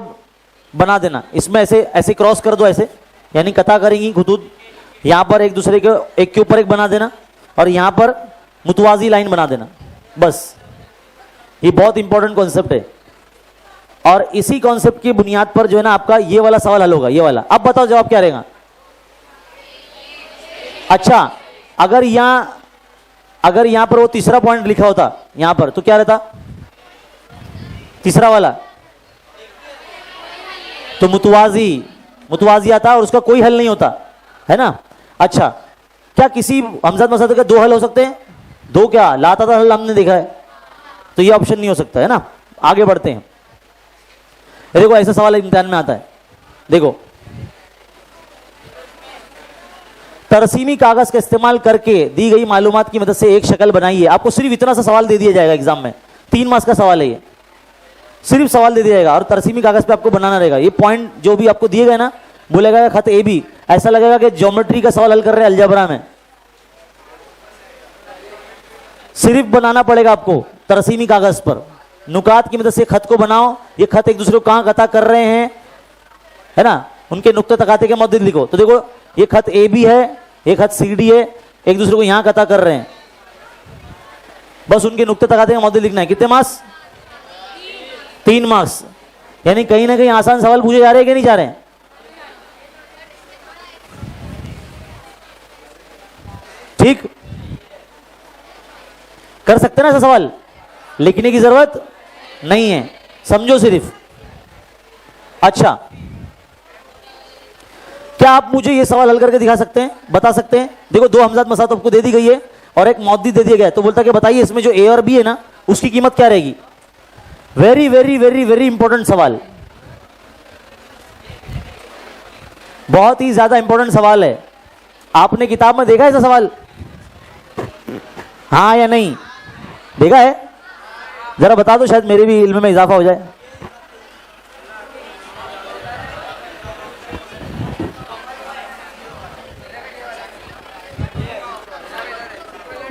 बना देना। इसमें ऐसे ऐसे क्रॉस कर दो, ऐसे यानी कता करेंगी खुतूत, यहां पर एक दूसरे के एक के ऊपर एक बना देना, और यहां पर मुतवाजी लाइन बना देना, बस। ये बहुत इंपॉर्टेंट कॉन्सेप्ट है और इसी कॉन्सेप्ट की बुनियाद पर जो है ना आपका ये वाला सवाल हल होगा, ये वाला। अब बताओ जवाब क्या रहेगा। अच्छा, अगर यहां पर वो तीसरा पॉइंट लिखा होता यहां पर, तो क्या रहता? तीसरा वाला तो मुतवाजी आता और उसका कोई हल नहीं होता, है ना। अच्छा, क्या किसी हमज़द मसद के दो हल हो सकते हैं? दो क्या, लाता था हल हमने देखा है, तो ये ऑप्शन नहीं हो सकता, है ना। आगे बढ़ते हैं। देखो ऐसा सवाल इम्तिहान में आता है, देखो, तरसीमी कागज का इस्तेमाल करके दी गई मालूमात की मदद से एक शक्ल बनाइए। आपको सिर्फ इतना सा सवाल दे दिया जाएगा एग्जाम में, 3 मार्क्स का सवाल है ये, सिर्फ सवाल दे दिया जाएगा और तरसीमी कागज पे आपको बनाना रहेगा। ये पॉइंट जो भी आपको दिए गए ना, बोलेगा खत ए बी, ऐसा लगेगा कि ज्योमेट्री का सवाल हल कर रहे हैं अलजबरा में। सिर्फ बनाना पड़ेगा आपको तरसीमी कागज पर, नुकात की मदद से खत को बनाओ। ये खत एक दूसरे को कहां कता कर रहे हैं, है ना, उनके नुक्ते तकाते के मौजूद लिखो। तो देखो ये खत ए बी है, ये खत सी डी है, एक दूसरे को यहां कता कर रहे हैं, बस उनके नुक्ते तकाते के मौजूद लिखना है। कितने मार्क्स? 3 मार्क्स। यानी कहीं ना कहीं आसान सवाल पूछे जा रहे हैं कि नहीं जा रहे हैं? ठीक, कर सकते ना ऐसा सवाल, लिखने की जरूरत नहीं है, समझो सिर्फ। अच्छा, क्या आप मुझे ये सवाल हल करके दिखा सकते हैं, बता सकते हैं? देखो 2 हमज़द मसात आपको दे दी गई है और एक मौद्दी दे दिया गया है, तो बोलता कि बताइए इसमें जो ए और बी है ना उसकी कीमत क्या रहेगी। Very very very very important सवाल, बहुत ही ज्यादा इंपॉर्टेंट सवाल है। आपने किताब में देखा है ऐसा सवाल? हाँ या नहीं देखा है? जरा बता दो, शायद मेरे भी इल्म में इजाफा हो जाए।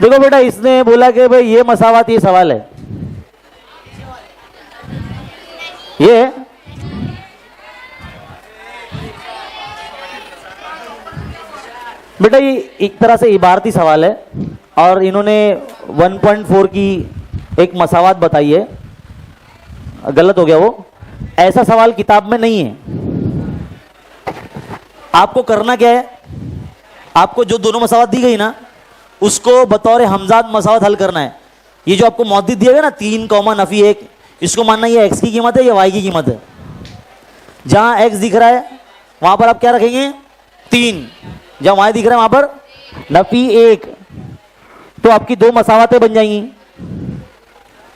देखो बेटा, इसने बोला कि भाई ये मसावत, ये सवाल है, ये बेटा ये एक तरह से इबारती सवाल है और इन्होंने 1.4 की एक मसावत बताई है, गलत हो गया वो। ऐसा सवाल किताब में नहीं है। आपको करना क्या है, आपको जो दोनों मसावत दी गई ना उसको बतौर हमजाद मसावत हल करना है। ये जो आपको मौजूद दिया गया ना 3 कॉमा नफी 1, इसको मानना ये एक्स की कीमत है या वाई की कीमत है। जहां एक्स दिख रहा है वहां पर आप क्या रखेंगे? 3। जहां वाई दिख रहा है वहां पर नफी 1। तो आपकी 2 मसावतें बन जाएंगी।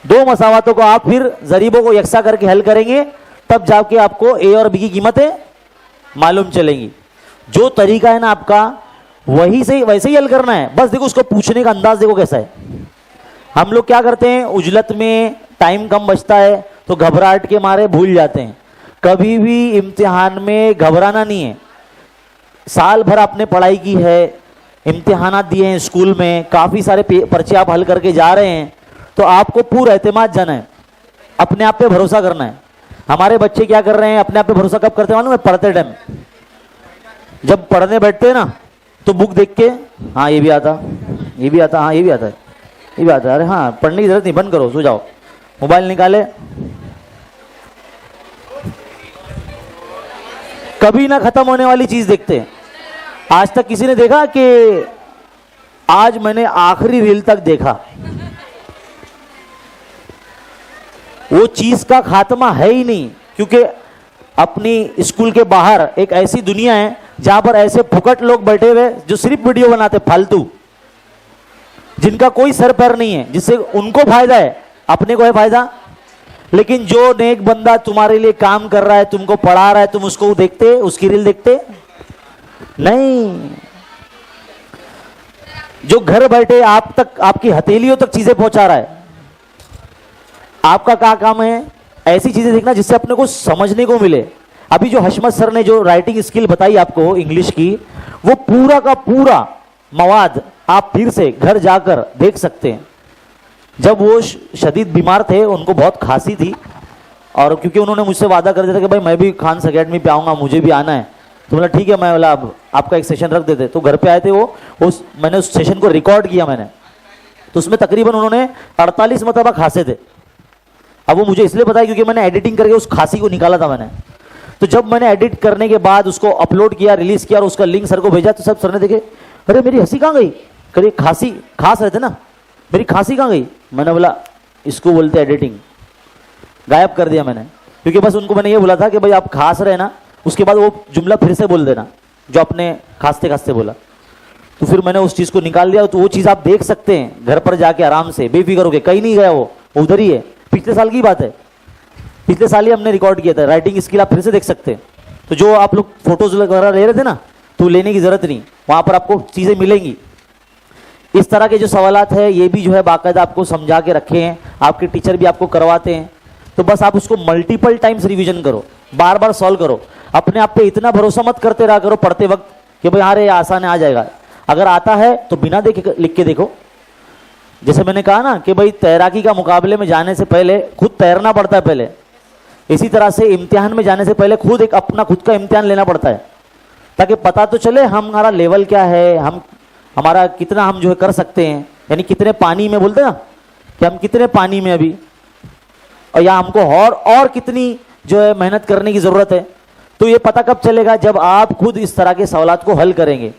2 मसावतों को आप फिर जरीबों को यकसा करके हल करेंगे, तब जाके आपको ए और बी की कीमतें मालूम चलेंगी। जो तरीका है ना आपका, वही से वैसे ही हल करना है। बस देखो उसको पूछने का अंदाज देखो कैसा है। हम लोग क्या करते हैं, उजलत में टाइम कम बचता है तो घबराहट के मारे भूल जाते हैं। कभी भी इम्तिहान में घबराना नहीं है। साल भर आपने पढ़ाई की है, इम्तिहानात दिए हैं स्कूल में, काफ़ी सारे पर्चे आप हल करके जा रहे हैं, तो आपको पूरा एतमाद जाना है, अपने आप पे भरोसा करना है। हमारे बच्चे क्या कर रहे हैं, अपने आप पे भरोसा कब करते हैं मालूम है? पढ़ते टाइम। जब पढ़ने बैठते हैं ना तो बुक देख के, हाँ ये भी आता, ये भी आता, हाँ ये भी आता है, ये भी आता है, अरे हाँ पढ़ने की जरूरत नहीं, बंद करो, सो जाओ। मोबाइल निकाले, कभी ना खत्म होने वाली चीज देखते हैं। आज तक किसी ने देखा कि आज मैंने आखिरी रील तक देखा? वो चीज का खात्मा है ही नहीं, क्योंकि अपनी स्कूल के बाहर एक ऐसी दुनिया है जहां पर ऐसे फुकट लोग बैठे हुए जो सिर्फ वीडियो बनाते फालतू, जिनका कोई सर पैर नहीं है, जिससे उनको फायदा है, अपने को है फायदा। लेकिन जो नेक बंदा तुम्हारे लिए काम कर रहा है, तुमको पढ़ा रहा है, तुम उसको देखते, उसकी रील देखते नहीं। जो घर बैठे आप तक, आपकी हथेलियों तक चीजें पहुंचा रहा है, आपका क्या काम है? ऐसी चीजें देखना जिससे अपने को समझने को मिले। अभी जो हशमत सर ने जो राइटिंग स्किल बताई आपको इंग्लिश की, वो पूरा का पूरा मवाद आप फिर से घर जाकर देख सकते हैं। जब वो शदीद बीमार थे, उनको बहुत खांसी थी, और क्योंकि उन्होंने मुझसे वादा कर दिया था कि भाई मैं भी खान्स अकेडमी पे आऊँगा, मुझे भी आना है, तो बोला ठीक है, मैं बोला अब आपका एक सेशन रख देते। तो घर पे आए थे वो, मैंने उस सेशन को रिकॉर्ड किया मैंने, तो उसमें तकरीबन उन्होंने 48 मरतबा खांसे थे। अब वो मुझे इसलिए पता है क्योंकि मैंने एडिटिंग करके उस खांसी को निकाला था मैंने। तो जब मैंने एडिट करने के बाद उसको अपलोड किया, रिलीज किया और उसका लिंक सर को भेजा, तो सब सर ने देखे, अरे मेरी हंसी कहाँ गई, कभी खांसी खांस रहे थे ना, मेरी खांसी कहाँ गई। मैंने बोला इसको बोलते एडिटिंग, गायब कर दिया मैंने, क्योंकि बस उनको मैंने ये बोला था कि भाई आप खांस रहे ना, उसके बाद वो जुमला फिर से बोल देना जो आपने खांसते खांसते बोला। तो फिर मैंने उस चीज़ को निकाल दिया। तो वो चीज़ आप देख सकते हैं घर पर जाके आराम से, बेफिक्र होके, कहीं नहीं गया वो उधर ही है। पिछले साल की बात है, पिछले साल ही हमने रिकॉर्ड किया था। राइटिंग स्किल आप फिर से देख सकते हैं। तो जो आप लोग फोटोज वगैरह ले रहे थे ना, तो लेने की ज़रूरत नहीं, वहाँ पर आपको चीज़ें मिलेंगी। इस तरह के जो सवालात है ये भी जो है बाकायदा आपको समझा के रखे हैं, आपके टीचर भी आपको करवाते हैं। तो बस आप उसको मल्टीपल टाइम्स रिवीजन करो, बार बार सॉल्व करो। अपने आप पे इतना भरोसा मत करते रहा करो पढ़ते वक्त कि भाई हाँ रे आसान है, आ जाएगा। अगर आता है तो बिना देखे लिख के देखो। जैसे मैंने कहा ना कि भाई तैराकी का मुकाबले में जाने से पहले खुद तैरना पड़ता है पहले, इसी तरह से इम्तिहान में जाने से पहले खुद एक अपना खुद का इम्तिहान लेना पड़ता है, ताकि पता तो चले हमारा लेवल क्या है, हमारा कितना हम जो है कर सकते हैं, यानी कितने पानी में, बोलते ना कि हम कितने पानी में अभी, और या हमको और कितनी जो है मेहनत करने की ज़रूरत है। तो ये पता कब चलेगा, जब आप खुद इस तरह के सवालात को हल करेंगे।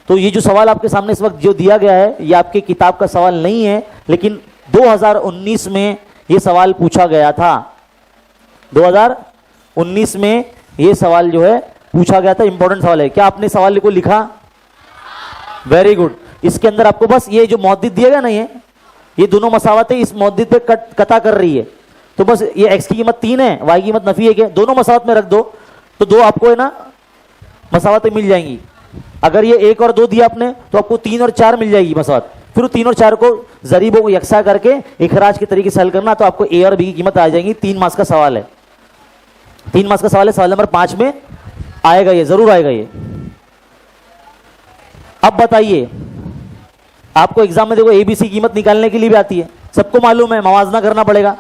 तो ये जो सवाल आपके सामने इस वक्त जो दिया गया है, ये आपके किताब का सवाल नहीं है, लेकिन 2019 में ये सवाल पूछा गया था। 2019 में ये सवाल जो है पूछा गया था, इंपॉर्टेंट सवाल है। क्या आपने सवाल को लिखा? Very good. इसके अंदर आपको बस ये जो मौद्दिद दिया गया ना, ये दोनों मसावतें इस मौद्दिद पे कता कर रही है। तो बस ये एक्स की कीमत 3 है, वाई की कीमत नफी 1 है, दोनों मसावत में रख दो तो 2 आपको है ना मसावतें मिल जाएंगी। अगर ये 1 और 2 दिया आपने तो आपको 3 और 4 मिल जाएगी मसावत। फिर 3 और 4 को जरीबों को यकसा करके इखराज के तरीके से हल करना, तो आपको ए और बी की कीमत आ जाएगी। 3 मार्क्स का सवाल है, 3 मार्क्स का सवाल है। सवाल नंबर 5 में आएगा, ये जरूर आएगा ये। अब बताइए, आपको एग्जाम में देखो एबीसी कीमत निकालने के लिए भी आती है, सबको मालूम है, मवाजना करना पड़ेगा।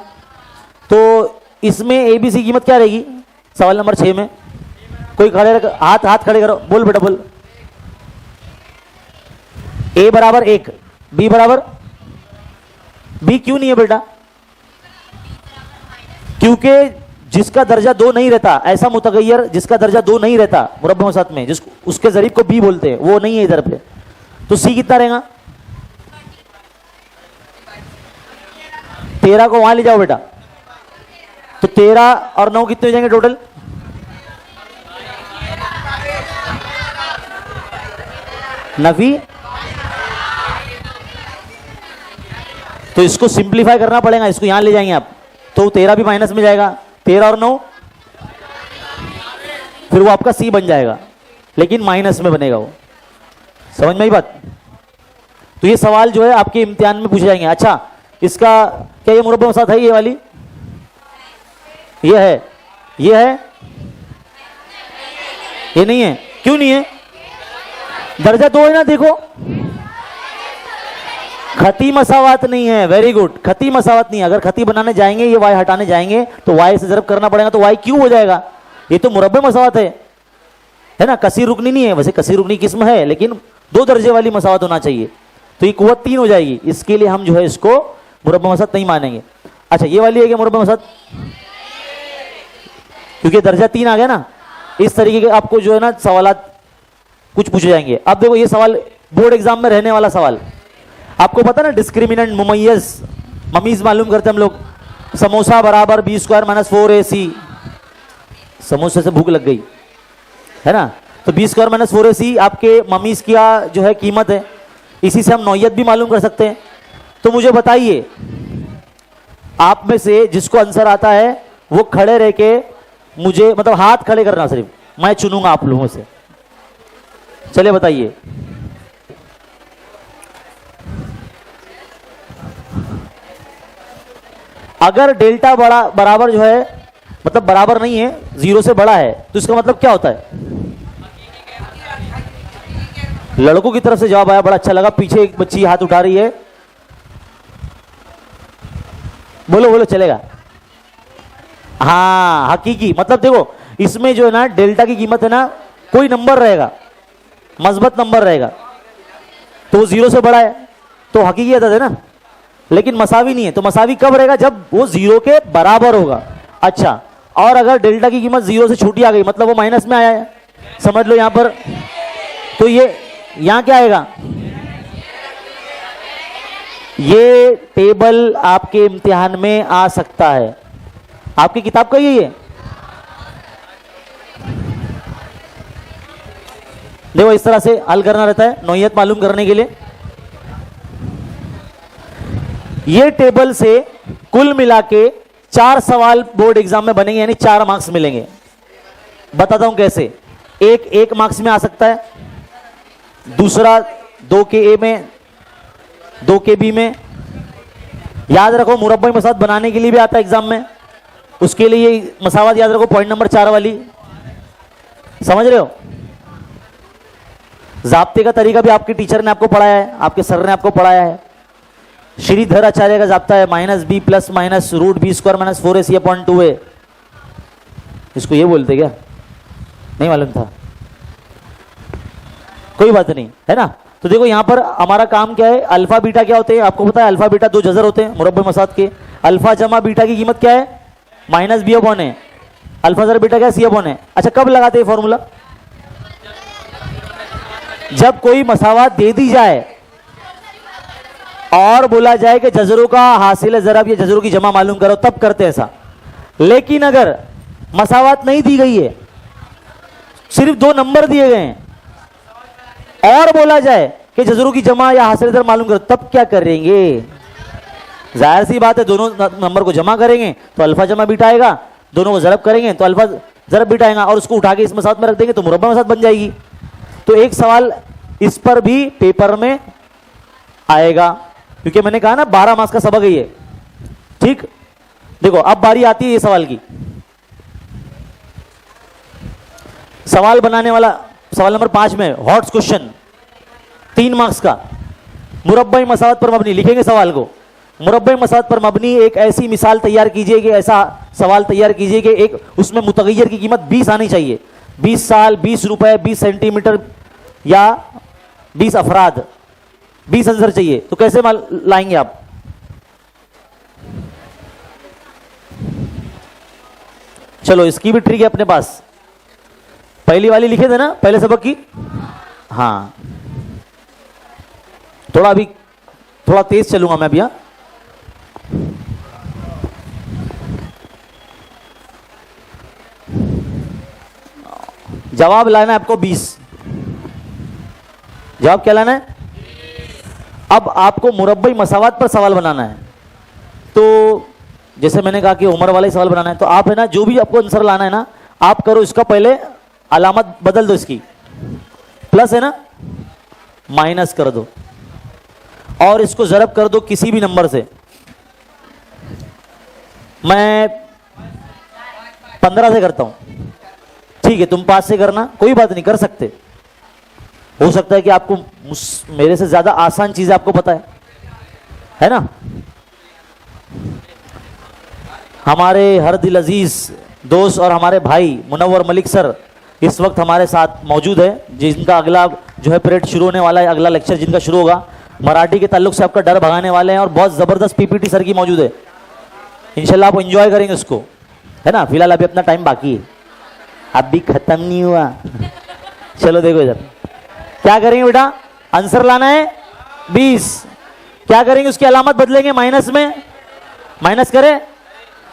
तो इसमें एबीसी कीमत क्या रहेगी सवाल नंबर 6 में? कोई खड़े हाथ खड़े करो, बोल बेटा बोल। ए बराबर 1, बी बराबर, बी क्यों नहीं है बेटा? क्योंकि जिसका दर्जा 2 नहीं रहता, ऐसा मुतगय्यर जिसका दर्जा 2 नहीं रहता मुरब्बा मसात में, जिसको उसके जरीब को बी बोलते हैं, वो नहीं है इधर पे। तो सी कितना रहेगा? 13 को वहां ले जाओ बेटा, तो 13 और 9 कितने हो जाएंगे टोटल? नफी। तो इसको सिंप्लीफाई करना पड़ेगा, इसको यहां ले जाएंगे आप, तो 13 भी माइनस में जाएगा, 13 और 9 फिर वो आपका सी बन जाएगा, लेकिन माइनस में बनेगा वो। समझ में आई बात? तो ये सवाल जो है आपके इम्तिहान में पूछे जाएंगे। अच्छा, इसका क्या ये मुरब्बा मसात है? ये वाली ये है, ये है, ये नहीं है। क्यों नहीं है? दर्जा 2 है ना, देखो खती मसावत नहीं है। वेरी गुड, खती मसावत नहीं है। अगर खती बनाने जाएंगे, ये वाई हटाने जाएंगे तो वाई से ज़रब करना पड़ेगा, तो वाई क्यों हो जाएगा? ये तो मुरब्बे मसावत है ना, कसीर रुकनी नहीं है। वैसे कसीर रुकनी किस्म है, लेकिन 2 दर्जे वाली मसावत होना चाहिए, तो ये कुव्वत 3 हो जाएगी। इसके लिए हम जो है इसको मुरब्बा मसावत नहीं मानेंगे। अच्छा, ये वाली है क्या मुरब्बा मसावत? क्योंकि दर्जा 3 आ गया ना। इस तरीके के आपको जो है ना सवालात कुछ पूछे जाएंगे। अब देखो, ये सवाल बोर्ड एग्जाम में रहने वाला सवाल, आपको पता ना डिस्क्रिमिनेंट मुमय्यज ममीज मालूम करते हम लोग। समोसा बराबर b² - 4ac, समोसे से भूख लग गई है ना, तो b² - 4ac आपके ममीज की जो है कीमत है। इसी से हम नौयत भी मालूम कर सकते हैं। तो मुझे बताइए, आप में से जिसको आंसर आता है वो खड़े रह के मुझे, मतलब हाथ खड़े करना, सिर्फ मैं चुनूंगा आप लोगों से। चलिए बताइए, अगर डेल्टा बराबर जो है, मतलब बराबर नहीं है, 0 से बड़ा है, तो इसका मतलब क्या होता है? लड़कों की तरफ से जवाब आया, बड़ा अच्छा लगा। पीछे एक बच्ची हाथ उठा रही है, बोलो बोलो, चलेगा। हाँ, हकीकी, मतलब देखो इसमें जो है ना डेल्टा की कीमत है ना, कोई नंबर रहेगा, मजबूत नंबर रहेगा, तो वो 0 से बड़ा है, तो हकीकी अदद है ना। लेकिन मसावी नहीं है। तो मसावी कब रहेगा? जब वो जीरो के बराबर होगा। अच्छा, और अगर डेल्टा की कीमत जीरो से छोटी आ गई, मतलब वो माइनस में आया है, समझ लो यहां पर, तो ये यहां क्या आएगा? ये टेबल आपके इम्तिहान में आ सकता है। आपकी किताब का यही है। देखो इस तरह से हल करना रहता है नौइयत मालूम करने के लिए। ये टेबल से कुल मिला के 4 सवाल बोर्ड एग्जाम में बनेंगे, यानी 4 मार्क्स मिलेंगे। बताता हूं कैसे। एक मार्क्स में आ सकता है, दूसरा 2 के ए में, 2 के बी में। याद रखो मुरब्बा मसावत बनाने के लिए भी आता है एग्जाम में, उसके लिए मसावत याद रखो पॉइंट नंबर 4 वाली, समझ रहे हो? जाब्ते का तरीका भी आपके टीचर ने आपको पढ़ाया है, आपके सर ने आपको पढ़ाया है। श्रीधर आचार्य का जाब्ता है -b plus minus root b square minus 4ac upon 2a। इसको ये बोलते क्या? नहीं मालूम था? कोई बात नहीं, है ना। तो देखो यहां पर हमारा काम क्या है, अल्फा बीटा क्या होते हैं आपको पता है? अल्फा बीटा 2 जजर होते हैं मुरब्बा मसावत के। अल्फा जमा बीटा की कीमत क्या है? -b upon a। अल्फा जरा बीटा क्या है? c upon a। अच्छा, कब लगाते हैं फॉर्मूला? जब कोई मसावत दे दी जाए और बोला जाए कि जजरों का हासिल ज़रब या जजरों की जमा मालूम करो, तब करते ऐसा। लेकिन अगर मसावत नहीं दी गई है, सिर्फ 2 नंबर दिए गए हैं, और बोला जाए कि जजरों की जमा या हासिल ज़रब मालूम करो, तब क्या करेंगे? जाहिर सी बात है, दोनों नंबर को जमा करेंगे तो अल्फा जमा बीटा आएगा, दोनों को ज़रब करेंगे तो अल्फा ज़रब बीटा आएगा, और उसको उठा के इस मसावत में रख देंगे तो मुरब्बा मसावत बन जाएगी। तो एक सवाल इस पर भी पेपर में आएगा, क्योंकि मैंने कहा ना 12 मार्क्स का सबक है ये। ठीक, देखो अब बारी आती है ये सवाल की। सवाल बनाने वाला सवाल नंबर 5 में हॉट्स क्वेश्चन 3 मार्क्स का, मुरब्बा मसावत पर मबनी। लिखेंगे सवाल को, मुरब्बा मसावत पर मबनी एक ऐसी मिसाल तैयार कीजिए कि ऐसा सवाल तैयार कीजिए कि एक उसमें मुतगय्यर की कीमत 20 आनी चाहिए। 20 साल, 20 रुपए, 20 सेंटीमीटर या 20 अफराद, 20 आंसर चाहिए। तो कैसे लाएंगे आप? चलो इसकी भी ट्रिक है अपने पास। पहली वाली लिखे थे ना पहले सबक की? हाँ, थोड़ा तेज चलूंगा मैं अभी। जवाब लाना है आपको 20। जवाब क्या लाना है? अब आपको मुरब्बई मसावत पर सवाल बनाना है। तो जैसे मैंने कहा कि उम्र वाला ही सवाल बनाना है, तो आप है ना जो भी आपको आंसर लाना है ना, आप करो इसका पहले अलामत बदल दो, इसकी प्लस है ना माइनस कर दो, और इसको ज़रब कर दो किसी भी नंबर से। मैं 15 से करता हूं, ठीक है, तुम 5 से करना, कोई बात नहीं, कर सकते। हो सकता है कि आपको मेरे से ज्यादा आसान चीजें आपको पता है ना। हमारे हर दिल अजीज दोस्त और हमारे भाई मुनव्वर मलिक सर इस वक्त हमारे साथ मौजूद है, जिनका अगला जो है पीरियड शुरू होने वाला है, अगला लेक्चर जिनका शुरू होगा, मराठी के ताल्लुक से आपका डर भगाने वाले हैं, और बहुत ज़बरदस्त पीपीटी सर की मौजूद है। इंशाल्लाह आप एंजॉय करेंगे उसको, है ना। फिलहाल अभी अपना टाइम बाकी है, अभी खत्म नहीं हुआ। चलो देखो इधर क्या करेंगे बेटा, आंसर लाना है 20। क्या करेंगे, उसकी अलामत बदलेंगे माइनस में, माइनस करें,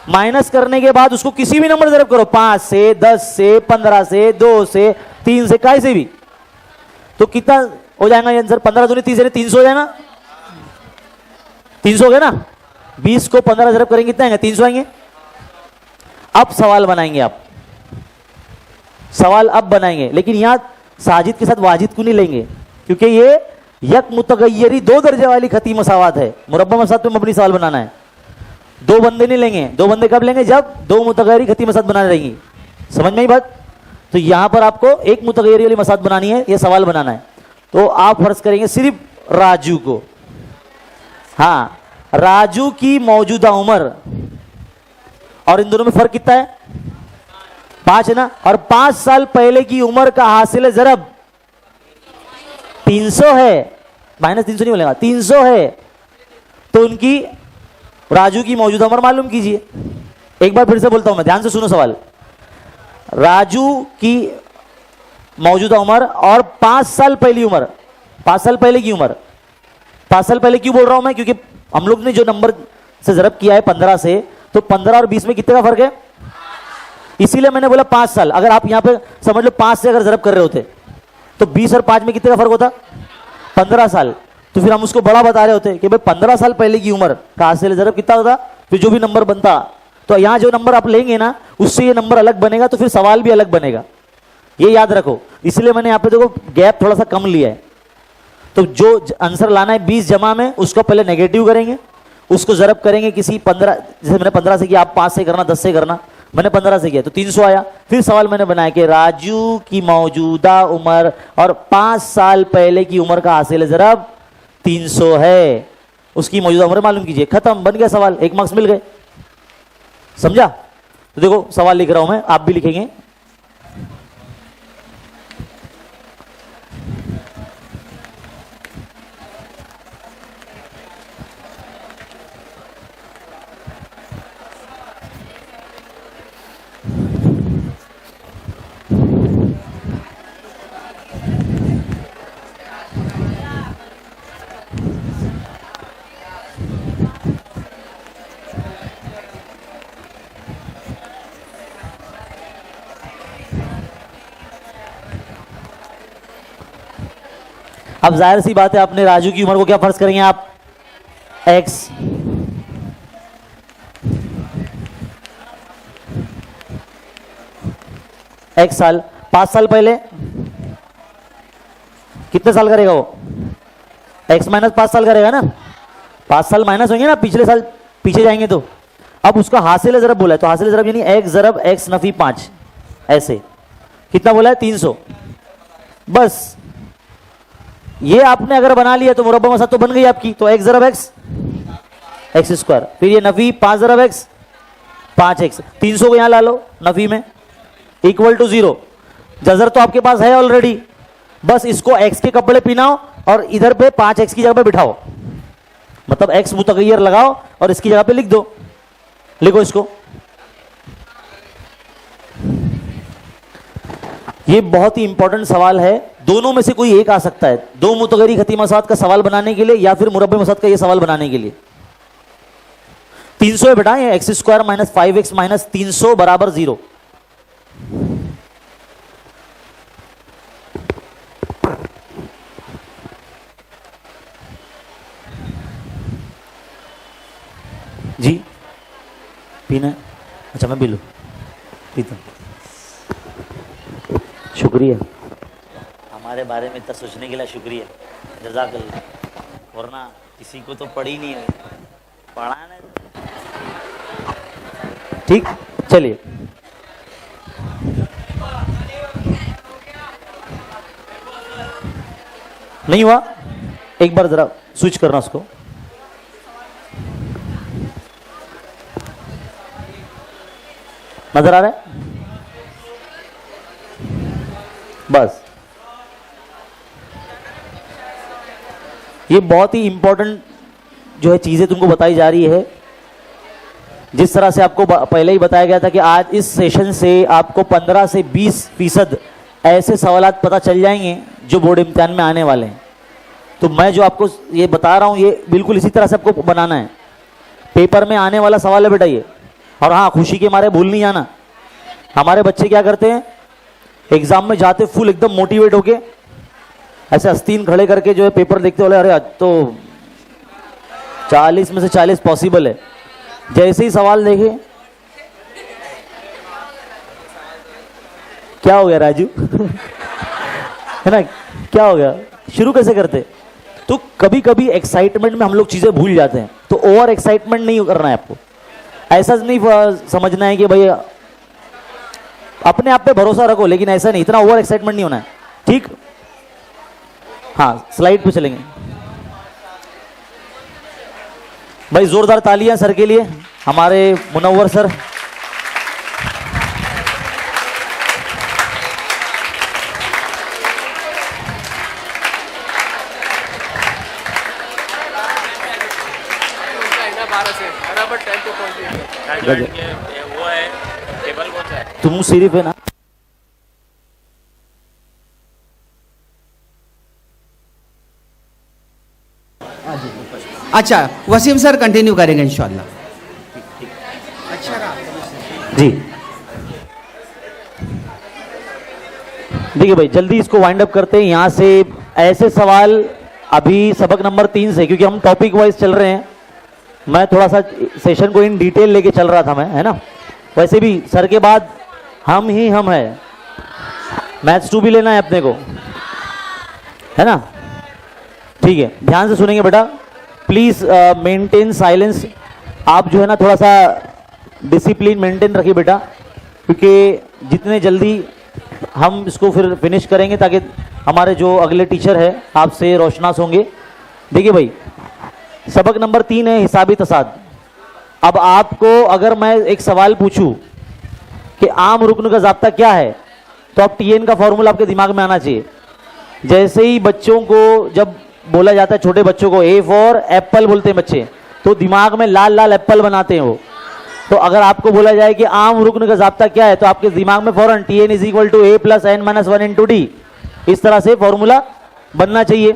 माइनस करने के बाद उसको किसी भी नंबर ज़रब करो, 5 से, 10 से, 15 से, 2 से, 3 से, काय से भी, तो कितना हो जाएगा आंसर? 15 दूनी 30 300 हो जाएगा, 300 हो गया ना। 20 को 15 ज़रब करेंगे कितना आएंगे? 300 आएंगे। अब सवाल बनाएंगे आप, सवाल अब बनाएंगे, लेकिन यहां साजिद के साथ वाजिद को नहीं लेंगे, क्योंकि ये यक मुतगय्यरी 2 दर्जे वाली खती मसावत है। मुरब्बा मसावत में मबनी सवाल बनाना है, 2 बंदे नहीं लेंगे। 2 बंदे कब लेंगे? जब 2 मुतगय्यरी खती मसावत बनाने रहेंगी। समझ में ही बात? तो यहां पर आपको एक मुतगय्यरी वाली मसावत बनानी है, ये सवाल बनाना है। तो आप फर्ज करेंगे सिर्फ राजू को, हाँ, राजू की मौजूदा उम्र, और इन दोनों में फर्क कितना है? 5 है ना। और 5 साल पहले की उम्र का हासिल ज़रब 300 है, -300 नहीं बोलेगा, 300 है। तो उनकी राजू की मौजूदा उम्र मालूम कीजिए। एक बार फिर से बोलता हूं मैं, ध्यान से सुनो सवाल। राजू की मौजूदा उम्र और 5 साल पहली उम्र, 5 साल पहले की उम्र। 5 साल पहले क्यों बोल रहा हूं मैं? क्योंकि हम लोग ने जो नंबर से ज़रब किया है 15 से, तो 15 और 20 में कितने का फर्क है? इसीलिए मैंने बोला 5 साल। अगर आप यहां पे समझ लो 5 से अगर ज़रब कर रहे होते तो 20 और 5 में कितने का फर्क होता? 15 साल। तो फिर हम उसको बड़ा बता रहे होते कि भाई 15 साल पहले की उम्र का हासिल ज़रब कितना होता, फिर जो भी नंबर बनता। तो यहां जो नंबर आप लेंगे ना, उससे ये नंबर अलग बनेगा, तो फिर सवाल भी अलग बनेगा, ये याद रखो। इसलिए मैंने यहां पे देखो गैप थोड़ा सा कम लिया है। तो जो आंसर लाना है 20 जमा में, उसको पहले नेगेटिव करेंगे, उसको ज़रब करेंगे किसी 15, जैसे मैंने 15 से किया, आप 5 से करना, 10 से करना, मैंने 15 से किया तो 300 आया। फिर सवाल मैंने बनाया कि राजू की मौजूदा उम्र और 5 साल पहले की उम्र का हासिल ज़रब 300 है, उसकी मौजूदा उम्र मालूम कीजिए। खत्म, बन गया सवाल, 1 मार्क्स मिल गए। समझा? तो देखो सवाल लिख रहा हूं मैं, आप भी लिखेंगे। अब जाहिर सी बात है, आपने राजू की उम्र को क्या फर्ज करेंगे आप? x। x साल, 5 साल पहले कितने साल करेगा वो? x माइनस 5 साल करेगा ना। 5 साल माइनस होंगे ना, पिछले साल पीछे जाएंगे तो। अब उसका हासिल ज़रब बोला है, तो हासिल ज़रब यानी x ज़रब x नफी 5, ऐसे कितना बोला है? 300। बस ये आपने अगर बना लिया तो मुरब्बा मसाद तो बन गई आपकी। तो x ज़रब x, x स्क्वायर, फिर ये नफी 5 ज़रब x 5x, 300 को यहां ला लो नफी में, इक्वल टू 0। जजर तो आपके पास है ऑलरेडी, बस इसको x के कपड़े पहनाओ और इधर पे 5x की जगह पे बिठाओ, मतलब x मुतगय्यर लगाओ और इसकी जगह पे लिख दो। लिखो इसको। ये बहुत ही इंपॉर्टेंट सवाल है, दोनों में से कोई एक आ सकता है, दो मुतगरी खतीमा साद का सवाल बनाने के लिए या फिर मुरब्बे मसाद का ये सवाल बनाने के लिए। 300 है बेटा, ये x square minus 5x minus 300 बराबर 0। जी पीना है? अच्छा मैं पी लूं, पीता हूं। शुक्रिया, हमारे बारे में इतना सोचने के लिए शुक्रिया, जज़ाकल्लाह। वरना किसी को तो पढ़ी नहीं है, पढ़ाना। ठीक, चलिए। नहीं हुआ? एक बार जरा स्विच करना उसको। नजर आ रहा है? बस ये बहुत ही इंपॉर्टेंट जो है चीजें तुमको बताई जा रही है। जिस तरह से आपको पहले ही बताया गया था कि आज इस सेशन से आपको 15 से 20% ऐसे सवालात पता चल जाएंगे जो बोर्ड इम्तिहान में आने वाले हैं। तो मैं जो आपको ये बता रहा हूँ ये बिल्कुल इसी तरह से आपको बनाना है। पेपर में आने वाला सवाल है बेटा ये। और हाँ, खुशी के मारे भूल नहीं जाना, हमारे बच्चे क्या करते हैं एग्जाम में जाते फुल एकदम मोटिवेट होके ऐसे आस्तीन खड़े करके जो है पेपर देखते बोले अरे आज तो 40 में से 40 पॉसिबल है। जैसे ही सवाल देखे क्या हो गया राजू है ना, क्या हो गया, शुरू कैसे करते। तो कभी कभी एक्साइटमेंट में हम लोग चीजें भूल जाते हैं, तो ओवर एक्साइटमेंट नहीं करना है आपको। ऐसा नहीं समझना है कि भाई अपने आप पे भरोसा रखो, लेकिन ऐसा नहीं, इतना ओवर एक्साइटमेंट नहीं होना है। ठीक, हाँ स्लाइड पे चलेंगे भाई। जोरदार तालियां सर के लिए, हमारे मुनव्वर सर। 12 से बराबर टाइम पे पहुंच गए। वो है टेबल कौन सा है? तुम सिर्फ है ना अच्छा वसीम सर कंटिन्यू करेंगे इंशाल्लाह। जी देखिए भाई जल्दी इसको वाइंड अप करते हैं यहाँ से। ऐसे सवाल अभी सबक नंबर 3 से, क्योंकि हम टॉपिक वाइज चल रहे हैं, मैं थोड़ा सा सेशन को इन डिटेल लेके चल रहा था मैं, है ना। वैसे भी सर के बाद हम ही हम है, मैथ्स 2 भी लेना है अपने को, है ना। ठीक है, ध्यान से सुनेंगे बेटा, प्लीज मेंटेन साइलेंस। आप जो है ना थोड़ा सा डिसिप्लिन मेंटेन रखिए बेटा, क्योंकि जितने जल्दी हम इसको फिर फिनिश करेंगे ताकि हमारे जो अगले टीचर है आपसे रोशनास होंगे। देखिए भाई सबक नंबर 3 है हिसाबी तसाद। अब आपको अगर मैं एक सवाल पूछूं कि आम रुकन का ज़ाब्ता क्या है, तो आप TN का फॉर्मूला आपके दिमाग में आना चाहिए। जैसे ही बच्चों को जब बोला जाता है, छोटे बच्चों को A फॉर एप्पल बोलते हैं बच्चे, तो दिमाग में लाल लाल एप्पल बनाते हैं वो। तो अगर आपको बोला जाए कि आम रुकन का ज़ाब्ता क्या है, तो आपके दिमाग में फौरन TN = A + n - 1 × D, इस तरह से फॉर्मूला बनना चाहिए,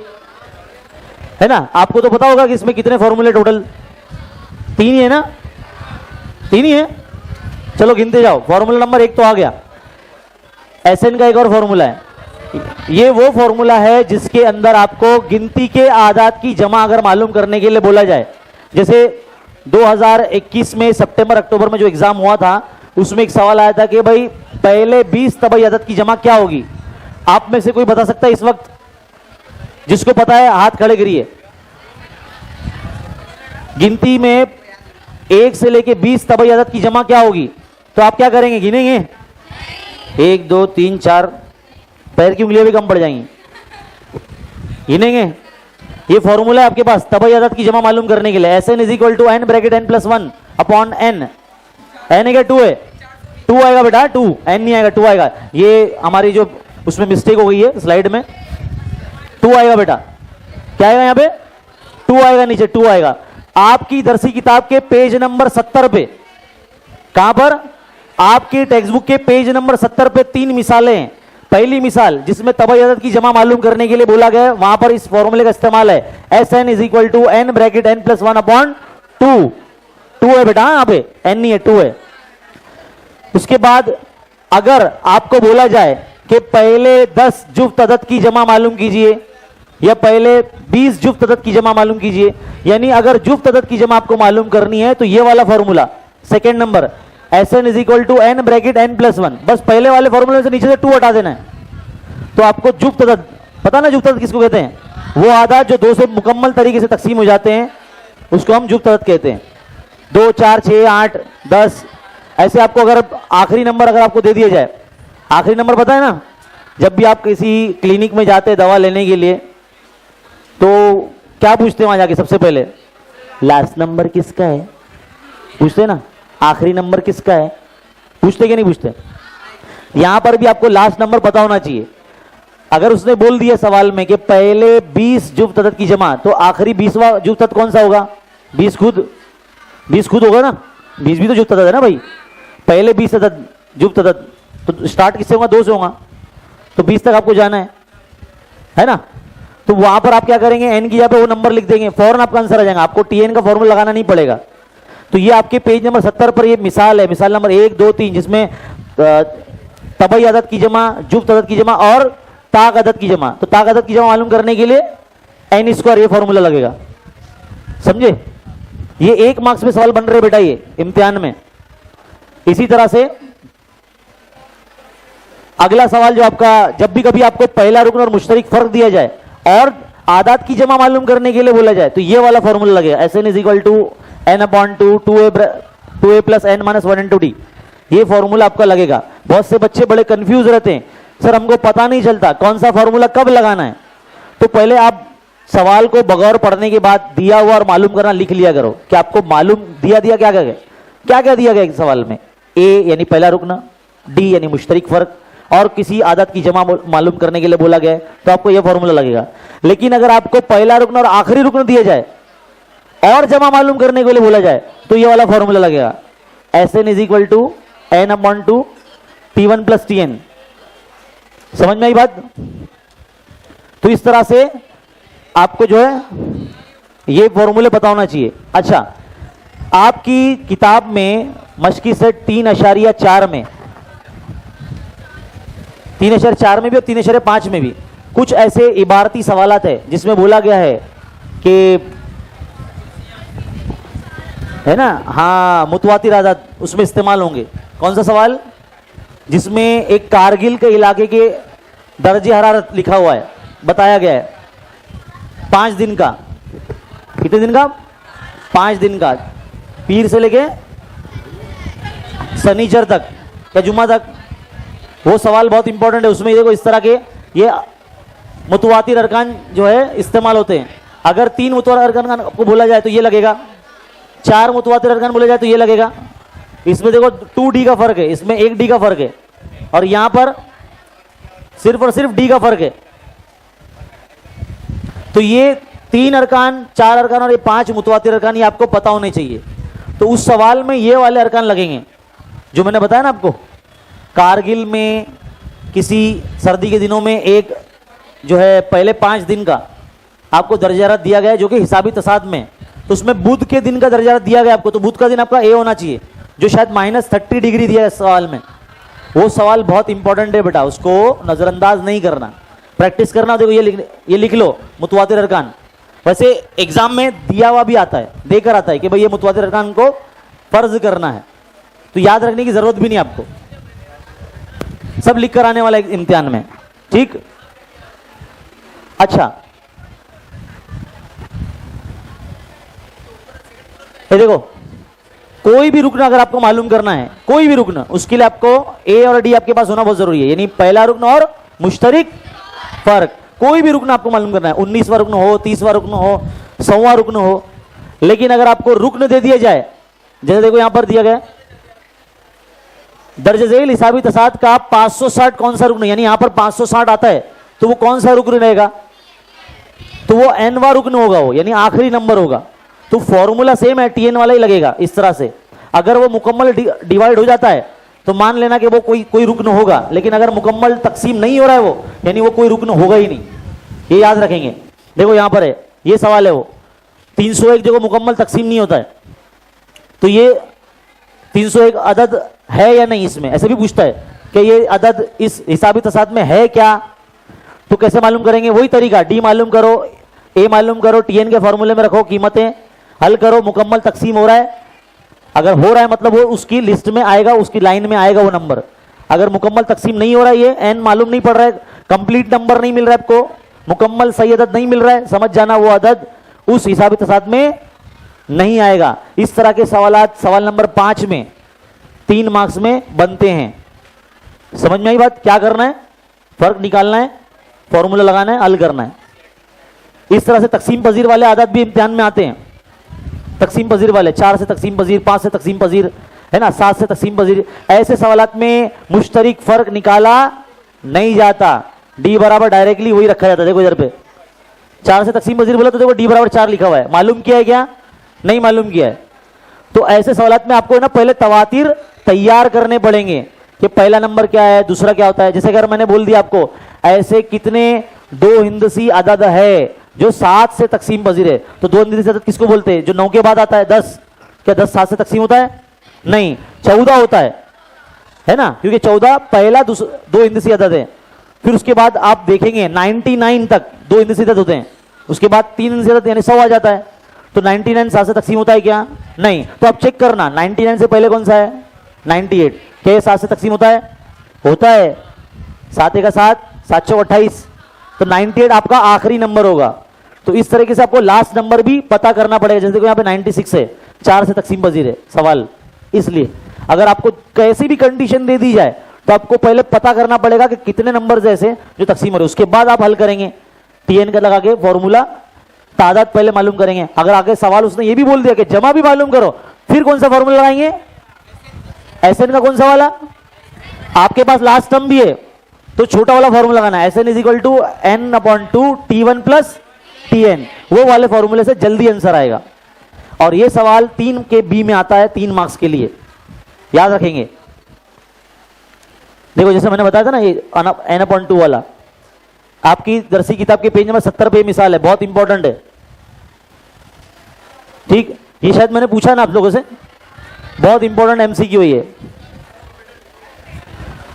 है ना। आपको तो पता होगा कि इसमें कितने फॉर्मूले टोटल 3 ही है ना, 3 ही है। चलो गिनते जाओ। फॉर्मूला नंबर 1 तो आ गया, SN का एक और फॉर्मूला है। ये वो फॉर्मूला है जिसके अंदर आपको गिनती के आदाद की जमा अगर मालूम करने के लिए बोला जाए, जैसे 2021 में सितंबर अक्टूबर में जो एग्जाम हुआ था, उसमें एक सवाल आया था कि भाई पहले 20 तबई अदद की जमा क्या होगी। आप में से कोई बता सकता है इस वक्त? जिसको पता है हाथ खड़े करिए। गिनती में 1 से लेके 20 तबई अदद की जमा क्या होगी, तो आप क्या करेंगे? गिनेंगे 1 2 3 4, पैर की उंगलियां भी कम पड़ जाएंगी, गिनेंगे। ये फॉर्मूला है आपके पास तबई अदद की जमा मालूम करने के लिए। SN = n bracket n + 1 upon n। n है क्या? 2 है, 2 आएगा बेटा, 2 n नहीं आएगा, 2 आएगा। ये हमारी जो उसमें मिस्टेक हो गई है स्लाइड में, 2 आएगा बेटा। क्या आएगा यहाँ पे? 2 आएगा, नीचे 2 आएगा। आपकी दरसी किताब के पेज नंबर 70 पे, कहां पर? आपकी टेक्स्ट बुक के पेज नंबर 70 पे 3 मिसालें हैं। पहली मिसाल जिसमें तबई अदद की जमा मालूम करने के लिए बोला गया है, वहां पर इस फॉर्मूले का इस्तेमाल है। SN = n bracket n + 1 upon 2। 2 है बेटा, यहाँ पे n नहीं है, 2 है। उसके बाद अगर आपको बोला जाए कि पहले 10 जुफ्त अदद की जमा मालूम कीजिए या पहले 20 जुफ्त अदद की जमा मालूम कीजिए, यानी अगर जुफ्त अदद की जमा आपको मालूम करनी है तो ये वाला formula, second number, SN = n bracket n + 1। बस पहले वाले फॉर्मूले से नीचे से 2 हटा देना है, तो आपको जुफ्त अदद पता ना। जुफ्त अदद किसको कहते हैं? वो आदाद जो 2 से मुकम्मल तरीके से तकसीम हो जाते हैं, उसको हम जुफ्त अदद कहते हैं। 2 4 6 8 10, ऐसे आपको अगर आखिरी नंबर अगर आपको दे दिया जाए, आखिरी नंबर पता है ना, जब भी आप किसी क्लिनिक में जाते हैं दवा लेने के लिए, तो क्या पूछते हैं वहां जाके? सबसे पहले लास्ट नंबर किसका है पूछते ना, आखिरी नंबर किसका है पूछते कि नहीं पूछते? यहां पर भी आपको लास्ट नंबर पता होना चाहिए। अगर उसने बोल दिया सवाल में कि पहले 20 जुफ्त अदद की जमा, तो आखिरी 20वां जुफ्त अदद कौन सा होगा? 20 खुद होगा ना, 20 भी तो जुफ्त अदद है ना भाई। पहले 20 अदद जुफ्त अदद, तो स्टार्ट किससे होगा? 2 से होगा, तो 20 तक आपको जाना है ना। तो वहां पर आप क्या करेंगे? n की जगह पे वो नंबर लिख देंगे, फौरन आपका आंसर आ जाएगा, आपको TN का फॉर्मूला लगाना नहीं पड़ेगा। तो ये आपके पेज नंबर 70 पर ये मिसाल है, मिसाल नंबर 1 2 3, जिसमें तबई अदद की जमा, जुफ्त अदद की जमा और ताक अदद की जमा। तो ताक अदद की जमा मालूम करने के लिए n² ये फॉर्मूला लगेगा, समझे? ये 1 मार्क्स में सवाल बन रहे बेटा ये इम्तिहान में। इसी तरह से अगला सवाल जो आपका, जब भी कभी आपको पहला रुकन और मुश्तरिक फर्क दिया जाए और आदाद की जमा मालूम करने के लिए बोला जाए, तो ये वाला फॉर्मूला लगेगा। SN = n/2 2a + n - 1 × D। ये फॉर्मूला आपका लगेगा। बहुत से बच्चे बड़े कंफ्यूज रहते हैं, सर हमको पता नहीं चलता कौन सा फॉर्मूला कब लगाना है। तो पहले आप सवाल को बगैर पढ़ने के बाद दिया हुआ और मालूम करना लिख लिया करो कि आपको मालूम दिया क्या क्या दिया गया एक सवाल में। A यानी पहला रुकना, D यानी मुश्तरिक फर्क, और किसी आदत की जमा मालूम करने के लिए बोला गया है, तो आपको यह फॉर्मूला लगेगा। लेकिन अगर आपको पहला रुकन और आखिरी रुकन दिया जाए और जमा मालूम करने के लिए बोला जाए तो ये वाला फॉर्मूला लगेगा, Sn is equal to n upon two T1 plus Tn। समझ में आई बात? तो इस तरह से आपको जो है ये फॉर्मूले पता होना चाहिए। अच्छा, आपकी किताब में मशकी सेट 3.4 में 3.4 में भी और 3.5 में भी कुछ ऐसे इबारती सवालात है जिसमें बोला गया है कि है ना, हाँ, मुतवातिर आदात उसमें इस्तेमाल होंगे। कौन सा सवाल? जिसमें एक कारगिल के इलाके के दर्जे हरारत लिखा हुआ है, बताया गया है 5 दिन का। कितने दिन का? 5 दिन का, पीर से लेके शनिचर तक या जुम्मा तक। वो सवाल बहुत इंपॉर्टेंट है। उसमें देखो इस तरह के ये मुतवातिर अरकान जो है इस्तेमाल होते हैं। अगर 3 मुतवातिर अरकान को बोला जाए तो ये लगेगा, 4 मुतवातिर अरकान बोले जाए तो ये लगेगा। इसमें देखो 2D का फर्क है, इसमें 1D का फर्क है, और यहां पर सिर्फ और सिर्फ D का फर्क है। तो ये 3 अरकान, 4 अरकान और ये 5 मुतवातिर अरकान, ये आपको पता होने चाहिए। तो उस सवाल में ये वाले अरकान लगेंगे जो मैंने बताया ना आपको। कारगिल में किसी सर्दी के दिनों में एक जो है पहले 5 दिन का आपको दर्जा दिया गया है जो कि हिसाबी तसाद में, तो उसमें बुध के दिन का दर्जा दिया गया आपको। तो बुध का दिन आपका ए होना चाहिए, जो शायद -30 डिग्री दिया है इस सवाल में। वो सवाल बहुत इंपॉर्टेंट है बेटा, उसको नजरअंदाज नहीं करना, प्रैक्टिस करना। देखो ये लिख लो मुतवातिर अरकान। वैसे एग्जाम में दिया हुआ भी आता है, देकर आता है कि भाई ये मुतवातिर अरकान को फर्ज करना है, तो याद रखने की जरूरत भी नहीं आपको, सब लिख कर आने वाला है इम्तिहान में, ठीक। अच्छा, ये देखो कोई भी रुकन अगर आपको मालूम करना है, कोई भी रुकन, उसके लिए आपको ए और डी आपके पास होना बहुत जरूरी है। यानी पहला रुकन और मुश्तरिक फर्क, कोई भी रुकन आपको मालूम करना है, 19वां रुकन हो, 30वां रुकन हो, 100वां रुकन हो। लेकिन अगर आपको रुकन दे दिया जाए, जैसे देखो यहां पर दिया गया दर्ज झेल हिसाबी तसाद का 560 कौन सा रुकन, यानी यहां पर 560 आता है, तो वो कौन सा रुकन रहेगा? तो वो n वां रुकन होगा, वो यानी आखिरी नंबर होगा। तो फॉर्मूला सेम है, TN वाला ही लगेगा इस तरह से। अगर वो मुकम्मल डिवाइड हो जाता है तो मान लेना कि वो कोई रुकन होगा, लेकिन अगर मुकम्मल तकसीम नहीं हो रहा है वो, यानी वो कोई रुकन होगा ही नहीं। ये याद रखेंगे। देखो यहां पर है, ये सवाल है वो 301 जो मुकम्मल तकसीम नहीं होता है, तो ये 301 अदद है या नहीं इसमें, ऐसे भी पूछता है कि ये अदद इस हिसाबी तसाद में है क्या। तो कैसे मालूम करेंगे? वही तरीका, डी मालूम करो, ए मालूम करो, TN के फॉर्मूले में रखो कीमतें, हल करो, मुकम्मल तकसीम हो रहा है। अगर हो रहा है मतलब वो उसकी लिस्ट में आएगा, उसकी लाइन में आएगा वो नंबर। अगर मुकम्मल तकसीम नहीं हो रहा है, ये n मालूम नहीं पड़ रहा है, कंप्लीट नंबर नहीं मिल रहा है आपको, मुकम्मल सही अदद नहीं मिल रहा है, समझ जाना वो अदद उस हिसाबी तसाद में नहीं आएगा। इस तरह के सवालात सवाल नंबर 5 में 3 मार्क्स में बनते हैं। समझ में आई बात? क्या करना है? फर्क निकालना है, फॉर्मूला लगाना है, हल करना है। इस तरह से तकसीम पजीर वाले आदत भी इम्तिहान में आते हैं। तकसीम पजीर वाले 4 से तकसीम पजीर, 5 से तकसीम पजीर, है ना, 7 से तकसीम पजीर, ऐसे सवालात में मुश्तरिक फर्क निकाला नहीं जाता। डी बराबर डायरेक्टली वही रखा जाता है। देखो इधर पे 4 से तकसीम पजीर बोला तो देखो डी बराबर 4 लिखा हुआ है। मालूम किया है क्या? नहीं मालूम किया है। तो ऐसे सवालात में आपको ना पहले तवातिर तैयार करने पड़ेंगे कि पहला नंबर क्या है, दूसरा क्या होता है। जैसे अगर मैंने बोल दिया आपको ऐसे कितने 2 हिंदसी अदद है जो 7 से तकसीम पजीर है, तो 2 हिंदसी अदद किसको बोलते हैं? जो 9 के बाद आता है 10। क्या 10 7 से तकसीम होता है? नहीं, 14 होता है ना, क्योंकि 14 पहला 2 हिंदसी अदद है। फिर उसके बाद आप देखेंगे 99 तक 2 हिंदसी अदद होते हैं, उसके बाद 3 हिंदसी अदद यानी 100 आ जाता है। तो 99 7 से तकसीम होता है क्या? नहीं। तो आप चेक करना 99 से पहले कौन सा है? 98। क्या ये 7 से तकसीम होता है? होता है। 7 का 7, 7 चौक 28, तो 98 आपका आखिरी नंबर होगा। तो इस तरीके से आपको लास्ट नंबर भी पता करना पड़ेगा। जैसे देखो यहाँ पे 96 है, 4 से तकसीम पजीर है सवाल। इसलिए अगर आपको कैसी भी कंडीशन दे दी जाए तो आपको पहले पता करना पड़ेगा कि कितने नंबर ऐसे जो तकसीम हो रहे, उसके बाद आप हल करेंगे। TN का लगा के फॉर्मूला तादाद पहले मालूम करेंगे। अगर आगे सवाल उसने ये भी बोल दिया कि जमा भी मालूम करो, फिर कौन सा फॉर्मूला लगाएंगे? SN का कौन सा वाला? आपके पास लास्ट टर्म भी है तो छोटा वाला फॉर्मूला लगाना है, SN = n/2 T1 + TN। वो वाले फॉर्मूले से जल्दी आंसर आएगा। और ये सवाल 3 के बी में आता है 3 मार्क्स के लिए, याद रखेंगे। देखो जैसे मैंने बताया था ना, ये n/2 वाला आपकी दरसी किताब के पेज नंबर 70 पे मिसाल है, बहुत इंपॉर्टेंट है। ठीक, ये शायद मैंने पूछा ना आप लोगों से, बहुत इंपॉर्टेंट एमसीक्यू है ये।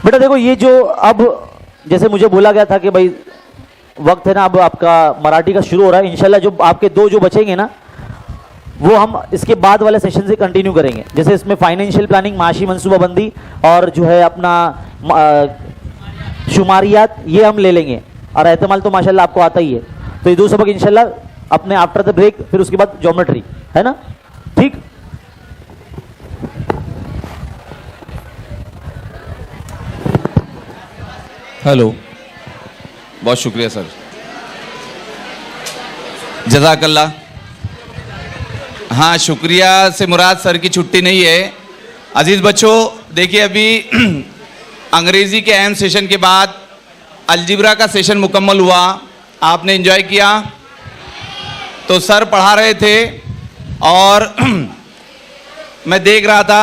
बेटा देखो ये जो अब जैसे मुझे बोला गया था कि भाई वक्त है ना, अब आपका मराठी का शुरू हो रहा है, इंशाल्लाह जो आपके 2 जो बचेंगे ना वो हम इसके बाद वाले सेशन से कंटिन्यू करेंगे। जैसे इसमें फाइनेंशियल प्लानिंग, माशी मनसूबाबंदी और जो है अपना शुमारियात, ये हम ले लेंगे। और एहतमाल तो माशाल्लाह आपको आता ही है, तो ये 2 सबक इंशाल्लाह अपने आफ्टर द ब्रेक, फिर उसके बाद ज्योमेट्री, है ना? ठीक, हेलो, बहुत शुक्रिया सर, जज़ाकल्लाह। हाँ, शुक्रिया से मुराद सर की छुट्टी नहीं है। अजीज़ बच्चों, देखिए अभी अंग्रेज़ी के अहम सेशन के बाद अलजिब्रा का सेशन मुकम्मल हुआ, आपने एंजॉय किया। तो सर पढ़ा रहे थे और मैं देख रहा था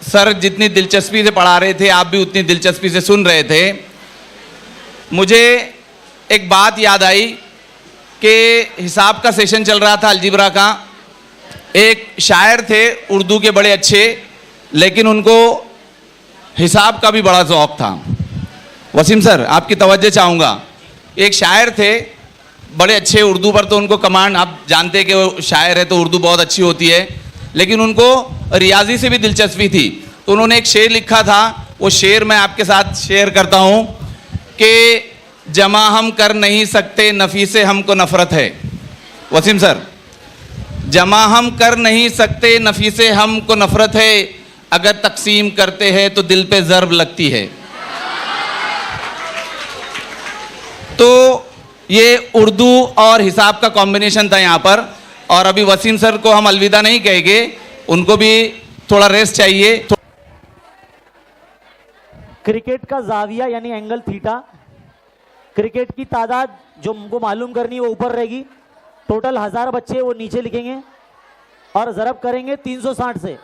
सर जितनी दिलचस्पी से पढ़ा रहे थे, आप भी उतनी दिलचस्पी से सुन रहे थे। मुझे एक बात याद आई कि हिसाब का सेशन चल रहा था अलजिब्रा का, एक शायर थे उर्दू के बड़े अच्छे, लेकिन उनको हिसाब का भी बड़ा शौक़ था। वसीम सर आपकी तवज्जो चाहूँगा, एक शायर थे बड़े अच्छे, उर्दू पर तो उनको कमांड, आप जानते कि वो शायर है तो उर्दू बहुत अच्छी होती है, लेकिन उनको रियाजी से भी दिलचस्पी थी। तो उन्होंने एक शेर लिखा था, वो शेर मैं आपके साथ शेयर करता हूँ कि जमा हम कर नहीं सकते नफ़ी से हमको नफ़रत है। वसीम सर, जमा हम कर नहीं सकते नफ़ी से हमको नफ़रत है, अगर तकसीम करते हैं तो दिल पे ज़र्ब लगती है। तो ये उर्दू और हिसाब का कॉम्बिनेशन था यहाँ पर। और अभी वसीम सर को हम अलविदा नहीं कहेंगे, उनको भी थोड़ा रेस्ट चाहिए। क्रिकेट का जाविया यानी एंगल थीटा, क्रिकेट की तादाद जो हमको मालूम करनी है वो ऊपर रहेगी, टोटल 1000 बच्चे वो नीचे लिखेंगे और ज़रब करेंगे 360 से।